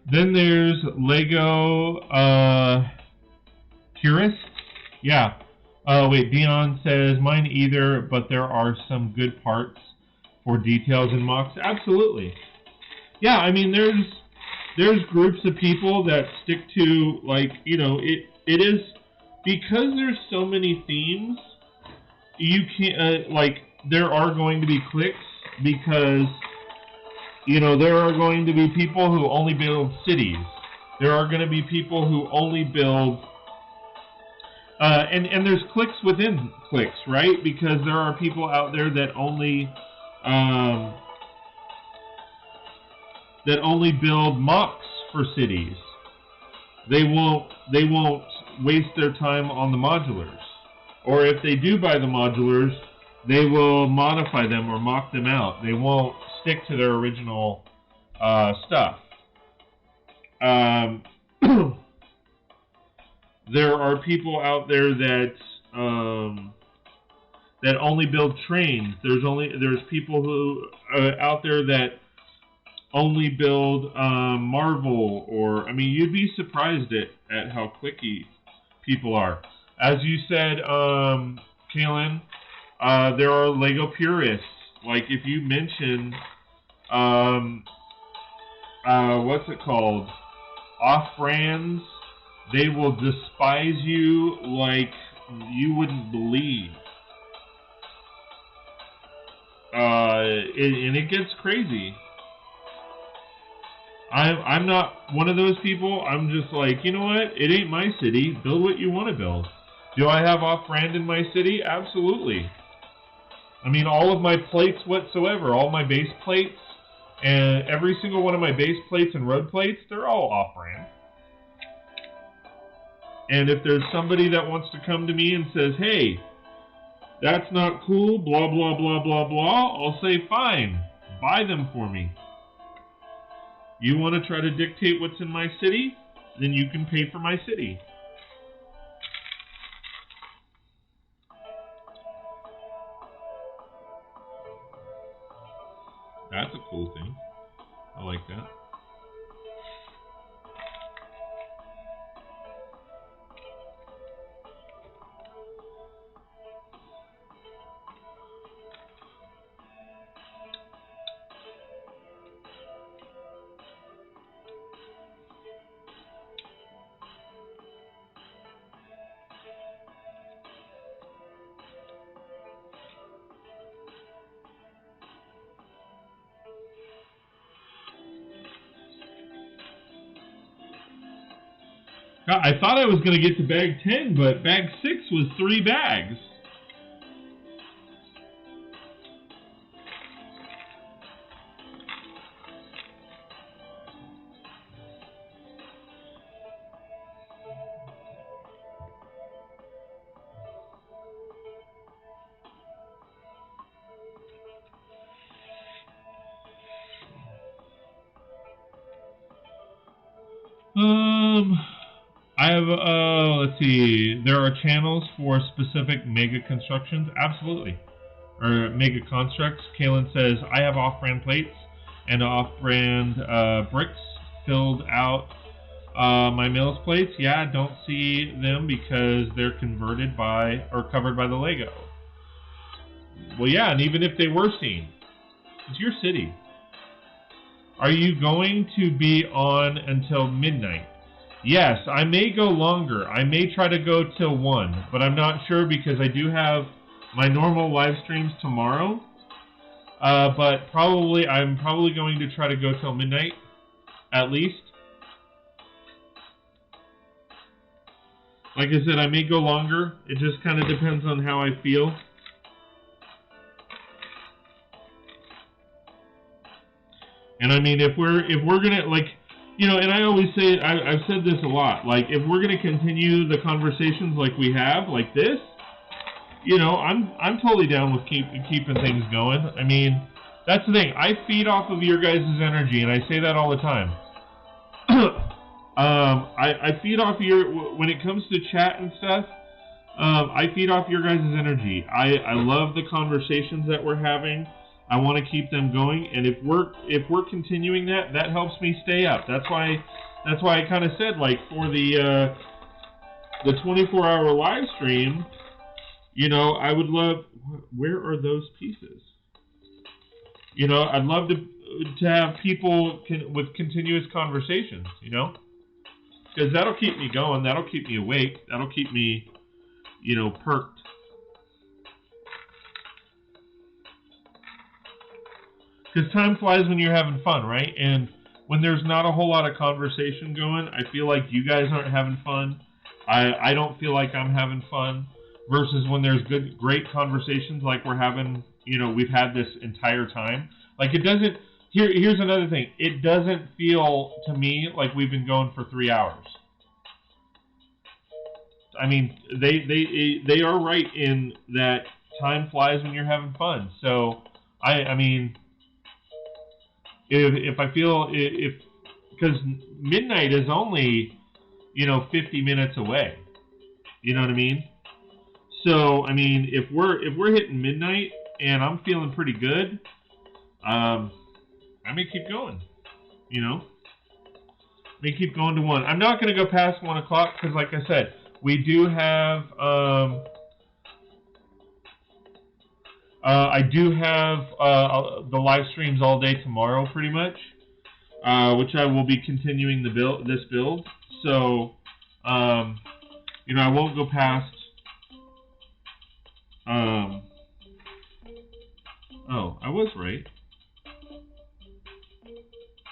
Then there's Lego Purists. Yeah. Wait, Dion says, mine either, but there are some good parts for details and mocks. Absolutely. Yeah, I mean, there's groups of people that stick to, like, you know, it is, because there's so many themes, you can't, like, there are going to be clicks, because, you know, there are going to be people who only build cities. There are going to be people who only build, and there's clicks within clicks, right? Because there are people out there that only build mocks for cities. They won't waste their time on the modulars. Or if they do buy the modulars, they will modify them or mock them out. They won't stick to their original stuff. There are people out there that that only build trains. There's people who out there that only build Marvel, or, I mean, you'd be surprised at how clicky people are. As you said, Kaylin, there are Lego purists. Like, if you mention, what's it called? Off-brands, they will despise you like you wouldn't believe. And it gets crazy. I'm not one of those people. I'm just like, you know what? It ain't my city. Build what you want to build. Do I have off-brand in my city? Absolutely. I mean, all of my plates whatsoever, all my base plates, and every single one of my base plates and road plates, they're all off-brand. And if there's somebody that wants to come to me and says, hey, that's not cool, blah, blah, blah, blah, blah, I'll say, fine, buy them for me. You want to try to dictate what's in my city? Then you can pay for my city. That's a cool thing. I like that. God, I thought I was going to get to bag 10, but bag 6 was 3 bags. I have, let's see, there are channels for specific mega constructions, absolutely, or mega constructs. Kalen says, I have off-brand plates and off-brand bricks filled out my mills plates. Yeah, don't see them because they're converted by, or covered by the Lego. Well, yeah, and even if they were seen, it's your city. Are you going to be on until midnight? Yes, I may go longer. I may try to go till 1, but I'm not sure because I do have my normal live streams tomorrow. But I'm probably going to try to go till midnight, at least. Like I said, I may go longer. It just kind of depends on how I feel. And I mean, if we're gonna, like, you know, and I always say, I've said this a lot, like, if we're gonna continue the conversations like we have, like this, you know, I'm totally down with keeping things going. I mean, that's the thing. I feed off of your guys' energy, and I say that all the time. I feed off when it comes to chat and stuff. I feed off your guys' energy. I love the conversations that we're having. I want to keep them going, and if we're continuing that helps me stay up. That's why I kind of said, like, for the 24-hour live stream, you know, I would love. Where are those pieces? You know, I'd love to have people with continuous conversations. You know, because that'll keep me going. That'll keep me awake. That'll keep me, you know, perked. Because time flies when you're having fun, right? And when there's not a whole lot of conversation going, I feel like you guys aren't having fun. I don't feel like I'm having fun. Versus when there's great conversations like we're having, you know, we've had this entire time. Like, it doesn't. Here's another thing. It doesn't feel to me like we've been going for 3 hours. I mean, they are right in that time flies when you're having fun. So I mean. If I feel because midnight is only, you know, 50 minutes away, you know what I mean? So I mean, if we're hitting midnight and I'm feeling pretty good, I may keep going, you know. I may keep going to 1. I'm not going to go past 1 o'clock because, like I said, we do have. I do have the live streams all day tomorrow, pretty much, which I will be continuing this build. So, you know, I won't go past. Oh, I was right.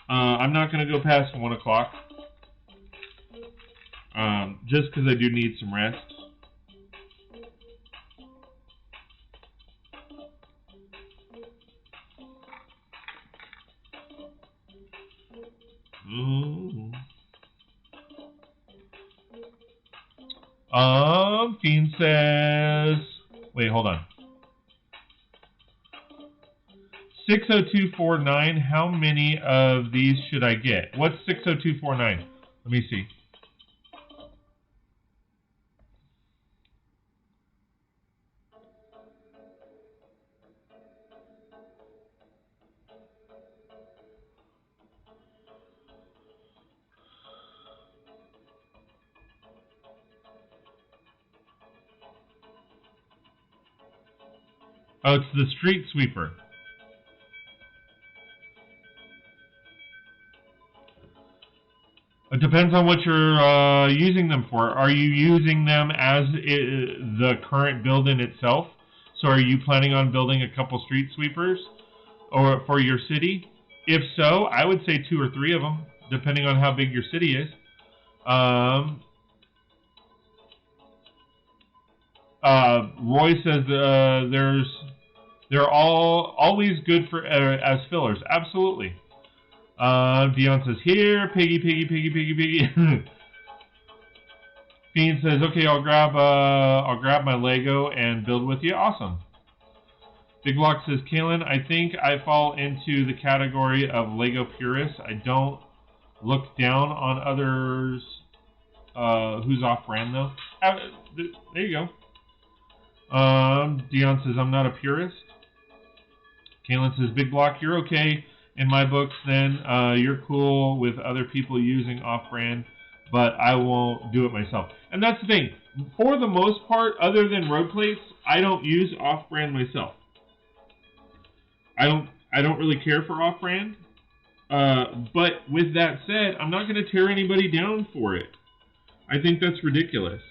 I'm not going to go past 1 o'clock, just because I do need some rest. Fiend says, wait, hold on. 60249, how many of these should I get? What's 60249? Let me see. Oh, it's the street sweeper. It depends on what you're using them for. Are you using them as the current build in itself? So are you planning on building a couple street sweepers or for your city? If so, I would say 2 or 3 of them, depending on how big your city is. Roy says they're always good for as fillers. Absolutely. Dion says here, piggy. Fiend says, okay, I'll grab my Lego and build with you. Awesome. Big Block says, Kalen, I think I fall into the category of Lego purist. I don't look down on others who's off-brand, though. There you go. Dion says, I'm not a purist. Kaylin says, Big Block, you're okay in my books then. You're cool with other people using off-brand, but I won't do it myself. And that's the thing. For the most part, other than road plates, I don't use off-brand myself. I don't really care for off-brand. But with that said, I'm not going to tear anybody down for it. I think that's ridiculous.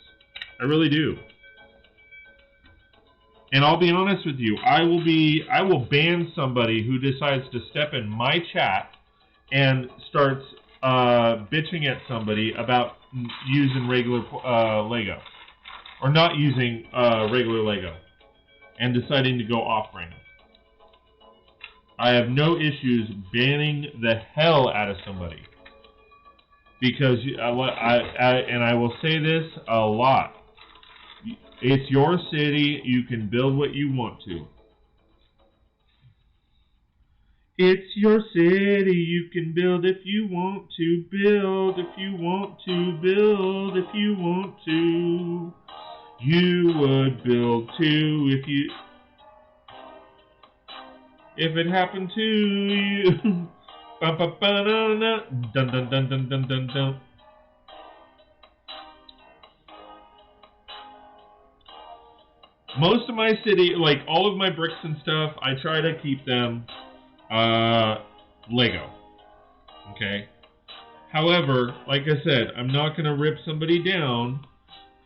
I really do. And I'll be honest with you, I will ban somebody who decides to step in my chat and starts bitching at somebody about using regular Lego, or not using regular Lego, and deciding to go off-brand. I have no issues banning the hell out of somebody, because and I will say this a lot. It's your city. You can build what you want to. It's your city. You can build if you want to. Build if you want to. Build if you want to. You would build too if it happened to you. Dun dun dun dun dun dun dun. Most of my city, like all of my bricks and stuff, I try to keep them Lego. Okay? However, like I said, I'm not going to rip somebody down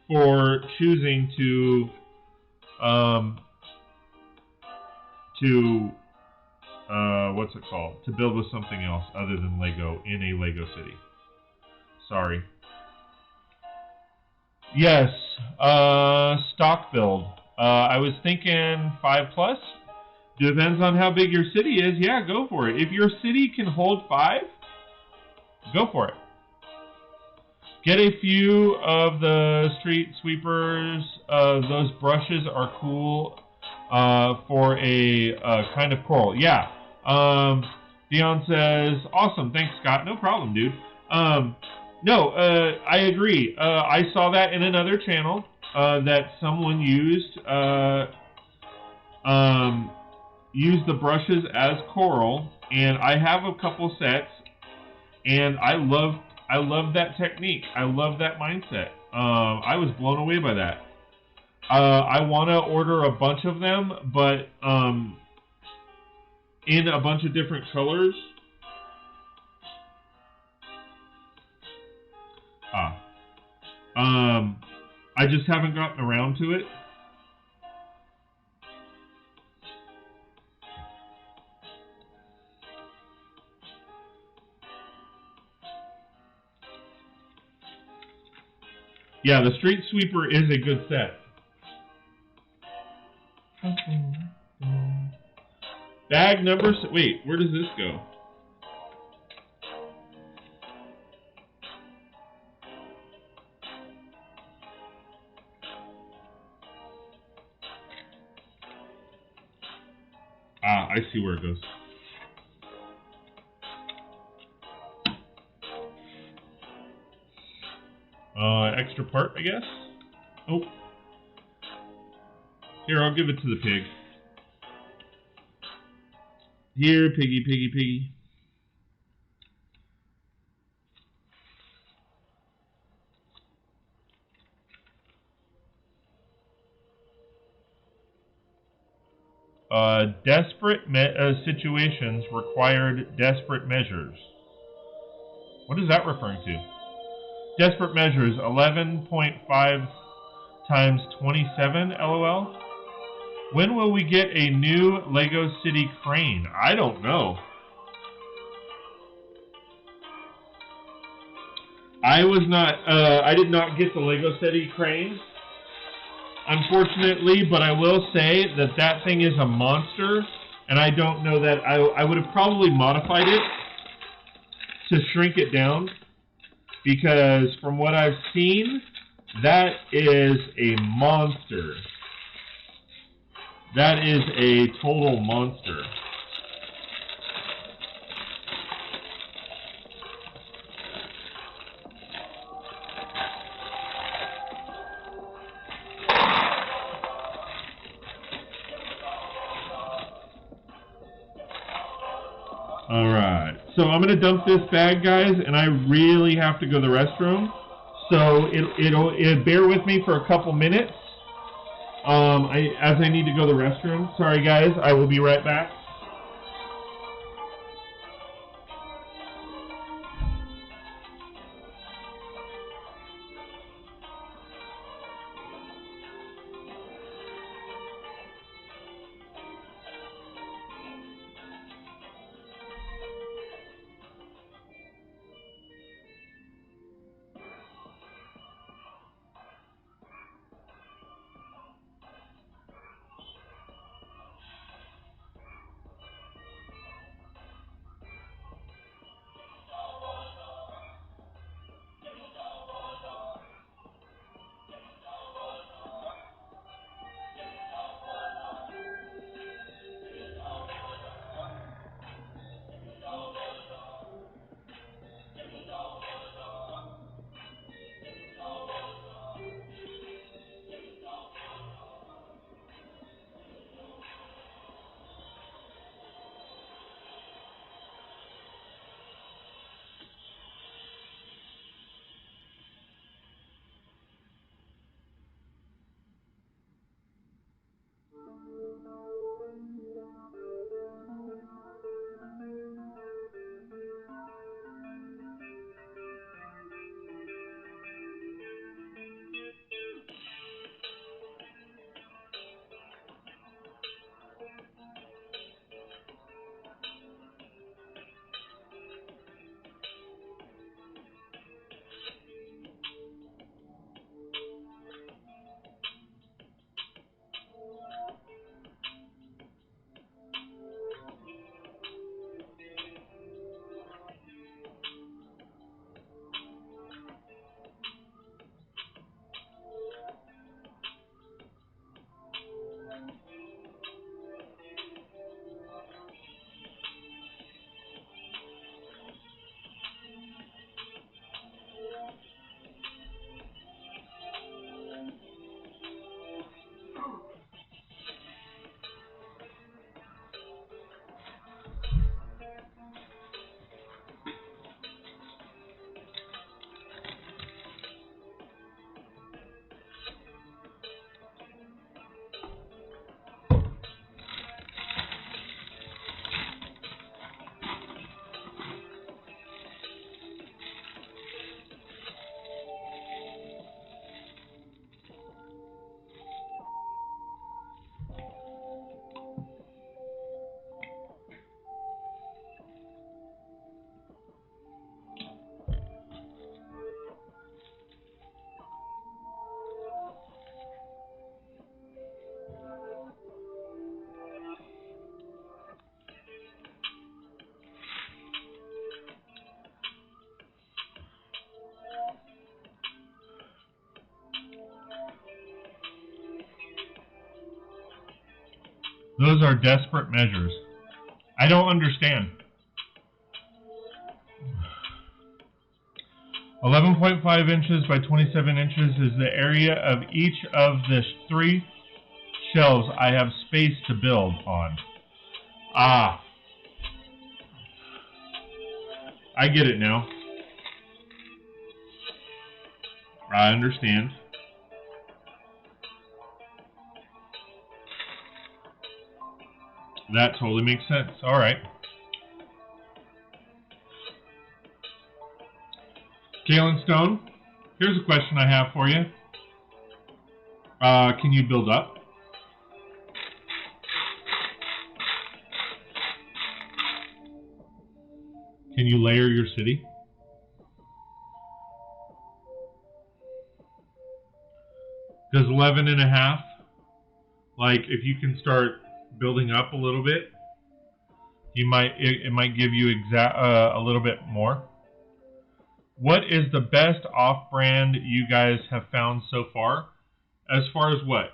for choosing to what's it called? To build with something else other than Lego in a Lego city. Sorry. Yes, stock build. I was thinking 5+. Depends on how big your city is. Yeah, go for it. If your city can hold 5, go for it. Get a few of the street sweepers. Those brushes are cool for a kind of coral. Yeah. Dion says, awesome. Thanks, Scott. No problem, dude. No, I agree. I saw that in another channel that someone used the brushes as coral, and I have a couple sets, and I love that technique. I love that mindset. I was blown away by that. I want to order a bunch of them, but in a bunch of different colors. I just haven't gotten around to it. Yeah, the Street Sweeper is a good set. Bag number... Wait, where does this go? Ah, I see where it goes. Extra part, I guess? Oh. Here, I'll give it to the pig. Here, piggy, piggy, piggy. Desperate situations required desperate measures. What is that referring to? Desperate measures, 11.5 times 27, LOL. When will we get a new Lego City crane? I don't know. I did not get the Lego City crane, unfortunately, but I will say that that thing is a monster, and I don't know that I would have probably modified it to shrink it down, because from what I've seen, that is a monster. That is a total monster. Alright, so I'm going to dump this bag, guys, and I really have to go to the restroom. So it'll bear with me for a couple minutes as I need to go to the restroom. Sorry, guys, I will be right back. Those are desperate measures. I don't understand. 11.5 inches by 27 inches is the area of each of the 3 shelves I have space to build on. Ah. I get it now. I understand. That totally makes sense. All right. Galen Stone, here's a question I have for you. Can you build up? Can you layer your city? Does 11.5, like if you can start building up a little bit, it might give you a little bit more. What is the best off-brand you guys have found so far? As far as what?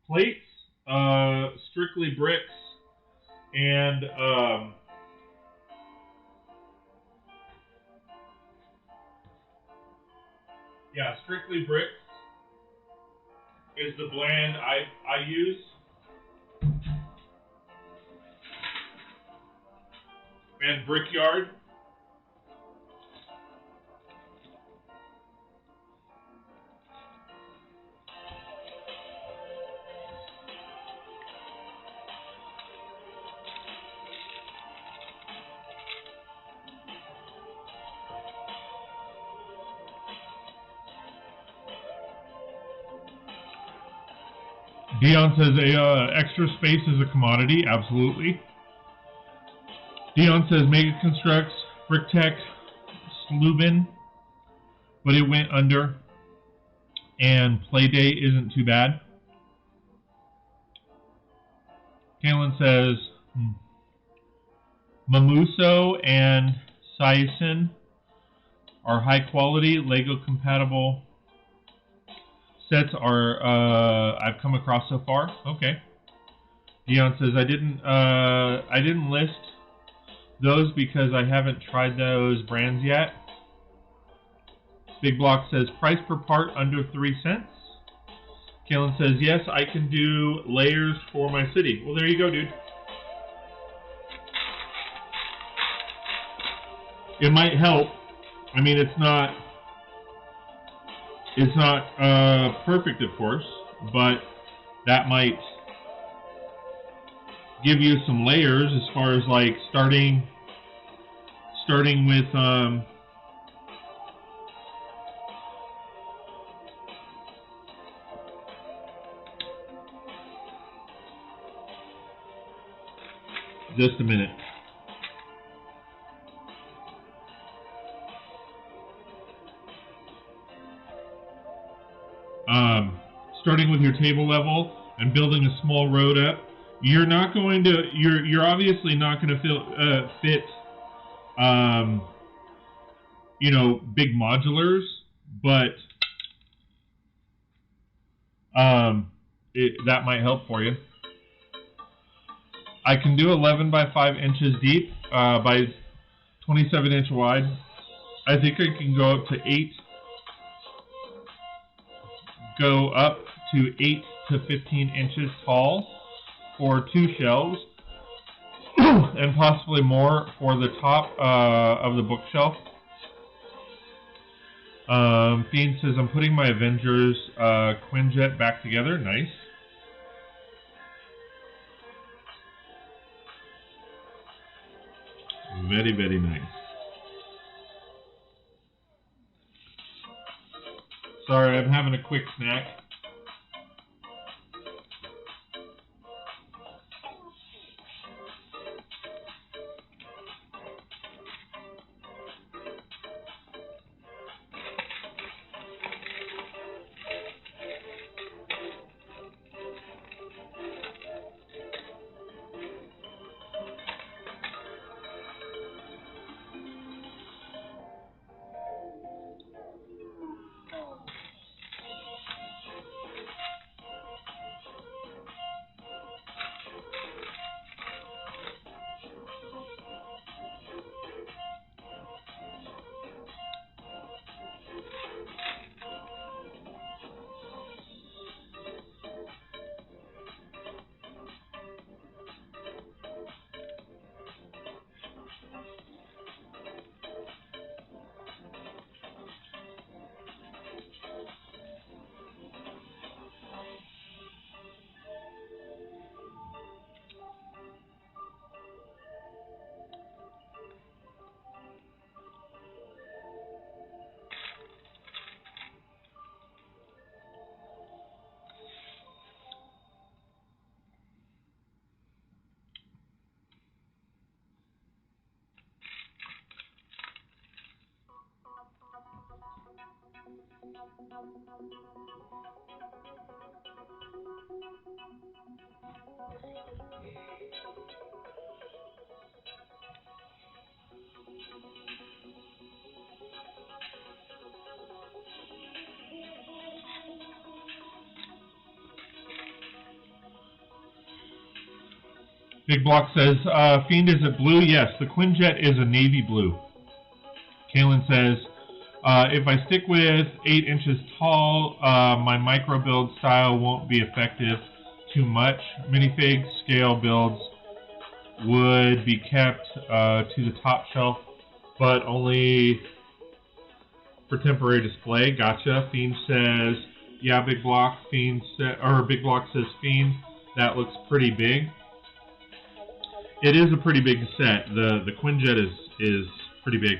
Plates, strictly bricks, and yeah, strictly bricks is the brand I use. and Brickyard. Dion says extra space is a commodity. Absolutely. Dion says Mega Constructs, BrickTech, Slubin, but it went under. And Playday isn't too bad. Kaylin says Mamuso and Saisin are high quality Lego compatible sets are I've come across so far. Okay. Dion says I didn't list those because I haven't tried those brands yet. Big Block says price per part under 3 cents. Kaylin says yes, I can do layers for my city. Well, there you go, dude. It might help. I mean, it's not perfect, of course, but that might give you some layers as far as like starting with just a minute. Starting with your table level and building a small road up, you're obviously not going to fit you know, big modulars, but that might help for you. I can do 11 by 5 inches deep by 27 inch wide. I think I can go up to 8 to 15 inches tall for 2 shelves, and possibly more for the top of the bookshelf. Fiend says, I'm putting my Avengers Quinjet back together. Nice. Very, very nice. Sorry, I'm having a quick snack. Big Block says, Fiend, is it blue? Yes, the Quinjet is a navy blue. Kaylin says, if I stick with 8 inches tall, my micro build style won't be effective too much. Minifig scale builds would be kept to the top shelf, but only for temporary display. Gotcha. Fiend says, yeah, Big Block. Big Block says, Fiend, that looks pretty big. It is a pretty big set. The Quinjet is pretty big.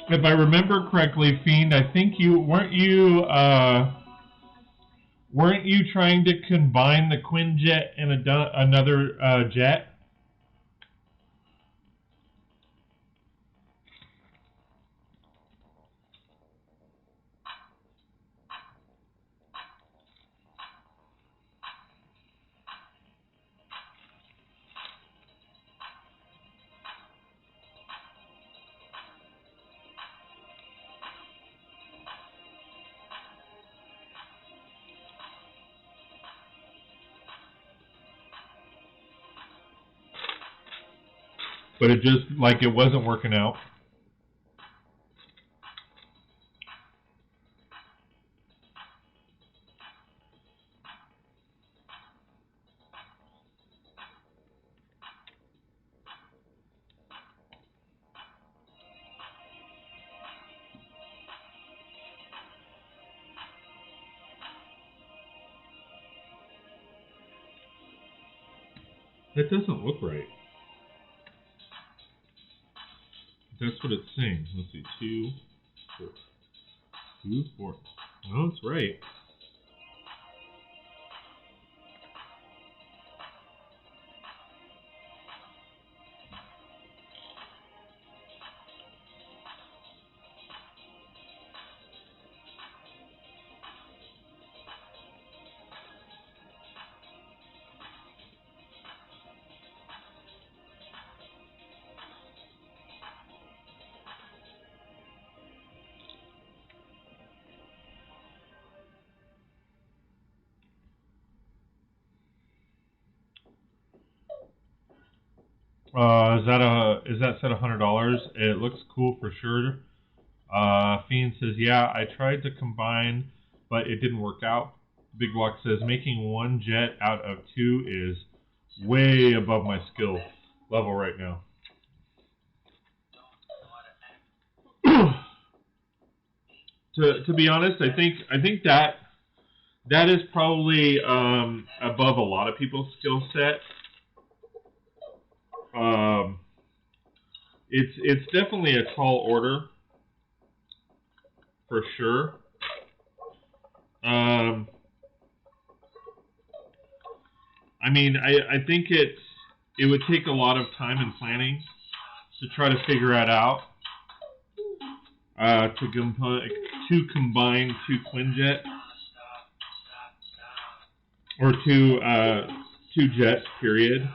If I remember correctly, Fiend, I think weren't you trying to combine the Quinjet and another jet? But it just, like, it wasn't working out. That doesn't look right. That's what it's saying. Let's see, 2, 4. 2, 4. Oh, it's right. Is that set $100? It looks cool for sure. Fiend says, yeah, I tried to combine, but it didn't work out. Big Block says, making one jet out of 2 is way above my skill level right now. To be honest, I think that is probably above a lot of people's skill set. It's definitely a tall order for sure. I mean, I think it would take a lot of time and planning to try to figure it out. To combine 2 Quinjet or 2 jets, period.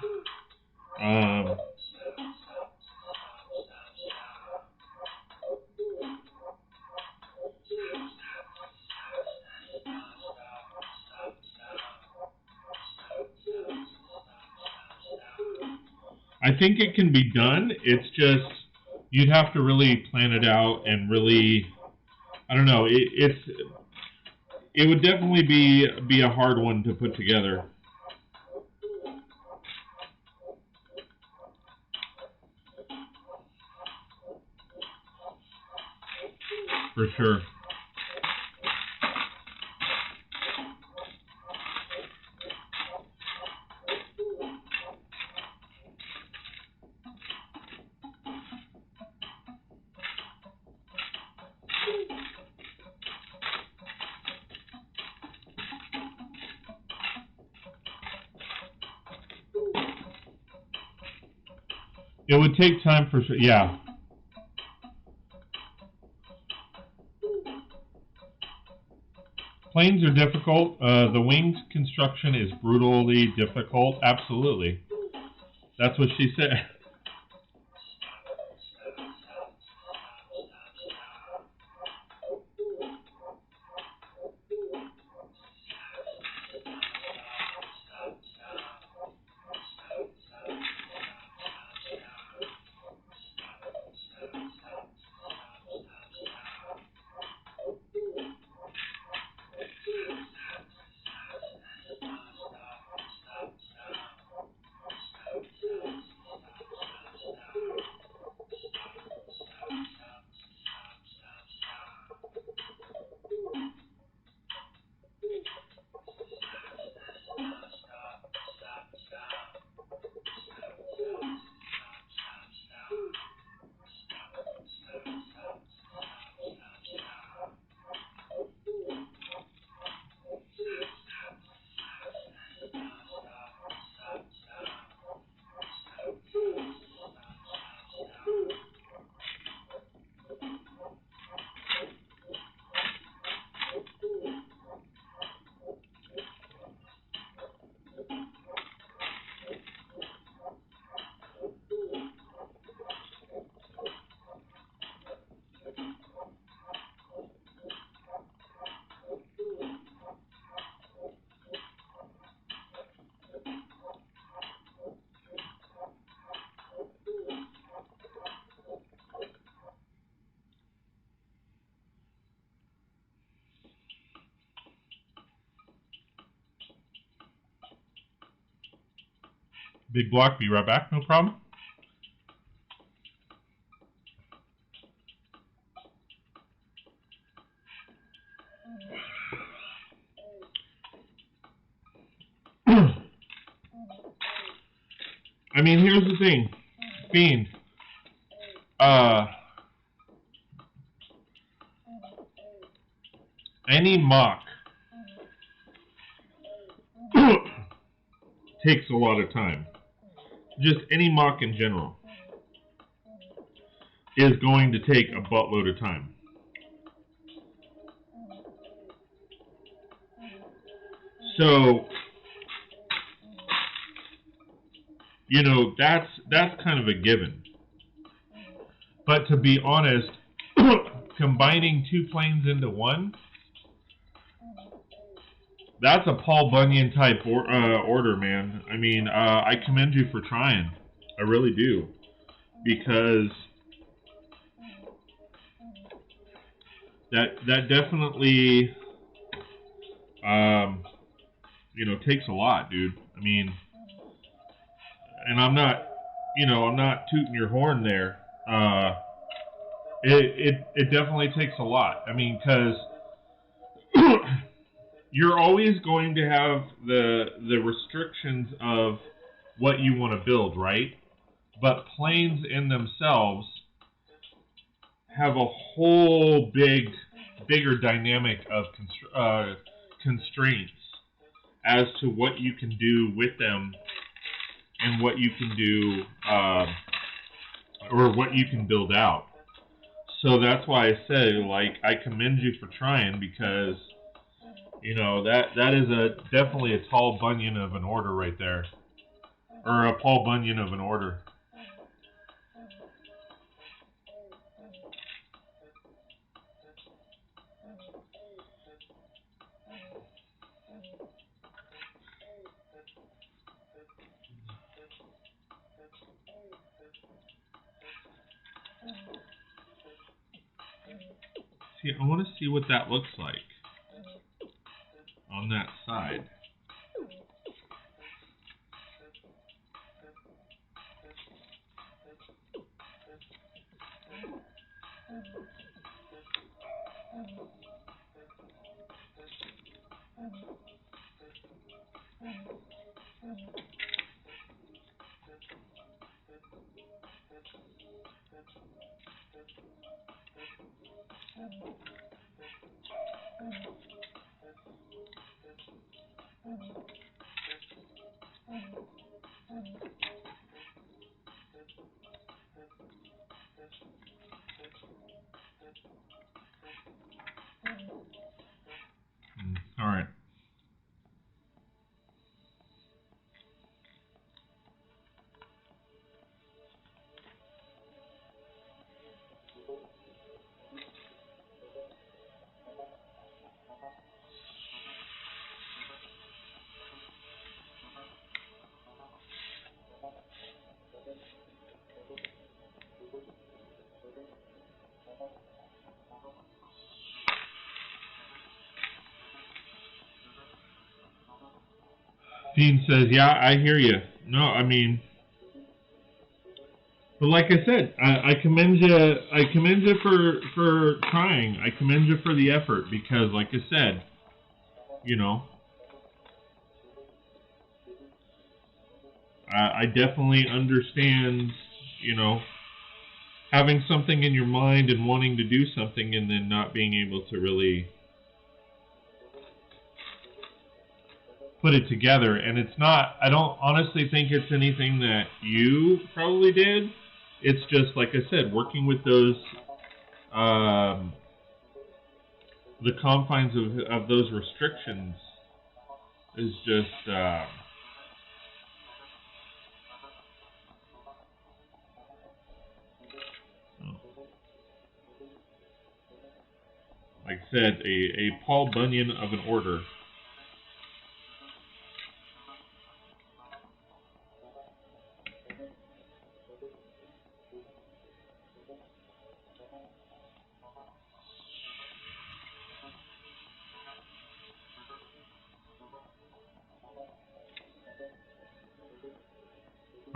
I think it can be done. It's just you'd have to really plan it out and really, I don't know. It would definitely be a hard one to put together. For sure. It would take time for sure. Yeah. Planes are difficult. The wings construction is brutally difficult. Absolutely. That's what she said. Big block, be right back, no problem. I mean, here's the thing, Fiend. Any mock takes a lot of time. Just any mock in general is going to take a buttload of time. So, you know, that's kind of a given. But to be honest, combining two planes into one, that's a Paul Bunyan type order, man. I mean, I commend you for trying. I really do. Because that definitely, you know, takes a lot, dude. I mean, and I'm not, you know, I'm not tooting your horn there. It definitely takes a lot. I mean, because you're always going to have the restrictions of what you want to build, right? But planes in themselves have a whole bigger dynamic of constraints as to what you can do with them and what you can do or what you can build out. So that's why I say, like, I commend you for trying, because, you know, that is definitely a tall Bunyan of an order right there, or a Paul Bunyan of an order. See, I want to see what that looks like on that side. Gene says, yeah, I hear you. No, I mean, but like I said, I commend you. I commend you for trying. I commend you for the effort because, like I said, you know, I definitely understand, you know, having something in your mind and wanting to do something and then not being able to really put it together. And it's not, I don't honestly think it's anything that you probably did. It's just, like I said, working with those, the confines of those restrictions is just, like I said, a Paul Bunyan of an order.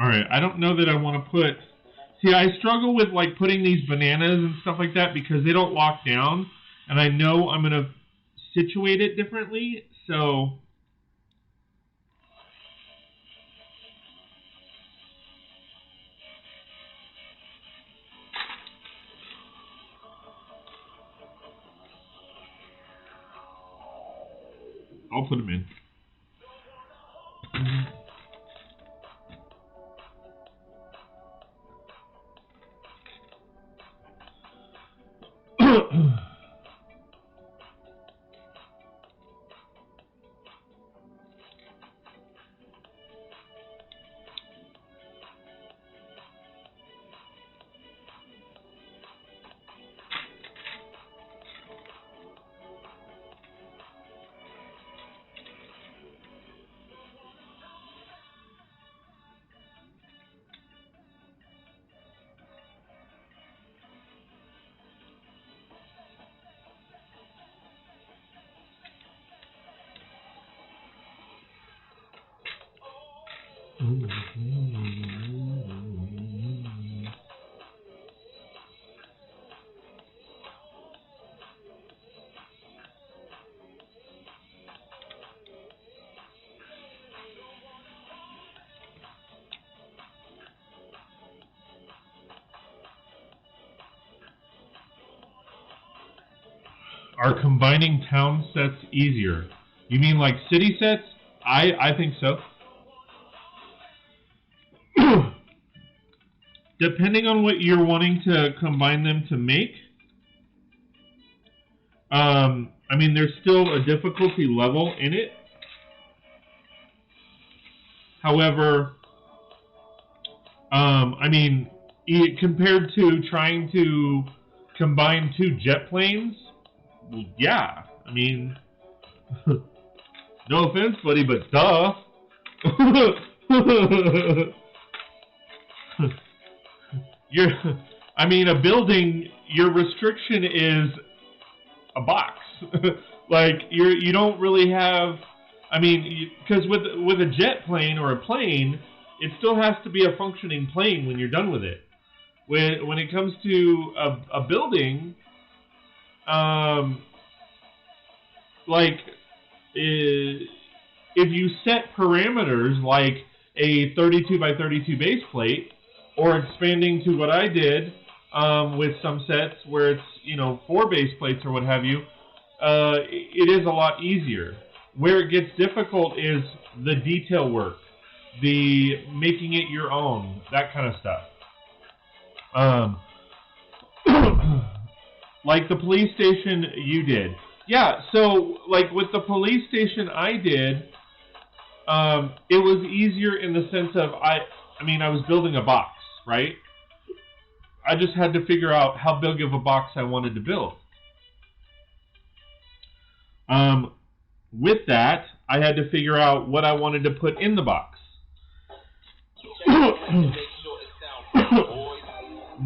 Alright, I don't know that I want to put... See, I struggle with like putting these bananas and stuff like that because they don't lock down. And I know I'm going to situate it differently, so... I'll put them in. Are combining town sets easier? You mean like city sets? I think so. Depending on what you're wanting to combine them to make. I mean, there's still a difficulty level in it. However, I mean, compared to trying to combine two jet planes, well, yeah. I mean, no offense, buddy, but duh. I mean, a building, your restriction is a box. Like, you don't really have, I mean, because with a jet plane or a plane, it still has to be a functioning plane when you're done with it. When it comes to a building, like, if you set parameters like a 32 by 32 base plate, or expanding to what I did with some sets where it's, you know, 4 base plates or what have you, it is a lot easier. Where it gets difficult is the detail work, the making it your own, that kind of stuff. Like the police station you did. Yeah, so like with the police station I did, it was easier in the sense of I mean, I was building a box, right? I just had to figure out how big of a box I wanted to build. With that, I had to figure out what I wanted to put in the box.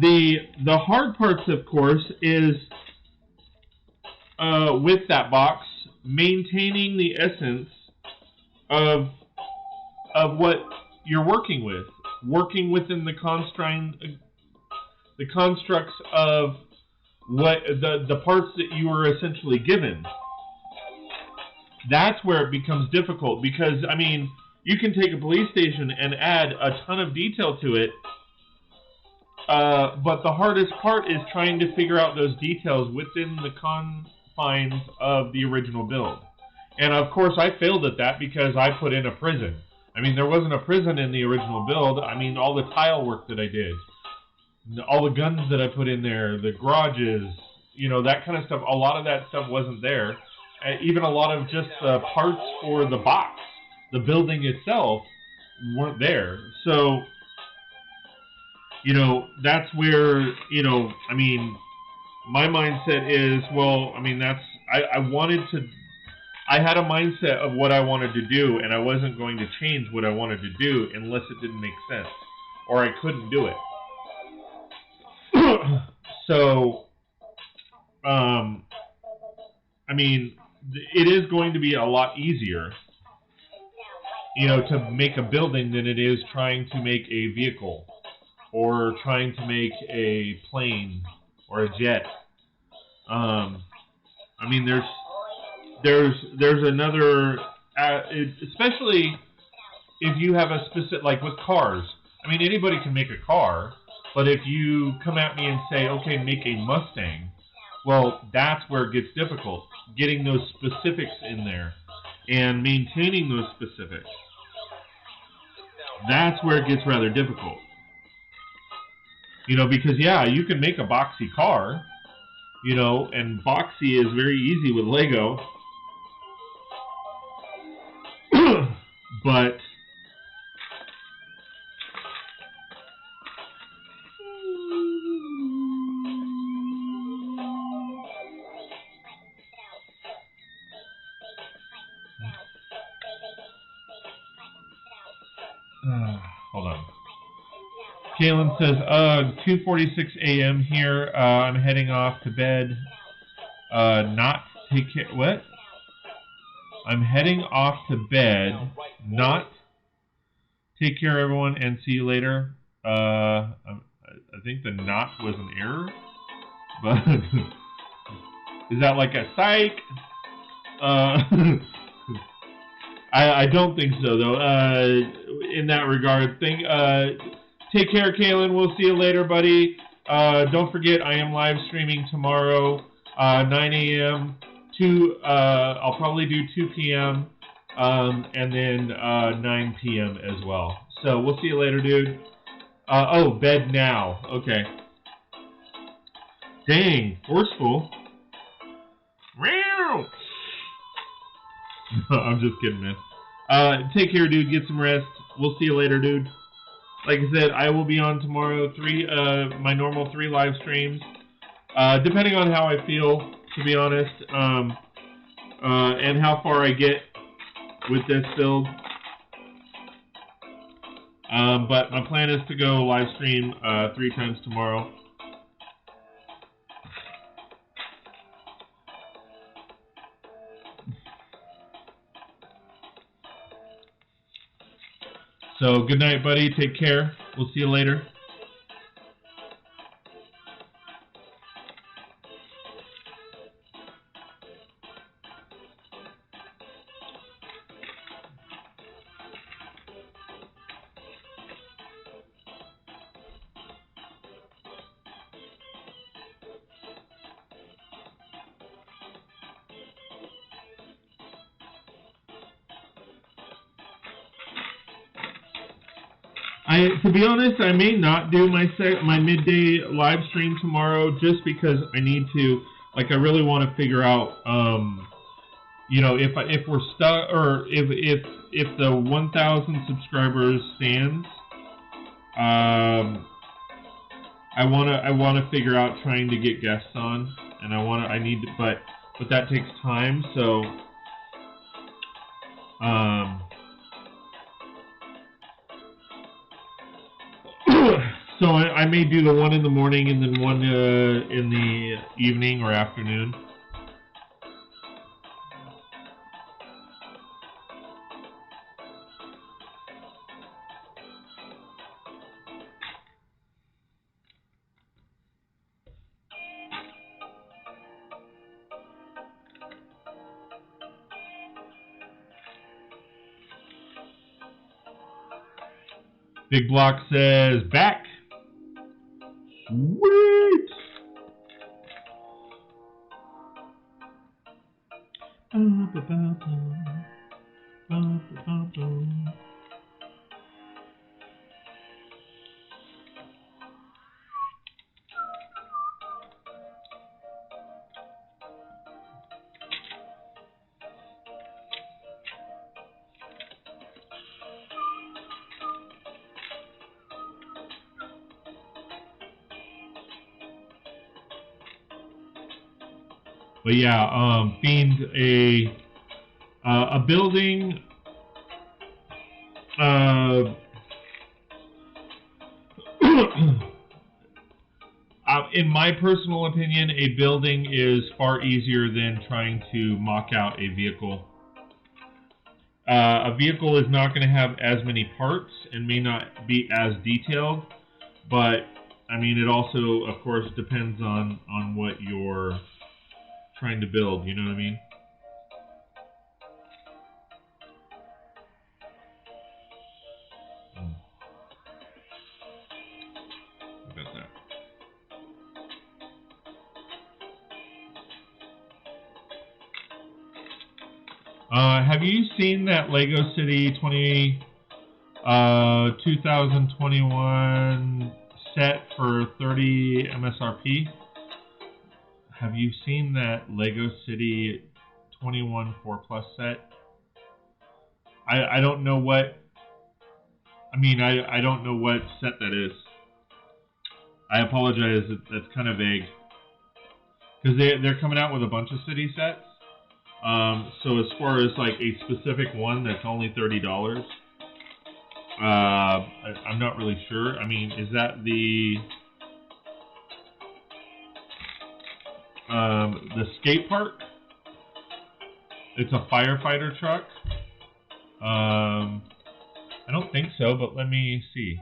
The hard parts, of course, is with that box, maintaining the essence of of what you're working with, working within the constructs of what the parts that you were essentially given. That's where it becomes difficult, because I mean, you can take a police station and add a ton of detail to it, but the hardest part is trying to figure out those details within the confines of the original build. And of course I failed at that because I put in a prison. I mean, there wasn't a prison in the original build. I mean, all the tile work that I did, all the guns that I put in there, the garages, you know, that kind of stuff, a lot of that stuff wasn't there. Even a lot of just the parts for the box, the building itself, weren't there. So, you know, that's where, you know, I mean, my mindset is, well, I mean, that's, I had a mindset of what I wanted to do, and I wasn't going to change what I wanted to do unless it didn't make sense, or I couldn't do it. So, I mean, it is going to be a lot easier, you know, to make a building than it is trying to make a vehicle, or trying to make a plane or a jet. I mean, there's another, especially if you have a specific, like with cars. I mean, anybody can make a car, but if you come at me and say, okay, make a Mustang, well, that's where it gets difficult, getting those specifics in there and maintaining those specifics. That's where it gets rather difficult. You know, because yeah, you can make a boxy car, you know, and boxy is very easy with Lego. But hold on. Kaylin says, 2:46 a.m. here. I'm heading off to bed. Not take care. What? I'm heading off to bed. Not take care, everyone, and see you later. I think the not was an error, but is that like a psych? I don't think so, though. In that regard, take care, Kaylin. We'll see you later, buddy. Don't forget, I am live streaming tomorrow, 9 a.m. I'll probably do 2 p.m. And then 9 p.m. as well. So we'll see you later, dude. Oh, bed now. Okay. Dang, forceful. I'm just kidding, man. Take care, dude. Get some rest. We'll see you later, dude. Like I said, I will be on tomorrow, my normal 3 live streams, depending on how I feel, to be honest, and how far I get with this build. But my plan is to go live stream 3 times tomorrow. So good night, buddy. Take care. We'll see you later. To be honest, I may not do my midday live stream tomorrow, just because I need to, like, I really want to figure out, you know, if we're stuck, or if the 1,000 subscribers stands, I want to figure out trying to get guests on, and I need to, but that takes time, so so I may do the one in the morning and then one in the evening or afternoon. Big Block says back. Sweet. But yeah, Fiend, a building, in my personal opinion, a building is far easier than trying to mock out a vehicle. A vehicle is not going to have as many parts and may not be as detailed, but I mean, it also, of course, depends on what you're trying to build, you know what I mean? About that. Have you seen that Lego City 2021 set for 30 MSRP? Have you seen that Lego City 21 4+ set? I don't know what. I mean, I don't know what set that is. I apologize. That's kind of vague. Because they're coming out with a bunch of city sets. So as far as like a specific one that's only $30, I'm not really sure. I mean, is that the skate park? It's a firefighter truck. I don't think so, but let me see.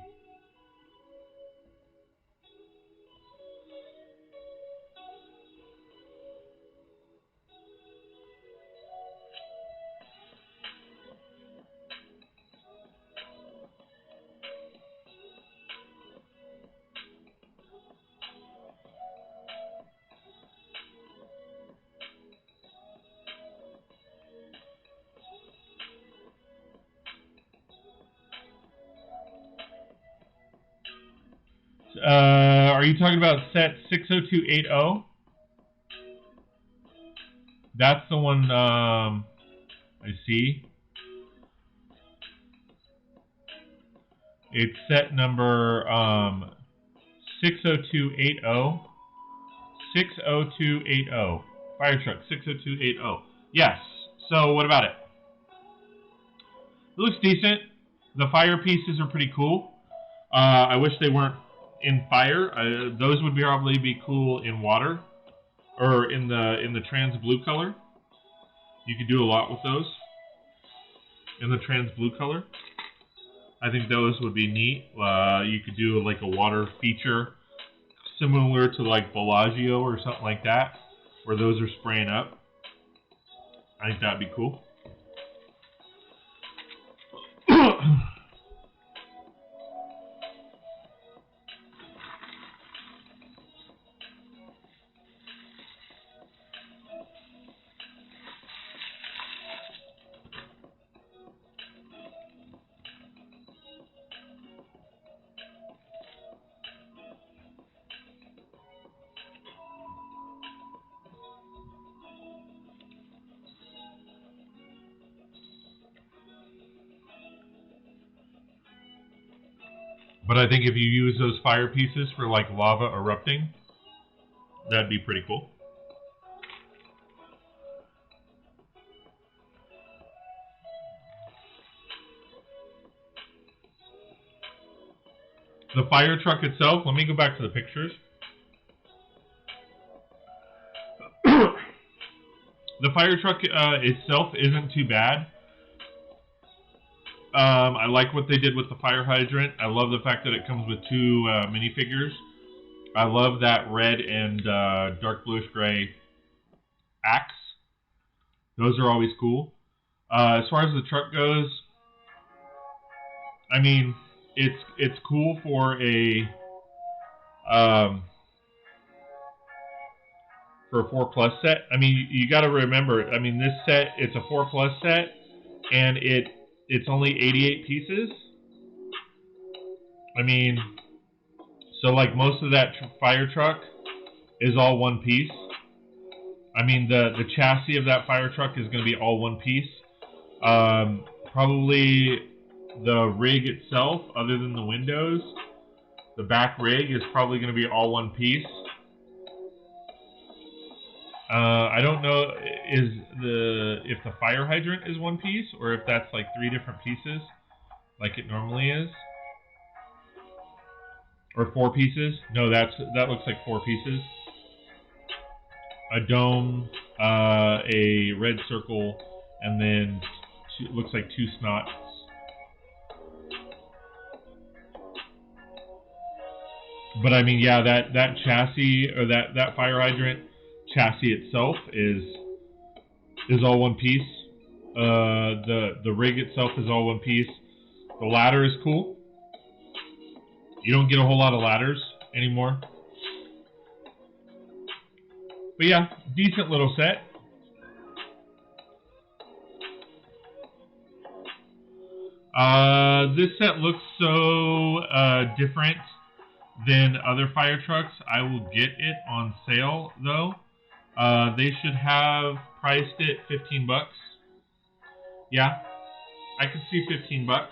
Are you talking about set 60280? That's the one I see. It's set number 60280. 60280. Fire truck 60280. Yes. So what about it? It looks decent. The fire pieces are pretty cool. I wish they weren't in fire. Those would probably be cool in water or in the trans blue color. You could do a lot with those in the trans blue color. I think those would be neat. You could do like a water feature similar to like Bellagio or something like that, where those are spraying up. I think that'd be cool. But I think if you use those fire pieces for like lava erupting, that'd be pretty cool. The fire truck itself, let me go back to the pictures. The fire truck itself isn't too bad. I like what they did with the fire hydrant. I love the fact that it comes with two minifigures. I love that red and dark bluish gray axe. Those are always cool. As far as the truck goes, I mean, it's cool for a 4+ set. I mean, you got to remember. I mean, this set, it's a 4+ set, and it's only 88 pieces. I mean, so like most of that fire truck is all one piece. I mean, the chassis of that fire truck is going to be all one piece. Probably the rig itself, other than the windows, the back rig is probably going to be all one piece. I don't know if the fire hydrant is one piece or if that's like 3 different pieces, like it normally is, or 4 pieces. No, that looks like 4 pieces. A dome, a red circle, and then looks like 2 snots. But I mean, yeah, that chassis or that fire hydrant chassis itself is all one piece. The rig itself is all one piece. The ladder is cool. You don't get a whole lot of ladders anymore. But yeah, decent little set. This set looks so different than other fire trucks. I will get it on sale though. They should have priced it $15. Yeah, I could see $15.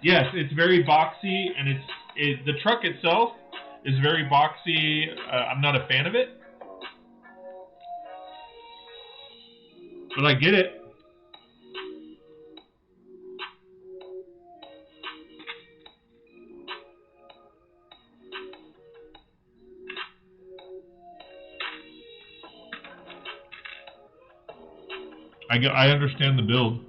Yes, it's very boxy, and the truck itself is very boxy. I'm not a fan of it, but I get it. I understand the build.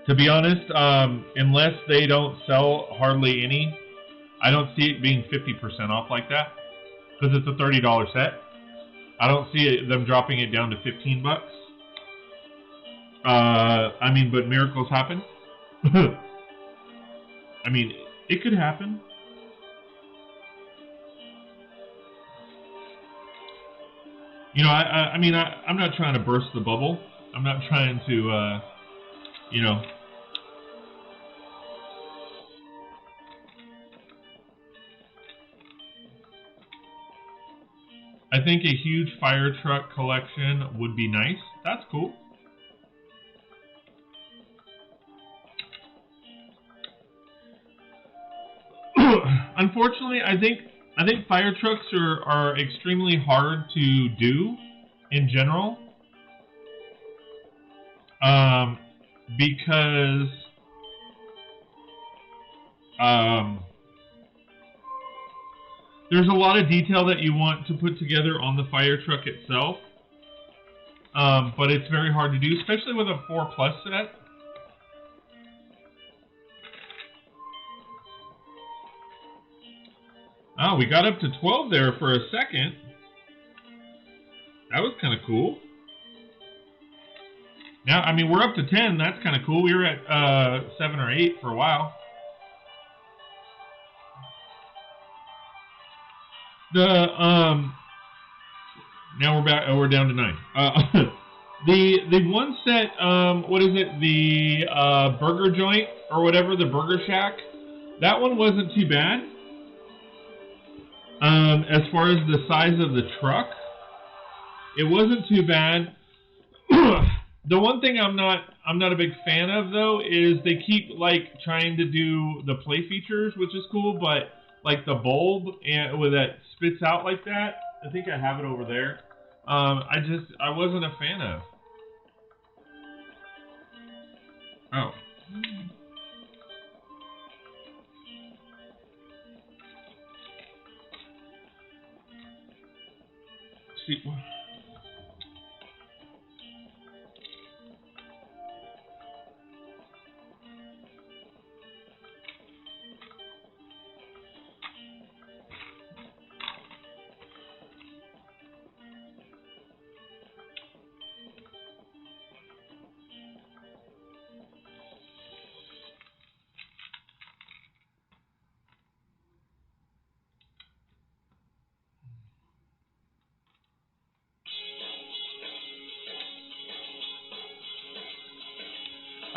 To be honest, unless they don't sell hardly any, I don't see it being 50% off like that, because it's a $30 set. I don't see them dropping it down to $15. I mean, but miracles happen. I mean, it could happen. You know, I mean, I'm not trying to burst the bubble. I'm not trying to, you know. I think a huge fire truck collection would be nice. That's cool. Unfortunately, I think fire trucks are extremely hard to do in general. Because there's a lot of detail that you want to put together on the fire truck itself, but it's very hard to do, especially with a 4+ set. Oh, we got up to 12 there for a second. That was kind of cool. Now, I mean, we're up to 10. That's kind of cool. We were at 7 or 8 for a while. Now we're back. We're down to 9. The one set. What is it? The burger joint or whatever. The burger shack. That one wasn't too bad. As far as the size of the truck, it wasn't too bad. The one thing I'm not a big fan of though is they keep like trying to do the play features, which is cool, but like the bulb and with that spits out like that. I think I have it over there. I wasn't a fan of. Oh. see.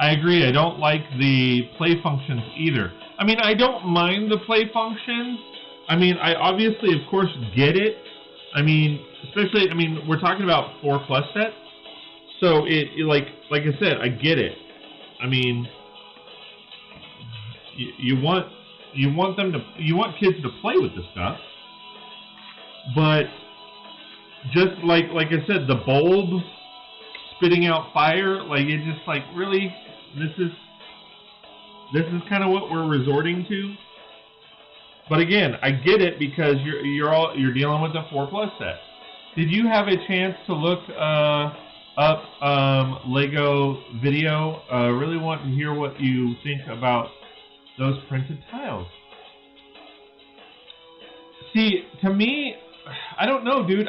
I agree. I don't like the play functions either. I mean, I don't mind the play functions. I mean, I obviously, of course, get it. I mean, especially, I mean, we're talking about 4+ sets. So like I said, I get it. I mean, you want kids to play with the stuff, but just like I said, the bulb spitting out fire, like it just like really, this is kind of what we're resorting to. But again, I get it because you're dealing with a 4+ set. Did you have a chance to look up Lego video? Really want to hear what you think about those printed tiles. See, to me, I don't know, dude.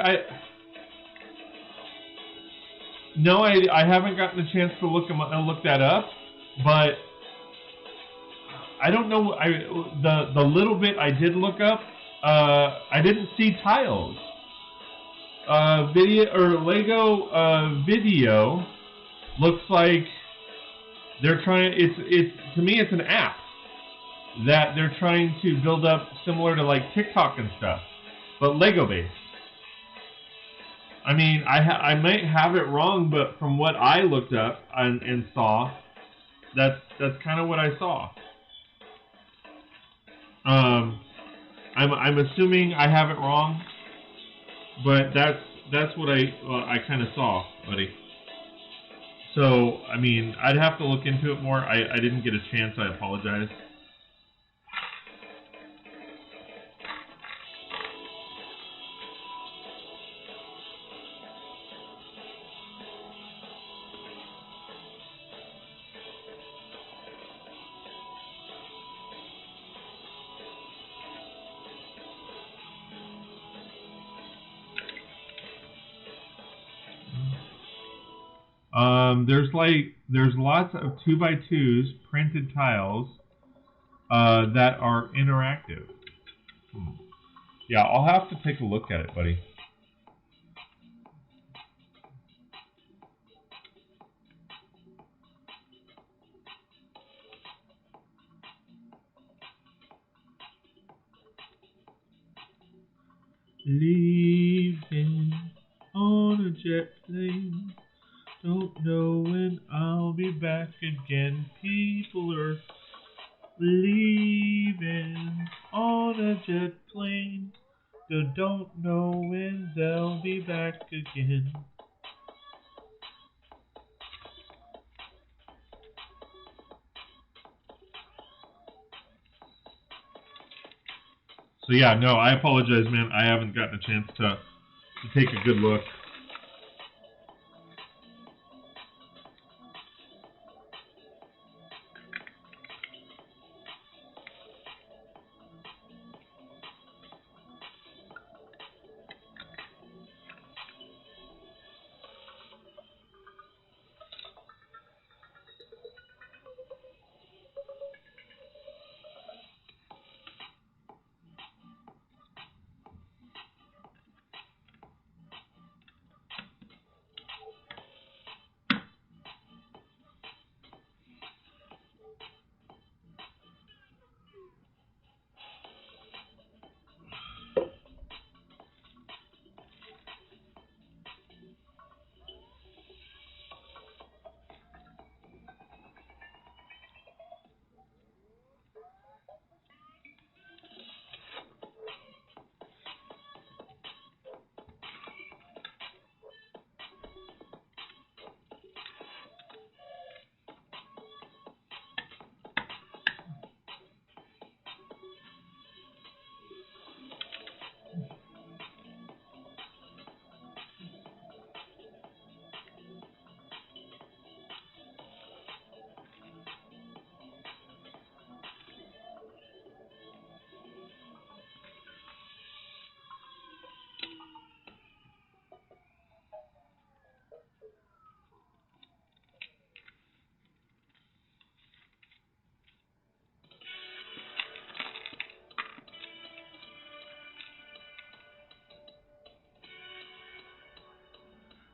No, I haven't gotten a chance to look that up, but I don't know. The little bit I did look up, I didn't see tiles. Video or Lego video looks like they're trying. It's to me, it's an app that they're trying to build up similar to like TikTok and stuff, but Lego based. I mean, I might have it wrong, but from what I looked up and saw, that's kind of what I saw. I'm assuming I have it wrong, but that's what I kind of saw, buddy. So I mean, I'd have to look into it more. I didn't get a chance. I apologize. There's lots of 2x2s printed tiles that are interactive. Yeah, I'll have to take a look at it, buddy. Leaving on a jet plane. Don't know when I'll be back again. People are leaving on a jet plane. They don't know when they'll be back again. So yeah, no, I apologize, man. I haven't gotten a chance to take a good look.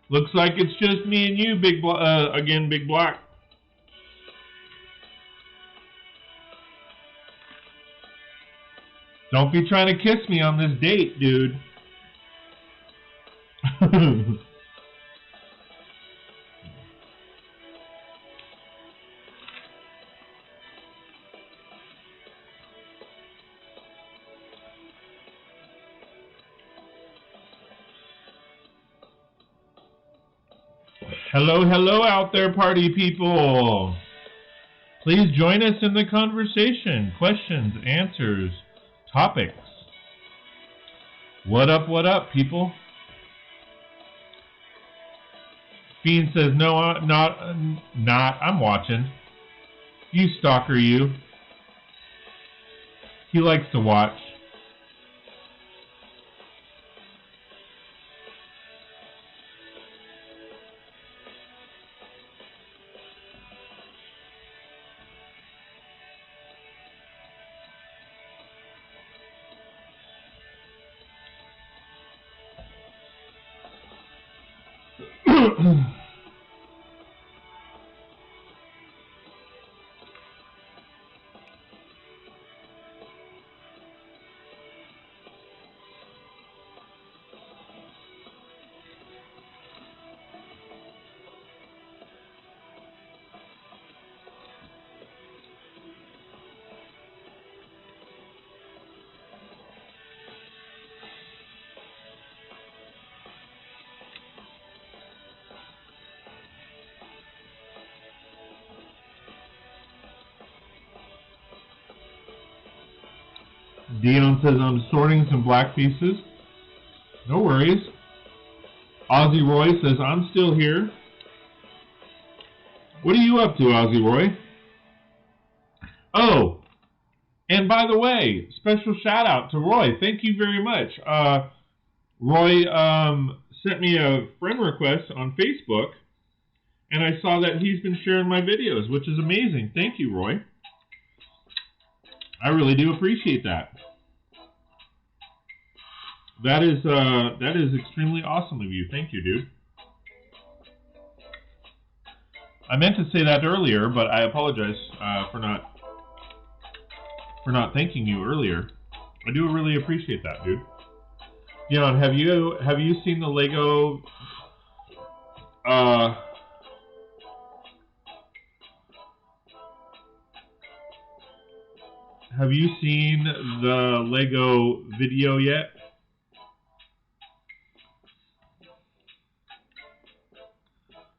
Looks like it's just me and you, again, Big Black. Don't be trying to kiss me on this date, dude. Hello, hello out there, party people. Please join us in the conversation. Questions, answers, topics. What up, people? Fiend says, no, not, I'm watching. You stalker, you. He likes to watch. Dion says, I'm sorting some black pieces. No worries. Ozzy Roy says, I'm still here. What are you up to, Ozzy Roy? Oh, and by the way, special shout out to Roy. Thank you very much. Roy sent me a friend request on Facebook, and I saw that he's been sharing my videos, which is amazing. Thank you, Roy. I really do appreciate that. That is extremely awesome of you. Thank you, dude. I meant to say that earlier, but I apologize for not thanking you earlier. I do really appreciate that, dude. Dion, have you seen the Lego have you seen the Lego video yet?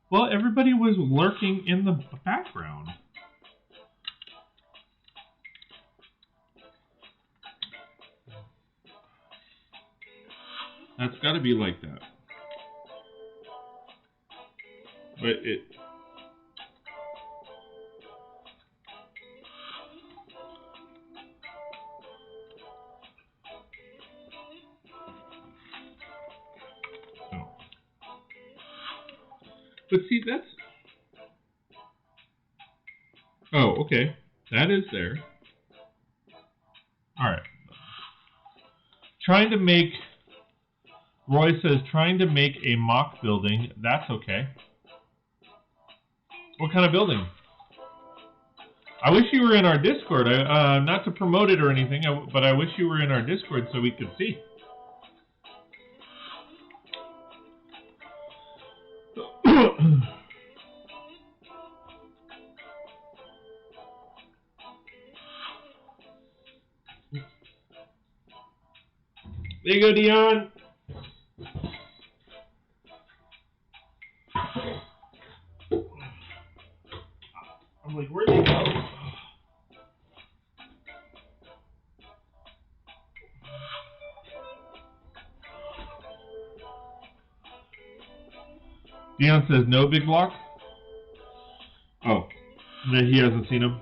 Well, everybody was lurking in the background. That's got to be like that. But it... Oh. But see, that's... Oh, okay. That is there. Alright. Trying to make... Roy says, trying to make a mock building. That's okay. What kind of building? I wish you were in our Discord. Not to promote it or anything, but I wish you were in our Discord so we could see. There you go, Dion. I'm like, where'd they go? Dion says no big block. Oh, no, he hasn't seen him.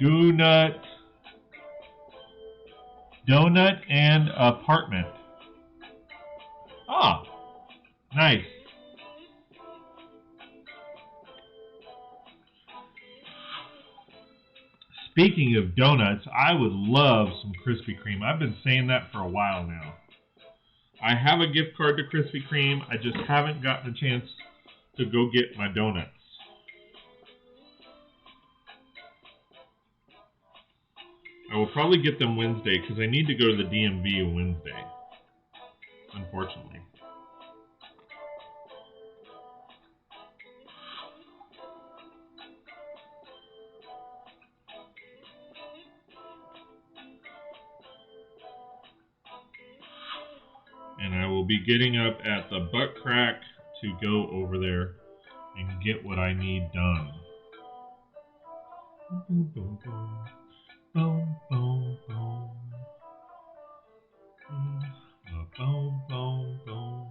Donut and apartment. Ah, nice. Speaking of donuts, I would love some Krispy Kreme. I've been saying that for a while now. I have a gift card to Krispy Kreme. I just haven't gotten a chance to go get my donuts. I will probably get them Wednesday because I need to go to the DMV Wednesday, unfortunately. And I will be getting up at the butt crack to go over there and get what I need done. Boom, boom, boom. Boom, boom, boom. Boom, boom, boom.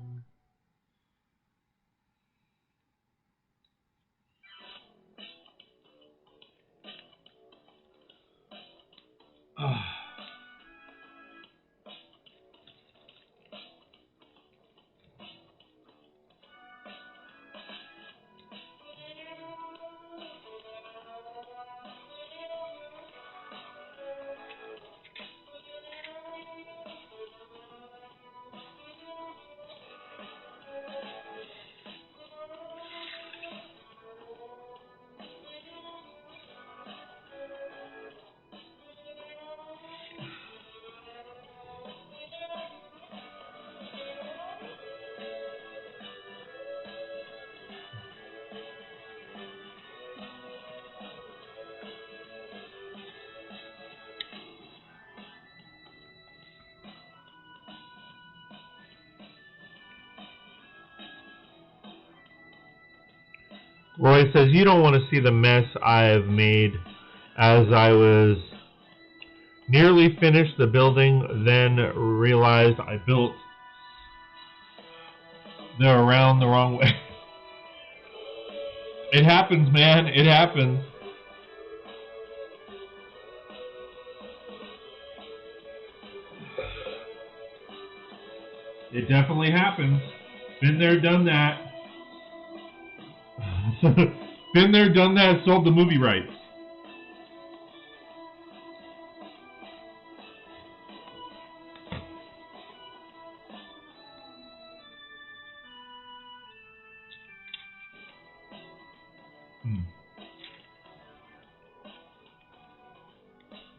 Roy says, you don't want to see the mess I have made as I was nearly finished the building, then realized I built the around the wrong way. It happens, man. It happens. It definitely happens. Been there, done that. Been there, done that, sold the movie rights.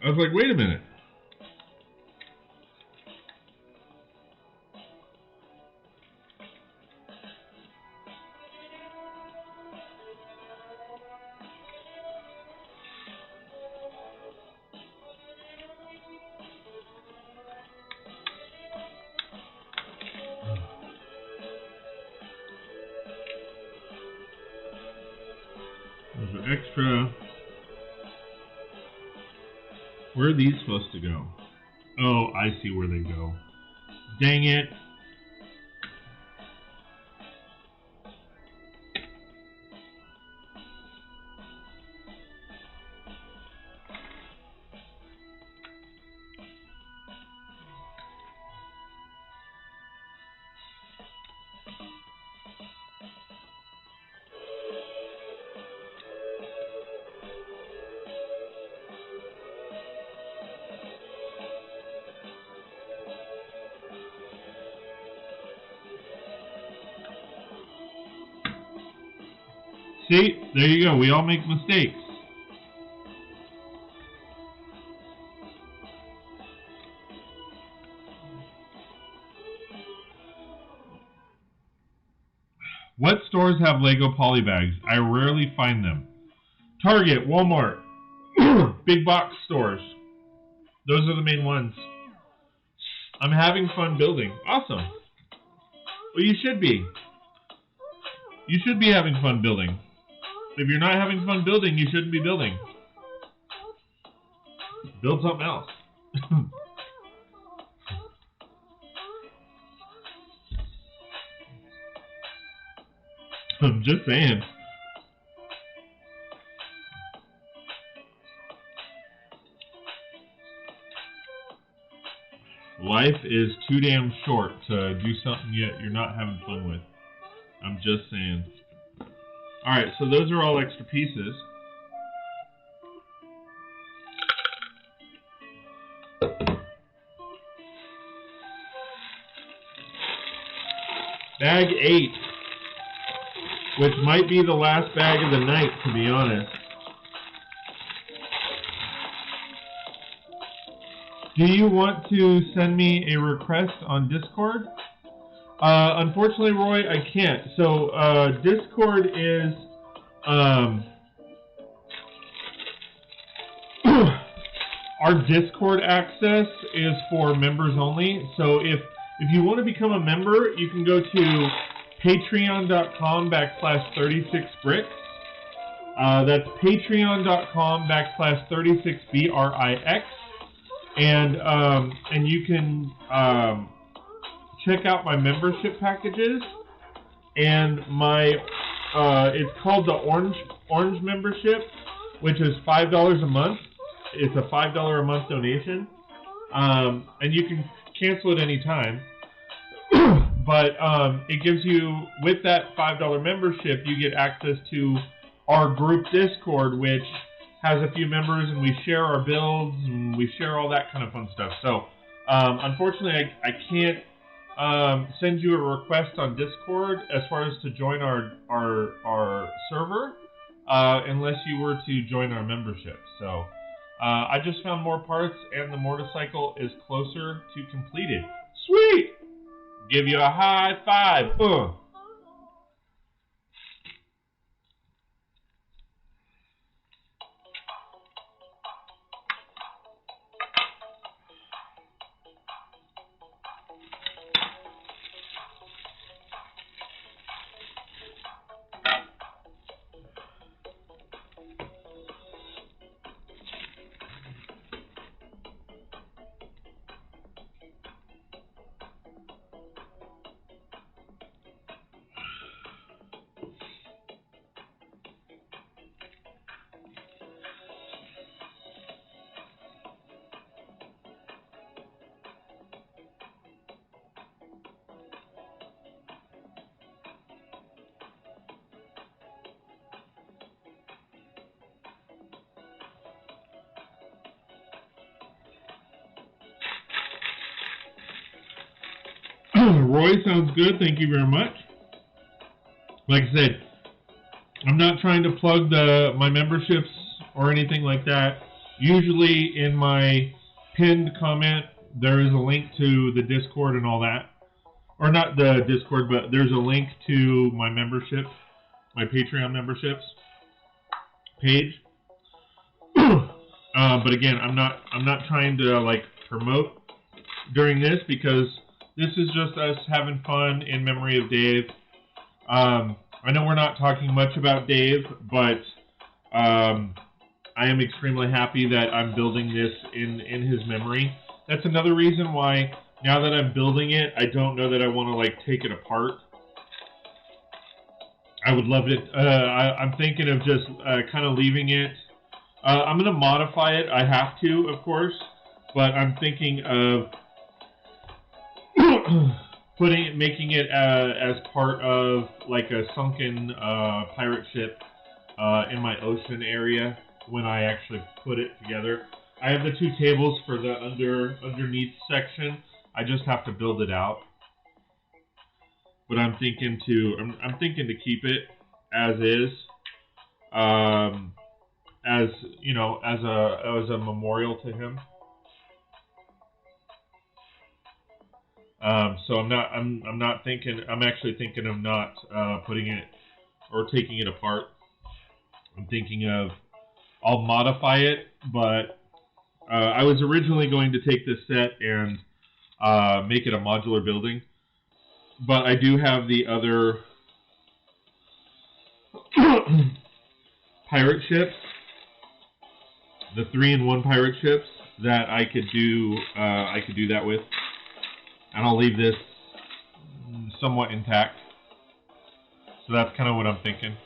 I was like, wait a minute. There's an extra. Where are these supposed to go? Oh, I see where they go. Dang it. See, there you go. We all make mistakes. What stores have Lego polybags? I rarely find them. Target, Walmart, big box stores. Those are the main ones. I'm having fun building. Awesome. Well, you should be. You should be having fun building. If you're not having fun building, you shouldn't be building. Build something else. I'm just saying. Life is too damn short to do something yet you're not having fun with. I'm just saying. Alright, so those are all extra pieces. Bag 8, which might be the last bag of the night, to be honest. Do you want to send me a request on Discord? Unfortunately, Roy, I can't. So, Discord is, our Discord access is for members only. So, if you want to become a member, you can go to patreon.com/36bricks. That's patreon.com/36brix. And you can check out my membership packages, and my it's called the orange membership, which is $5 a month. It's a $5 a month donation, and you can cancel at any time. But it gives you, with that $5 membership, you get access to our group Discord, which has a few members, and we share our builds, and we share all that kind of fun stuff. So, unfortunately, I can't send you a request on Discord as far as to join our server, unless you were to join our membership. So, I just found more parts, and the motorcycle is closer to completed. Sweet! Give you a high five. Roy, sounds good. Thank you very much. Like I said, I'm not trying to plug my memberships or anything like that. Usually in my pinned comment, there is a link to the Discord and all that. Or not the Discord, but there's a link to my membership, my Patreon memberships page. But again, I'm not trying to like promote during this, because this is just us having fun in memory of Dave. I know we're not talking much about Dave, but I am extremely happy that I'm building this in his memory. That's another reason why, now that I'm building it, I don't know that I want to like take it apart. I would love it. I'm thinking of just kind of leaving it. I'm going to modify it. I have to, of course, but I'm thinking of making it as part of like a sunken pirate ship in my ocean area when I actually put it together. I have the two tables for the underneath section. I just have to build it out. But I'm thinking to keep it as is, as you know, as a memorial to him. So I'm actually thinking of not putting it or taking it apart. I'm thinking of, I'll modify it, but I was originally going to take this set and make it a modular building, but I do have the other pirate ships, the 3-in-1 pirate ships that I could do that with. And I'll leave this somewhat intact. So that's kind of what I'm thinking.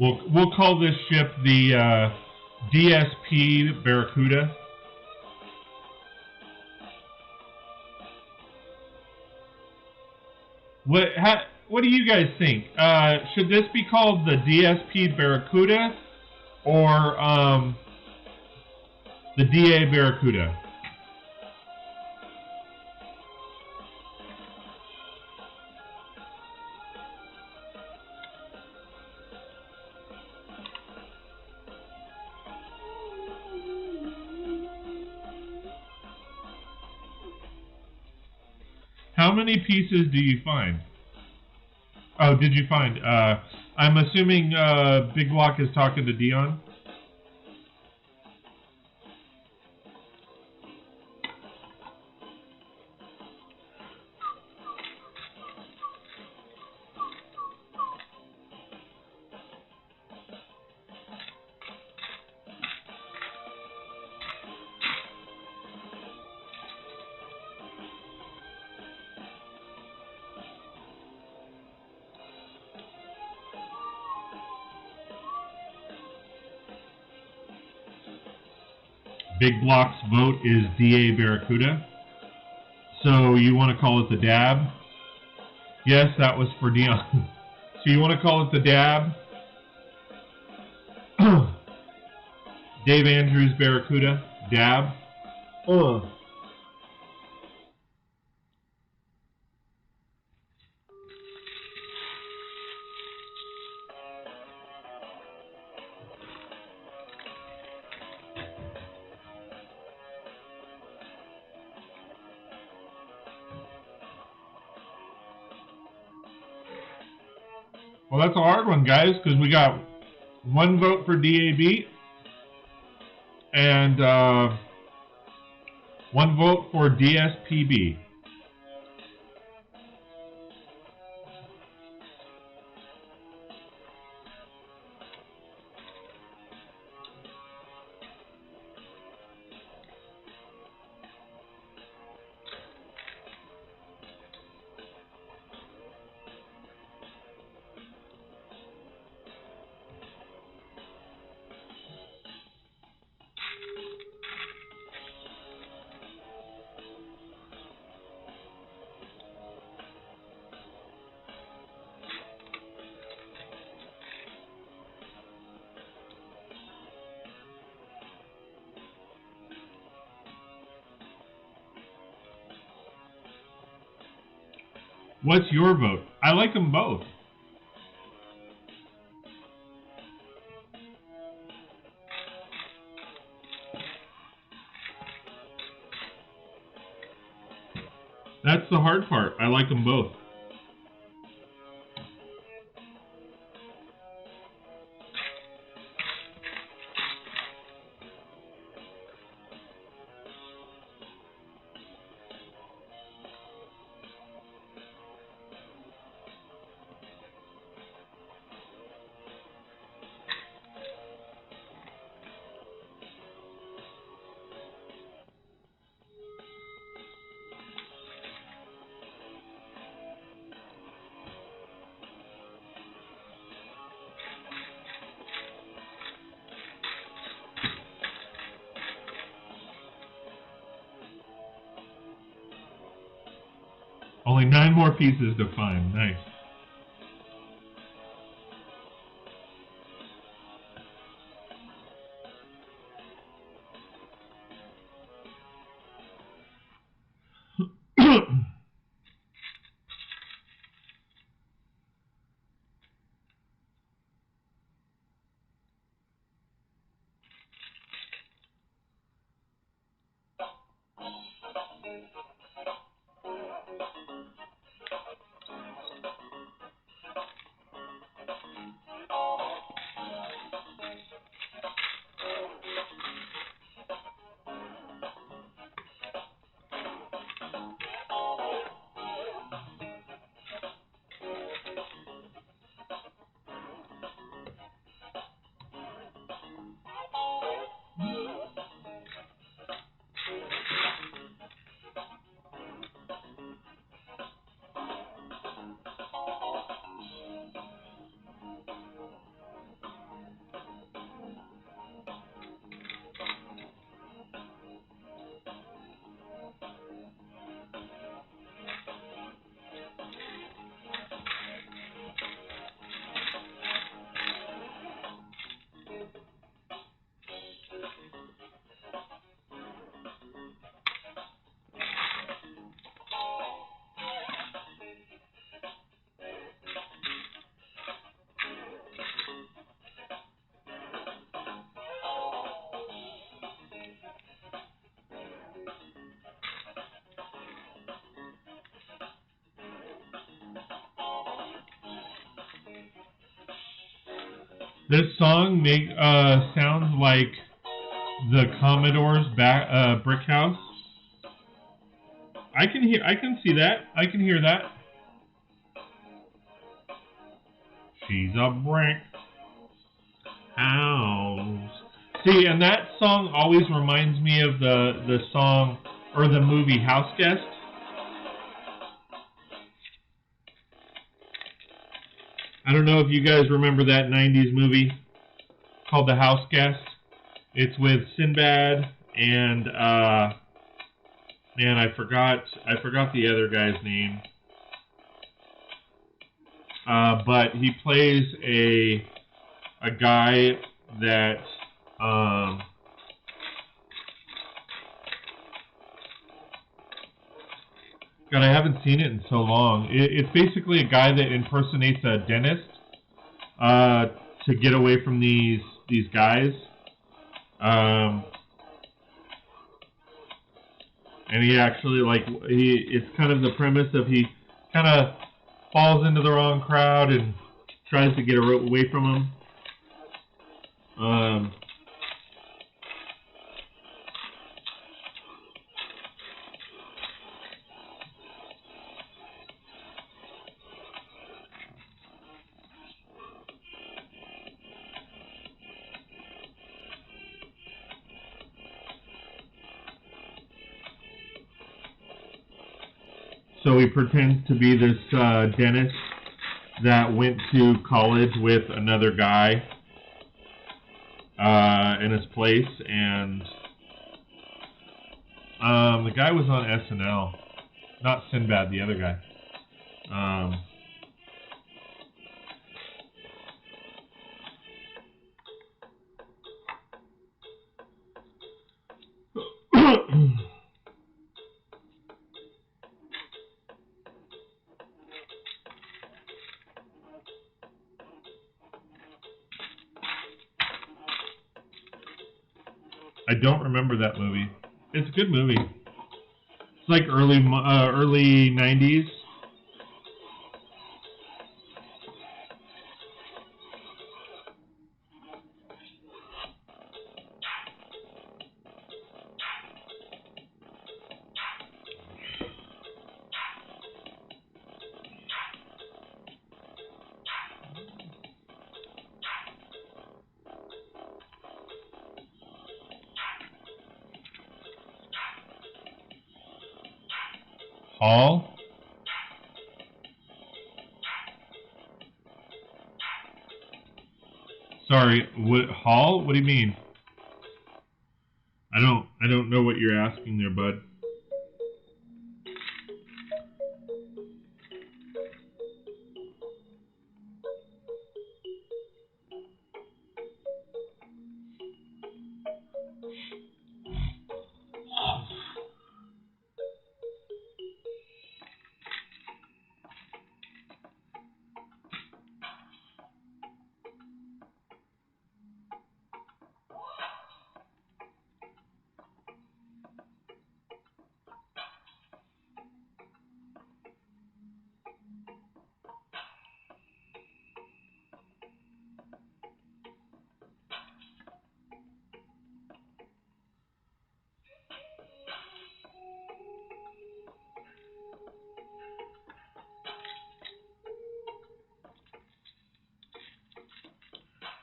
We'll call this ship the DSP Barracuda. What do you guys think? Should this be called the DSP Barracuda or the DA Barracuda? How many pieces do you find? Oh, did you find? I'm assuming Big Block is talking to Dion. Big Block's vote is DA Barracuda. So you want to call it the DAB? Yes, that was for Dion. So you want to call it the DAB? Dave Andrews Barracuda? DAB? Well, that's a hard one, guys, because we got one vote for DAB and one vote for DSPB. What's your vote? I like them both. That's the hard part. I like them both. Only 9 more pieces to find. Nice. This song sounds like the Commodore's brick house. I can see that. I can hear that. She's a brick house. See, and that song always reminds me of the song or the movie House Guest. I don't know if you guys remember that 90s movie called The House Guest. It's with Sinbad and man, I forgot the other guy's name. But he plays a guy that God, I haven't seen it in so long. It's basically a guy that impersonates a dentist to get away from these guys. And he actually, it's kind of the premise of he kind of falls into the wrong crowd and tries to get away from them. So he pretends to be this dentist that went to college with another guy in his place, and the guy was on SNL, not Sinbad, the other guy. I don't remember that movie. It's a good movie. It's like early 90s. Hall? Sorry, what Hall? What do you mean? I don't know what you're asking there, bud.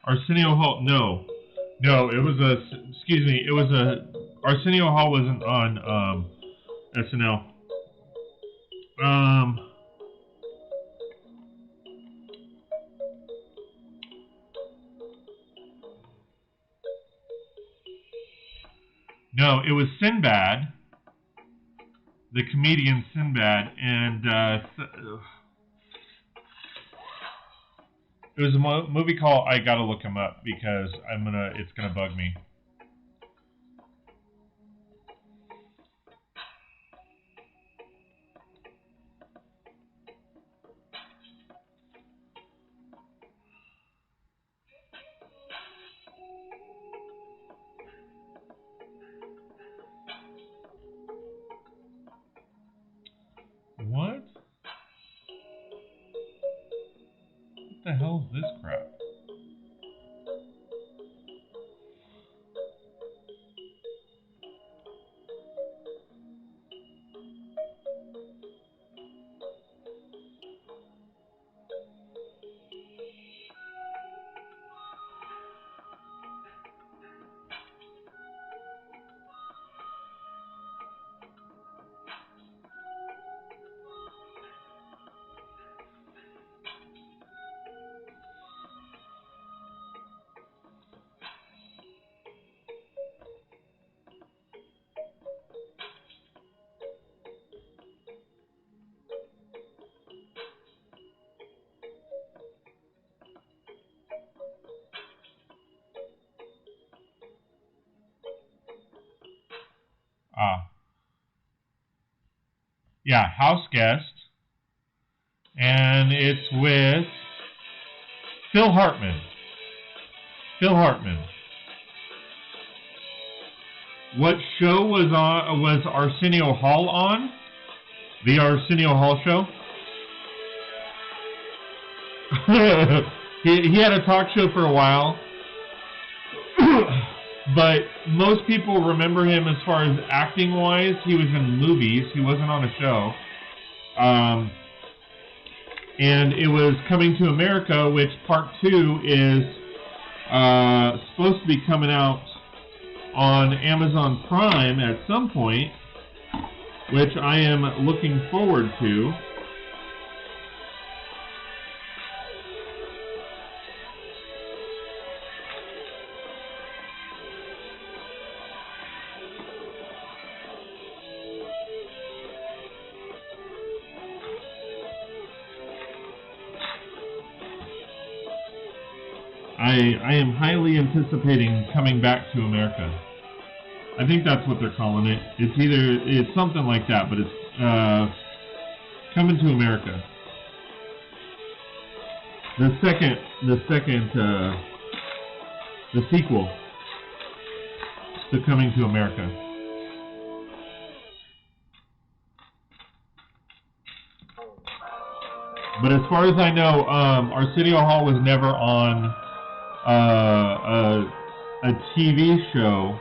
Arsenio Hall? No, it was excuse me. It was Arsenio Hall wasn't on SNL. No, it was Sinbad, the comedian Sinbad, and it was a movie called I Gotta Look Him Up because it's gonna bug me. What? What the hell is this crap? Yeah, House Guest. And it's with Phil Hartman. Phil Hartman. What show was Arsenio Hall on? The Arsenio Hall show? he had a talk show for a while. But most people remember him as far as acting-wise. He was in movies. He wasn't on a show. And it was Coming to America, which Part 2 is supposed to be coming out on Amazon Prime at some point, which I am looking forward to. I am highly anticipating Coming Back to America. I think that's what they're calling it. It's something like that, but it's Coming to America. The sequel to Coming to America. But as far as I know, Arsenio Hall was never on a TV show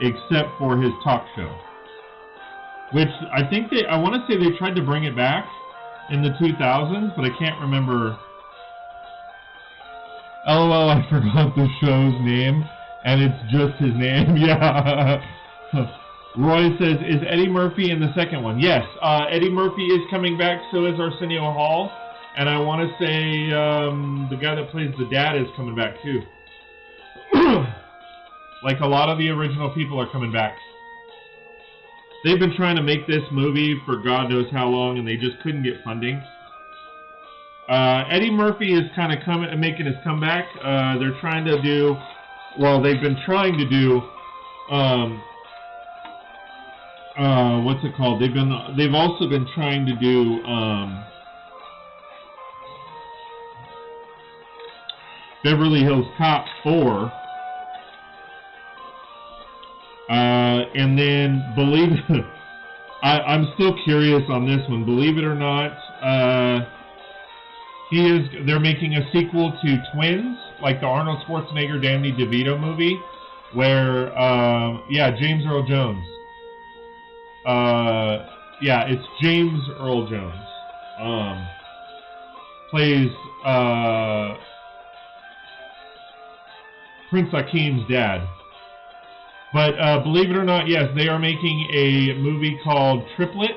except for his talk show, which I want to say they tried to bring it back in the 2000s, but I can't remember. LOL, I forgot the show's name, and it's just his name. Yeah. Roy says, is Eddie Murphy in the second one? Yes, Eddie Murphy is coming back, so is Arsenio Hall. And I want to say the guy that plays the dad is coming back too. Like a lot of the original people are coming back. They've been trying to make this movie for God knows how long, and they just couldn't get funding. Eddie Murphy is kind of making his comeback. They're trying to do, they've been trying to do, what's it called? They've also been trying to do, Beverly Hills Cop 4, and then I'm still curious on this one. Believe it or not, they're making a sequel to Twins, like the Arnold Schwarzenegger, Danny DeVito movie, where James Earl Jones. It's James Earl Jones. Plays Prince Akeem's dad. But believe it or not, yes, they are making a movie called Triplets,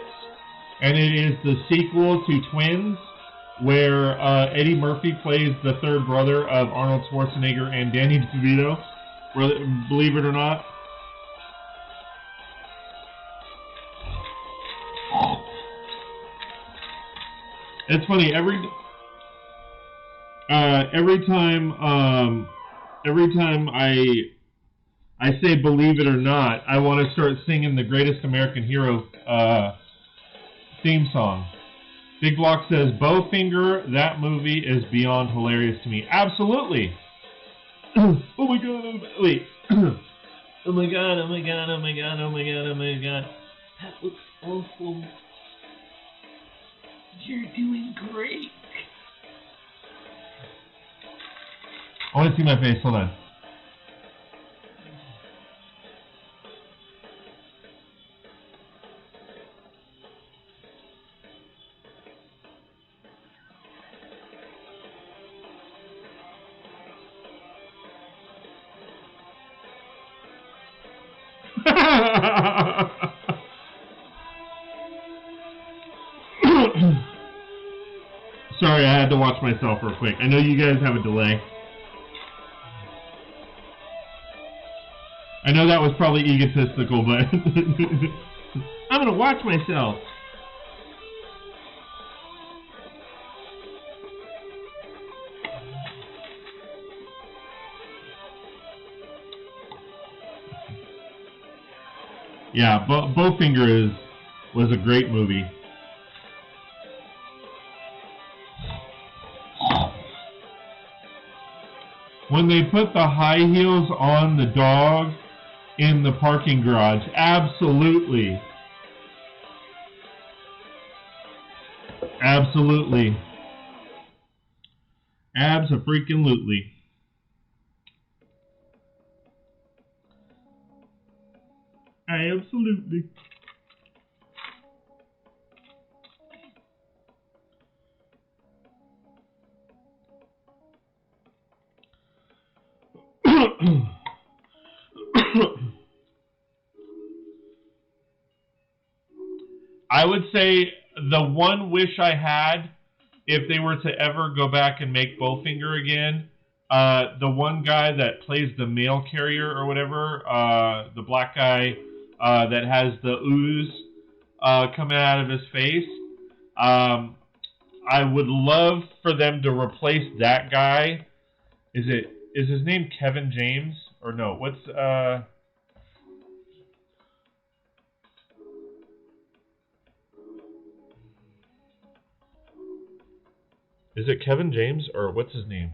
and it is the sequel to Twins, where Eddie Murphy plays the third brother of Arnold Schwarzenegger and Danny DeVito. Believe it or not. It's funny, every time I say believe it or not, I want to start singing the Greatest American Hero theme song. Big Block says, Bowfinger, that movie is beyond hilarious to me. Absolutely. Oh my god, wait. Oh my god, oh my god, oh my god, oh my god, oh my god. That looks awful. You're doing great. I want to see my face, hold on. Sorry, I had to watch myself real quick. I know you guys have a delay. I know that was probably egotistical, but I'm going to watch myself. Yeah, Bowfinger was a great movie. When they put the high heels on the dog in the parking garage, absolutely. Absolutely. Abso-freaking-lutely. Absolutely. I would say the one wish I had, if they were to ever go back and make Bowfinger again, the one guy that plays the mail carrier or whatever, the black guy that has the ooze coming out of his face, I would love for them to replace that guy. Is his name Kevin James? Or no, what's... Is it Kevin James, or what's his name?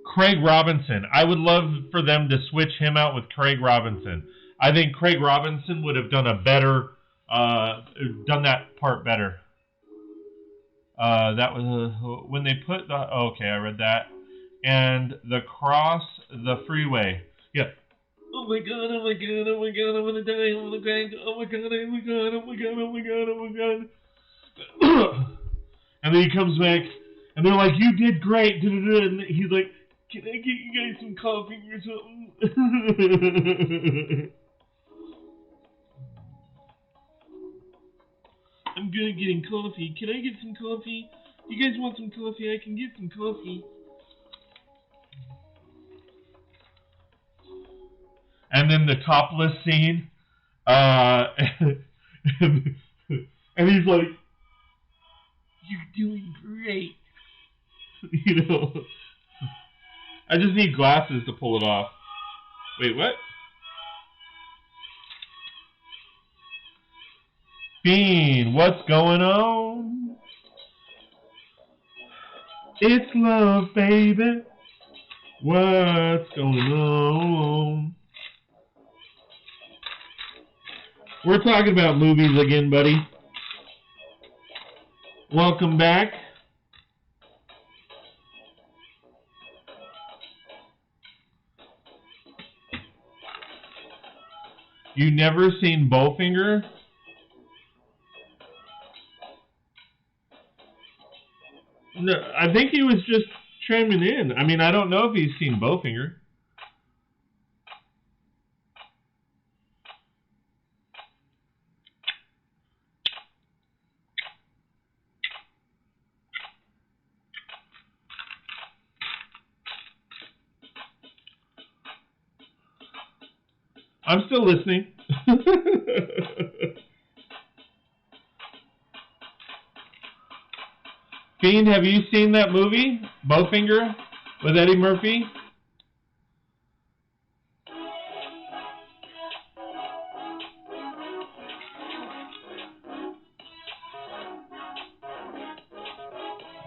Craig Robinson. I would love for them to switch him out with Craig Robinson. I think Craig Robinson would have done a better, done that part better. That was when they put the... Oh, okay, I read that. And the cross the freeway. Yeah. Oh my god, oh my god, oh my god, I'm gonna die, I'm gonna cry, oh my god, oh my god, oh my god, oh my god, oh my god. And then he comes back, and they're like, you did great, and he's like, can I get you guys some coffee or something? I'm good at getting coffee. Can I get some coffee? You guys want some coffee? I can get some coffee. And then the topless scene, and he's like, you're doing great. You know, I just need glasses to pull it off. Wait, what? Bean, what's going on? It's love, baby. What's going on? We're talking about movies again, buddy. Welcome back. You never seen Bowfinger? No, I think he was just chiming in. I mean, I don't know if he's seen Bowfinger. I'm still listening. Fiend, have you seen that movie, Bowfinger, with Eddie Murphy?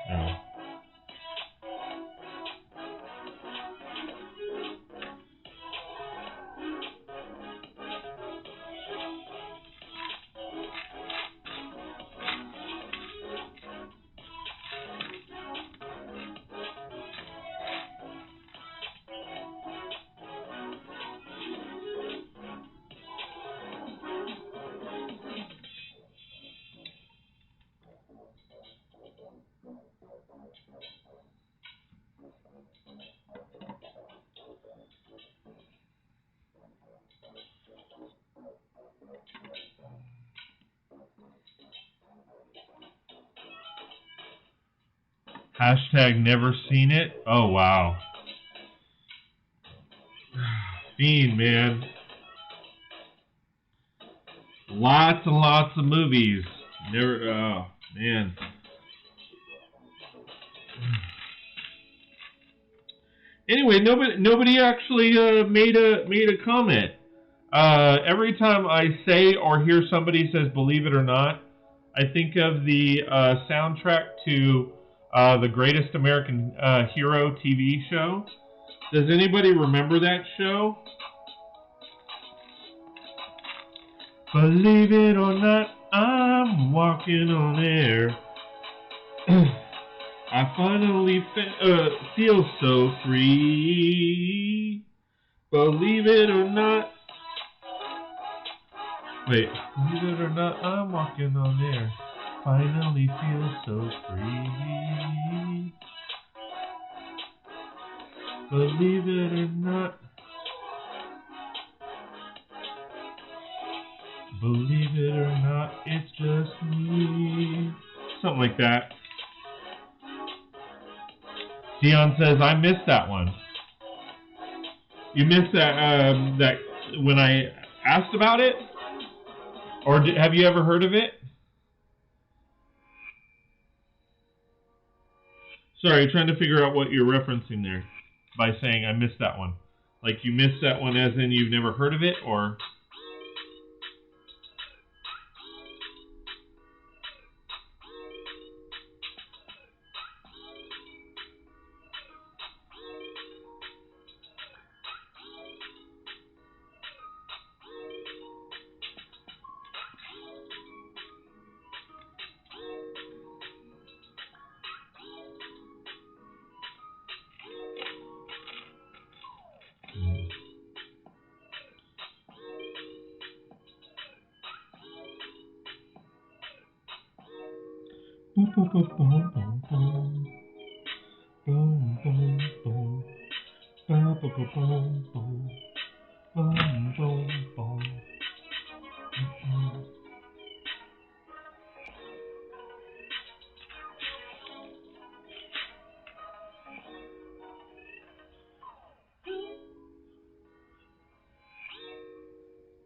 No. Hashtag never seen it. Oh, wow. Fiend, man. Lots and lots of movies. Never, oh, man. Anyway, nobody actually made a comment. Every time I say or hear somebody says "believe it or not," I think of the soundtrack to the Greatest American Hero TV show. Does anybody remember that show? Believe it or not, I'm walking on air. I finally feel so free. Believe it or not. Wait, believe it or not, I'm walking on air. Finally feel so free. Believe it or not. Believe it or not, it's just me. Something like that. Dion says, I missed that one. You missed that that when I asked about it? Or have you ever heard of it? Sorry, trying to figure out what you're referencing there by saying I missed that one. Like you missed that one as in you've never heard of it, or...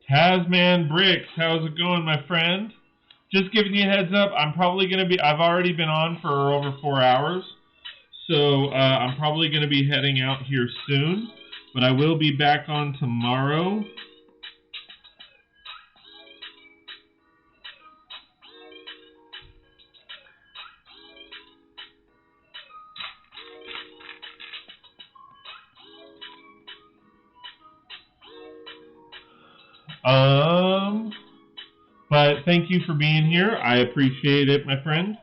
Tasman Bricks, how's it going, my friend? Just giving you a heads up, I'm probably going to be, I've already been on for over 4 hours, so I'm probably going to be heading out here soon, but I will be back on tomorrow. But thank you for being here. I appreciate it, my friend.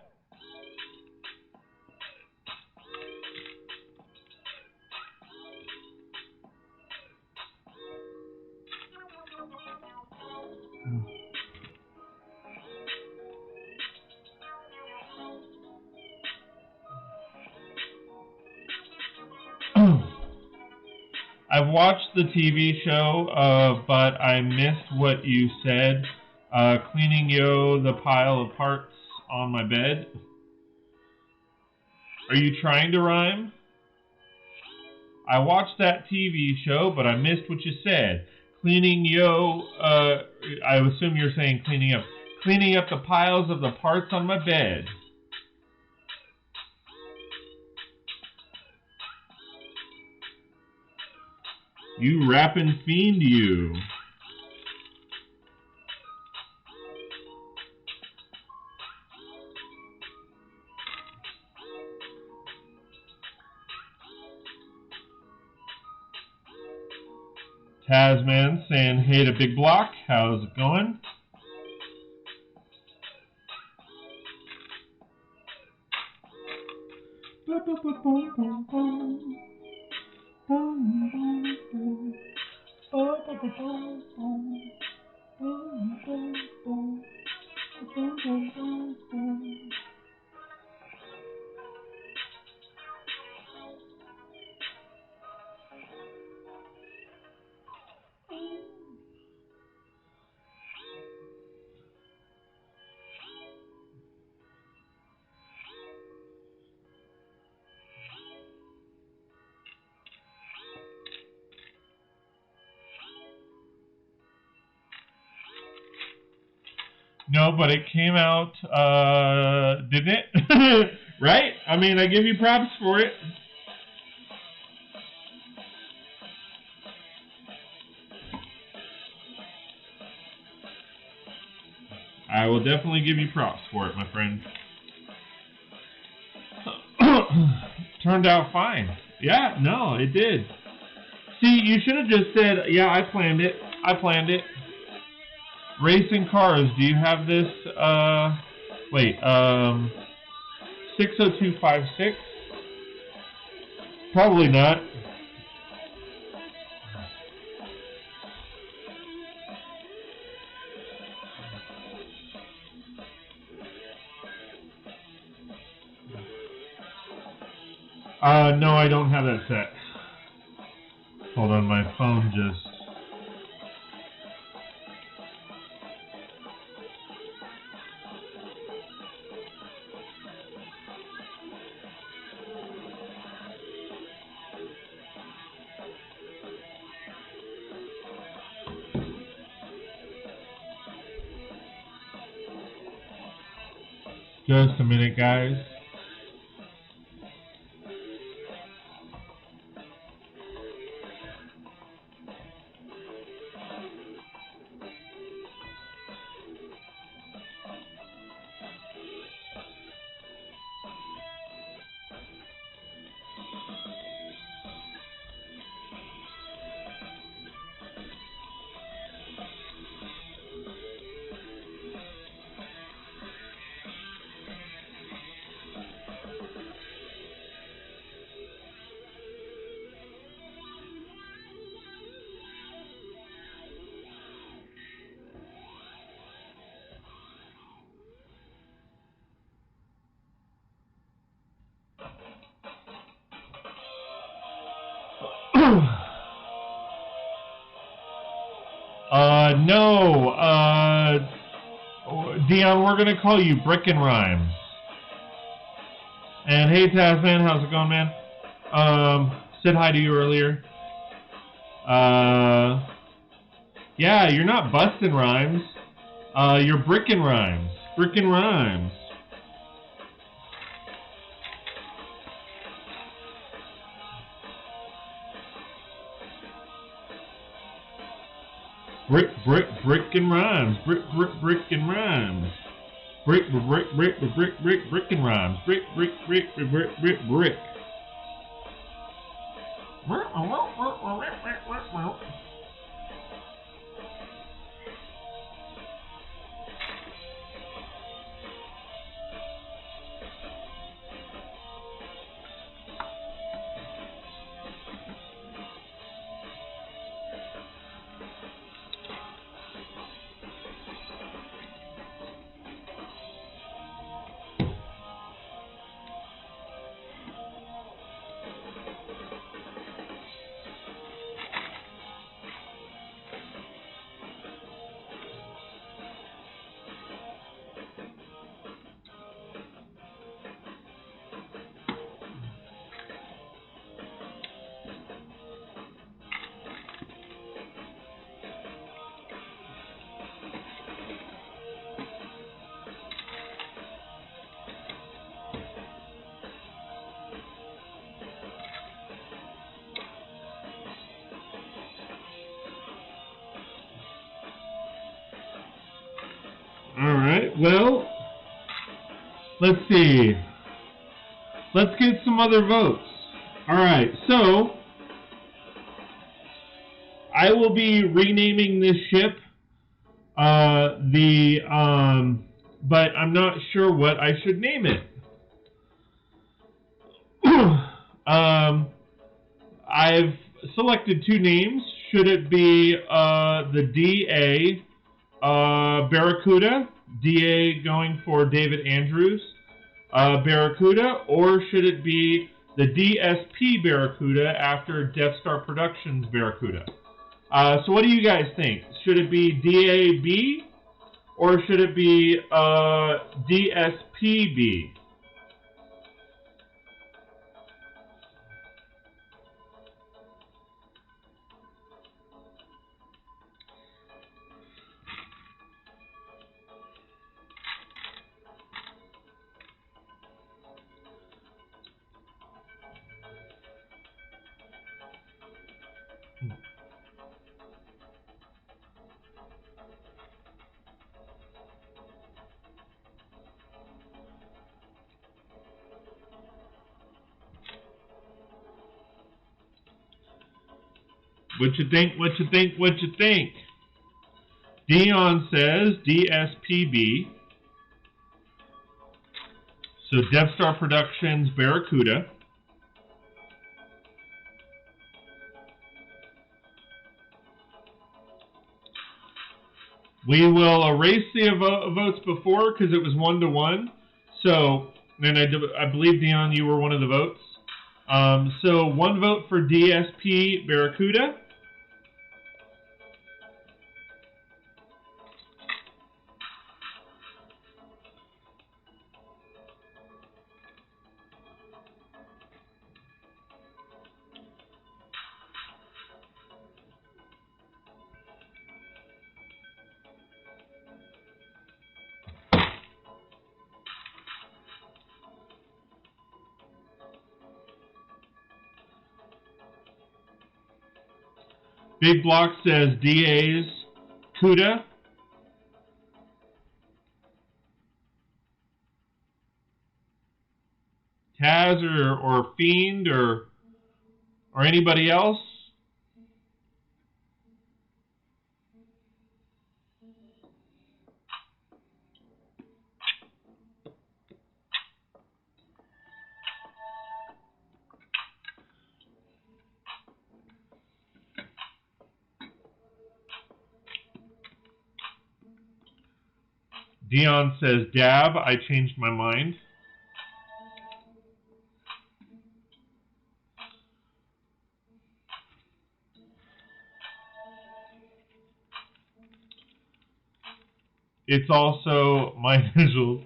I've watched the TV show, but I missed what you said. Cleaning the pile of parts on my bed. Are you trying to rhyme? I watched that TV show, but I missed what you said. Cleaning I assume you're saying cleaning up. Cleaning up the piles of the parts on my bed. You rapping fiend, you. Tasman saying, hey to Big Block, how's it going? No, but it came out, didn't it? Right? I mean, I give you props for it. I will definitely give you props for it, my friend. Turned out fine. Yeah, no, it did. See, you should have just said, yeah, I planned it. I planned it. Racing cars, do you have this, 60256? Probably not. No, I don't have that set. Hold on, my phone just... Just a minute, guys. No, Dion, we're gonna call you Brick and Rhymes. And hey, Tasman, how's it going, man? Said hi to you earlier. Yeah, you're not busting rhymes. You're Brick and Rhymes. Brick and Rhymes. Brick and Rhymes. Brick and Rhymes. Brick and Rhymes. Brick. Alright, well, let's see. Let's get some other votes. Alright, so I will be renaming this ship. But I'm not sure what I should name it. I've selected two names. Should it be the DA Barracuda, DA going for David Andrews Barracuda, or should it be the DSP Barracuda after Death Star Productions Barracuda? So what do you guys think? Should it be DAB or should it be DSPB? What you think? What you think? What you think? Dion says DSPB. So Death Star Productions Barracuda. We will erase the votes before because it was 1-1. So, and I believe, Dion, you were one of the votes. So 1 vote for DSP Barracuda. Big Block says DA's Cuda. Taz or Fiend or anybody else? Dion says Dab. I changed my mind. It's also my initials.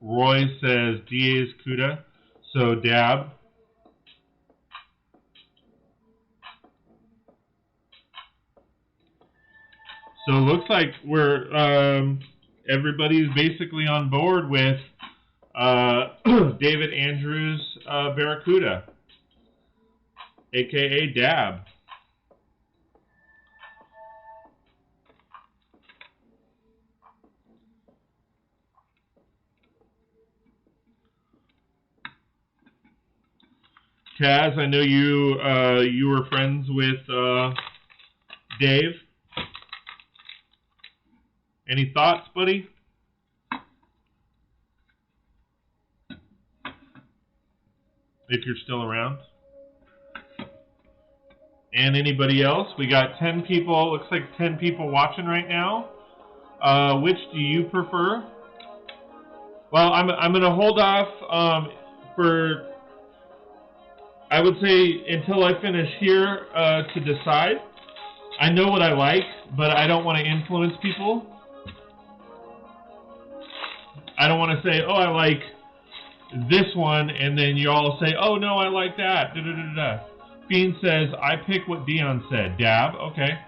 Roy says DA's Cuda. So Dab. So it looks like we're everybody's basically on board with David Andrews Barracuda, aka Dab. Kaz, I know you were friends with Dave. Any thoughts, buddy? If you're still around. And anybody else? We got 10 people, looks like 10 people watching right now. Which do you prefer? Well, I'm going to hold off for, I would say, until I finish here to decide. I know what I like, but I don't want to influence people. I don't want to say, oh, I like this one, and then you all say, oh, no, I like that. Da, da, da, da. Fiend says, I pick what Dion said. Dab, okay.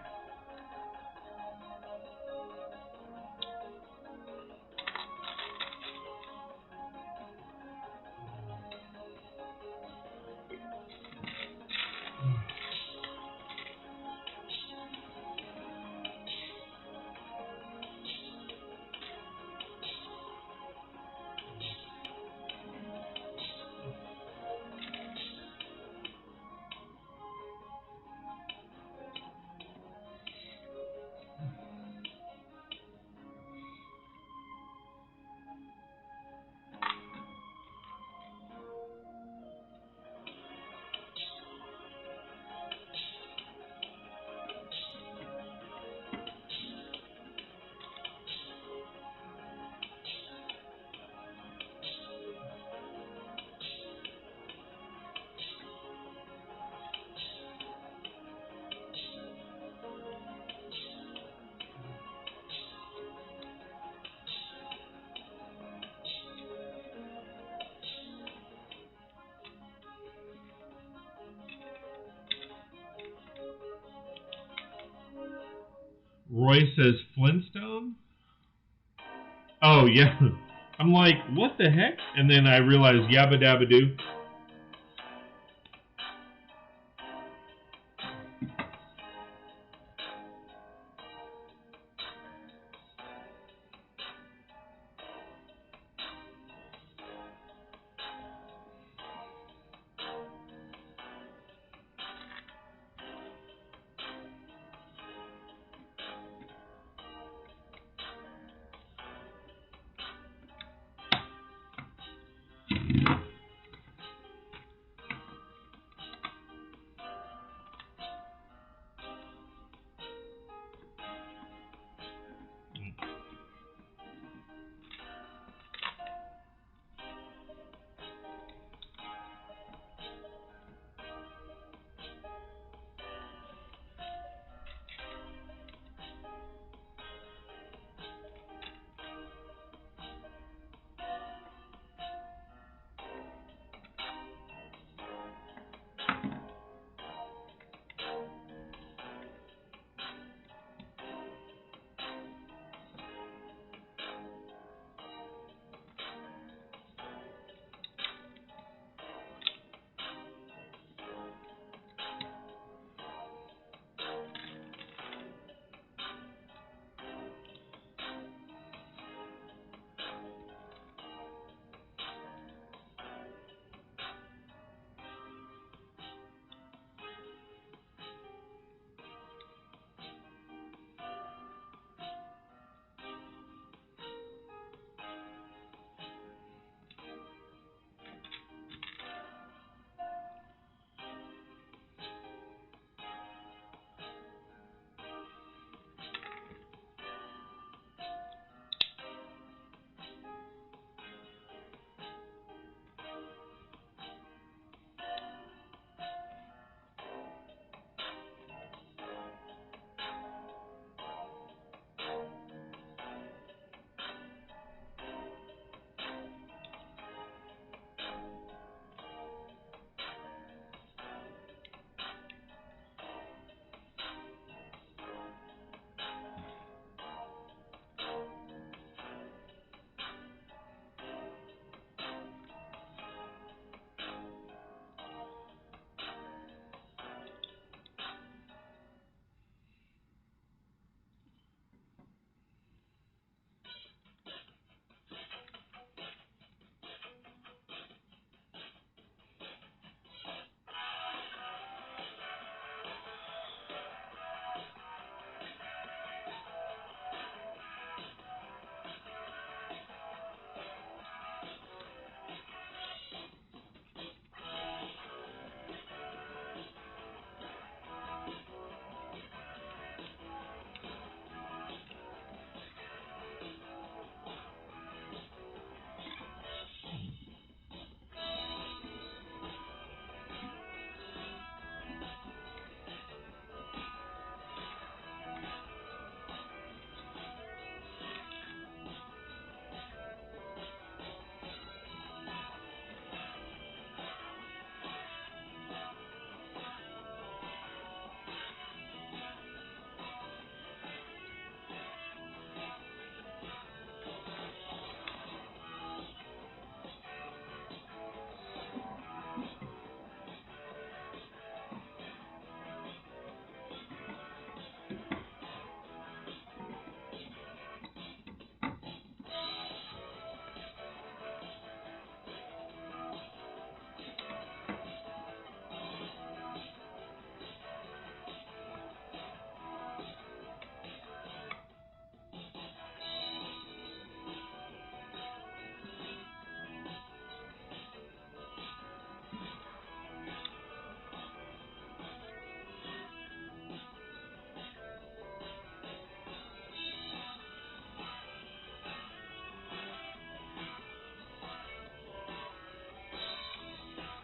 Roy says Flintstone? Oh, yeah. I'm like, what the heck? And then I realized Yabba Dabba Doo.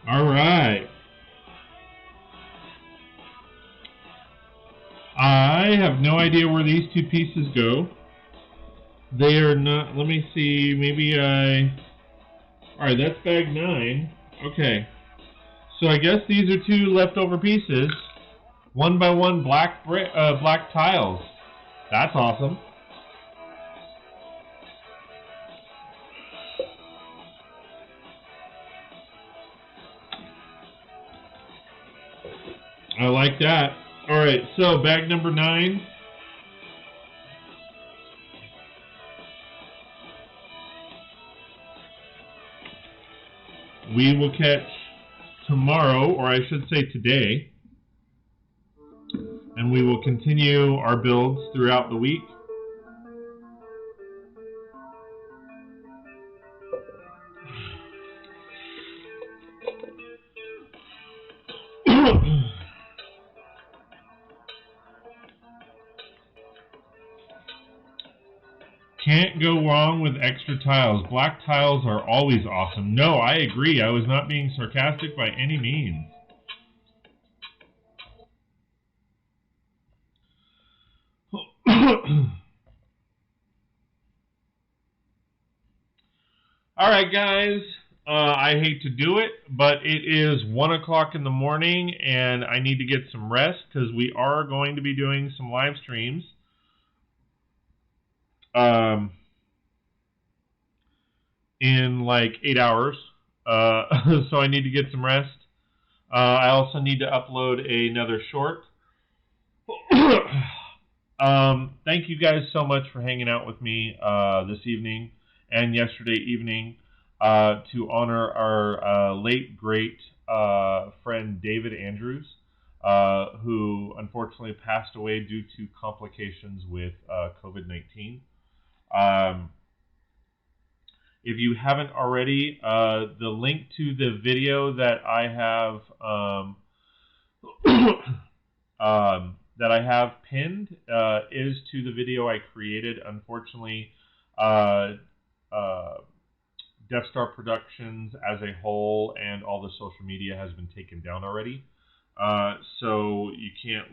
All right. I have no idea where these two pieces go. They are not, let me see, maybe alright, that's bag 9. Okay. So I guess these are 2 leftover pieces. 1 by 1 black tiles. That's awesome. I like that. Alright, so bag number 9. We will catch tomorrow, or I should say today, and we will continue our builds throughout the week. Can't go wrong with extra tiles. Black tiles are always awesome. No, I agree. I was not being sarcastic by any means. Alright, guys. I hate to do it, but it is 1 o'clock in the morning, and I need to get some rest because we are going to be doing some live streams. In like 8 hours, so I need to get some rest. I also need to upload another short. Thank you guys so much for hanging out with me this evening and yesterday evening to honor our late great friend David Andrews, who unfortunately passed away due to complications with COVID-19. If you haven't already, the link to the video that I have pinned is to the video I created. Unfortunately, Death Star Productions as a whole and all the social media has been taken down already. So you can't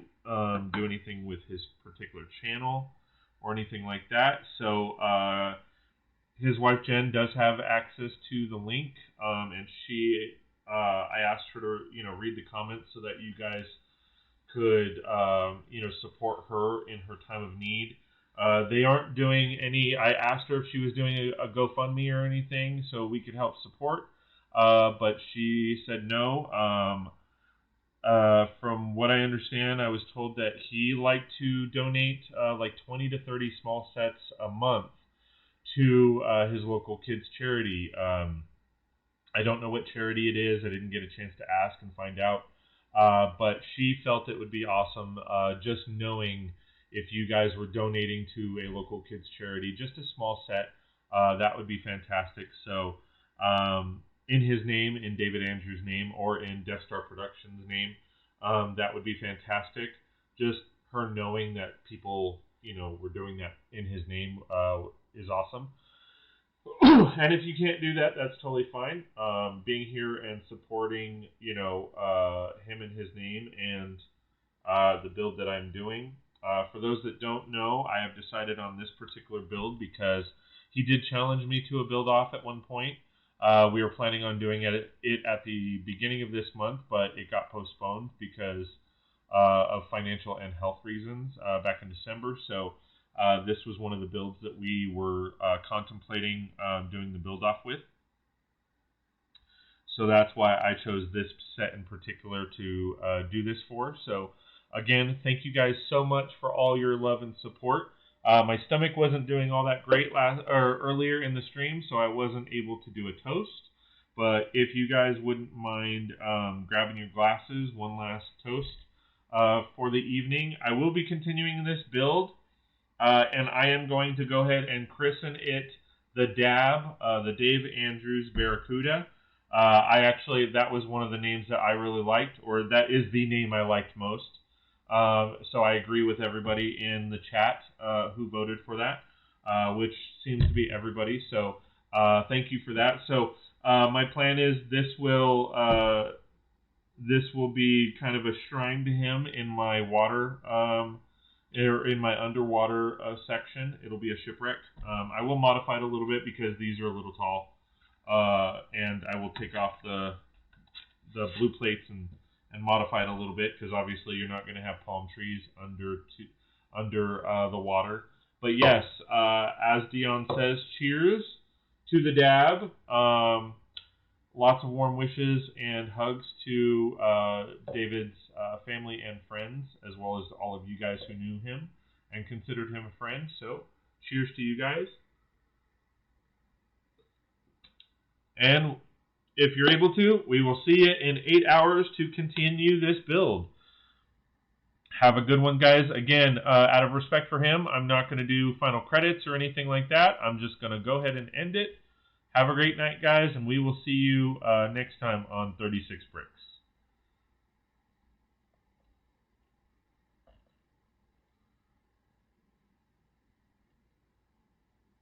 do anything with his particular channel or anything like that. So his wife Jen does have access to the link, and I asked her to read the comments so that you guys could support her in her time of need. They aren't doing any. I asked her if she was doing a GoFundMe or anything so we could help support, but she said no. From what I understand, I was told that he liked to donate like 20 to 30 small sets a month to his local kids charity. I don't know what charity it is. I didn't get a chance to ask and find out. But she felt it would be awesome just knowing if you guys were donating to a local kids charity, just a small set, that would be fantastic. So in his name, in David Andrews' name, or in Death Star Productions' name, that would be fantastic. Just her knowing that people, were doing that in his name is awesome. And if you can't do that, that's totally fine. Being here and supporting, him in his name and the build that I'm doing. For those that don't know, I have decided on this particular build because he did challenge me to a build off at one point. We were planning on doing it at the beginning of this month, but it got postponed because of financial and health reasons back in December. So this was one of the builds that we were contemplating doing the build off with. So that's why I chose this set in particular to do this for. So again, thank you guys so much for all your love and support. My stomach wasn't doing all that great earlier in the stream, so I wasn't able to do a toast. But if you guys wouldn't mind grabbing your glasses, one last toast for the evening. I will be continuing this build, and I am going to go ahead and christen it the DAB, the Dave Andrews Barracuda. That was one of the names that I really liked, or that is the name I liked most. So I agree with everybody in the chat who voted for that, which seems to be everybody. So thank you for that. So My plan is this will be kind of a shrine to him in my water, or in my underwater section. It'll be a shipwreck. I will modify it a little bit because these are a little tall, and I will take off the blue plates and modify it a little bit because obviously you're not going to have palm trees under the water. But yes, as Dion says, cheers to the dab. Lots of warm wishes and hugs to David's family and friends, as well as all of you guys who knew him and considered him a friend. So, cheers to you guys. And if you're able to, we will see you in 8 hours to continue this build. Have a good one, guys. Again, out of respect for him, I'm not going to do final credits or anything like that. I'm just going to go ahead and end it. Have a great night, guys, and we will see you next time on 36 Bricks.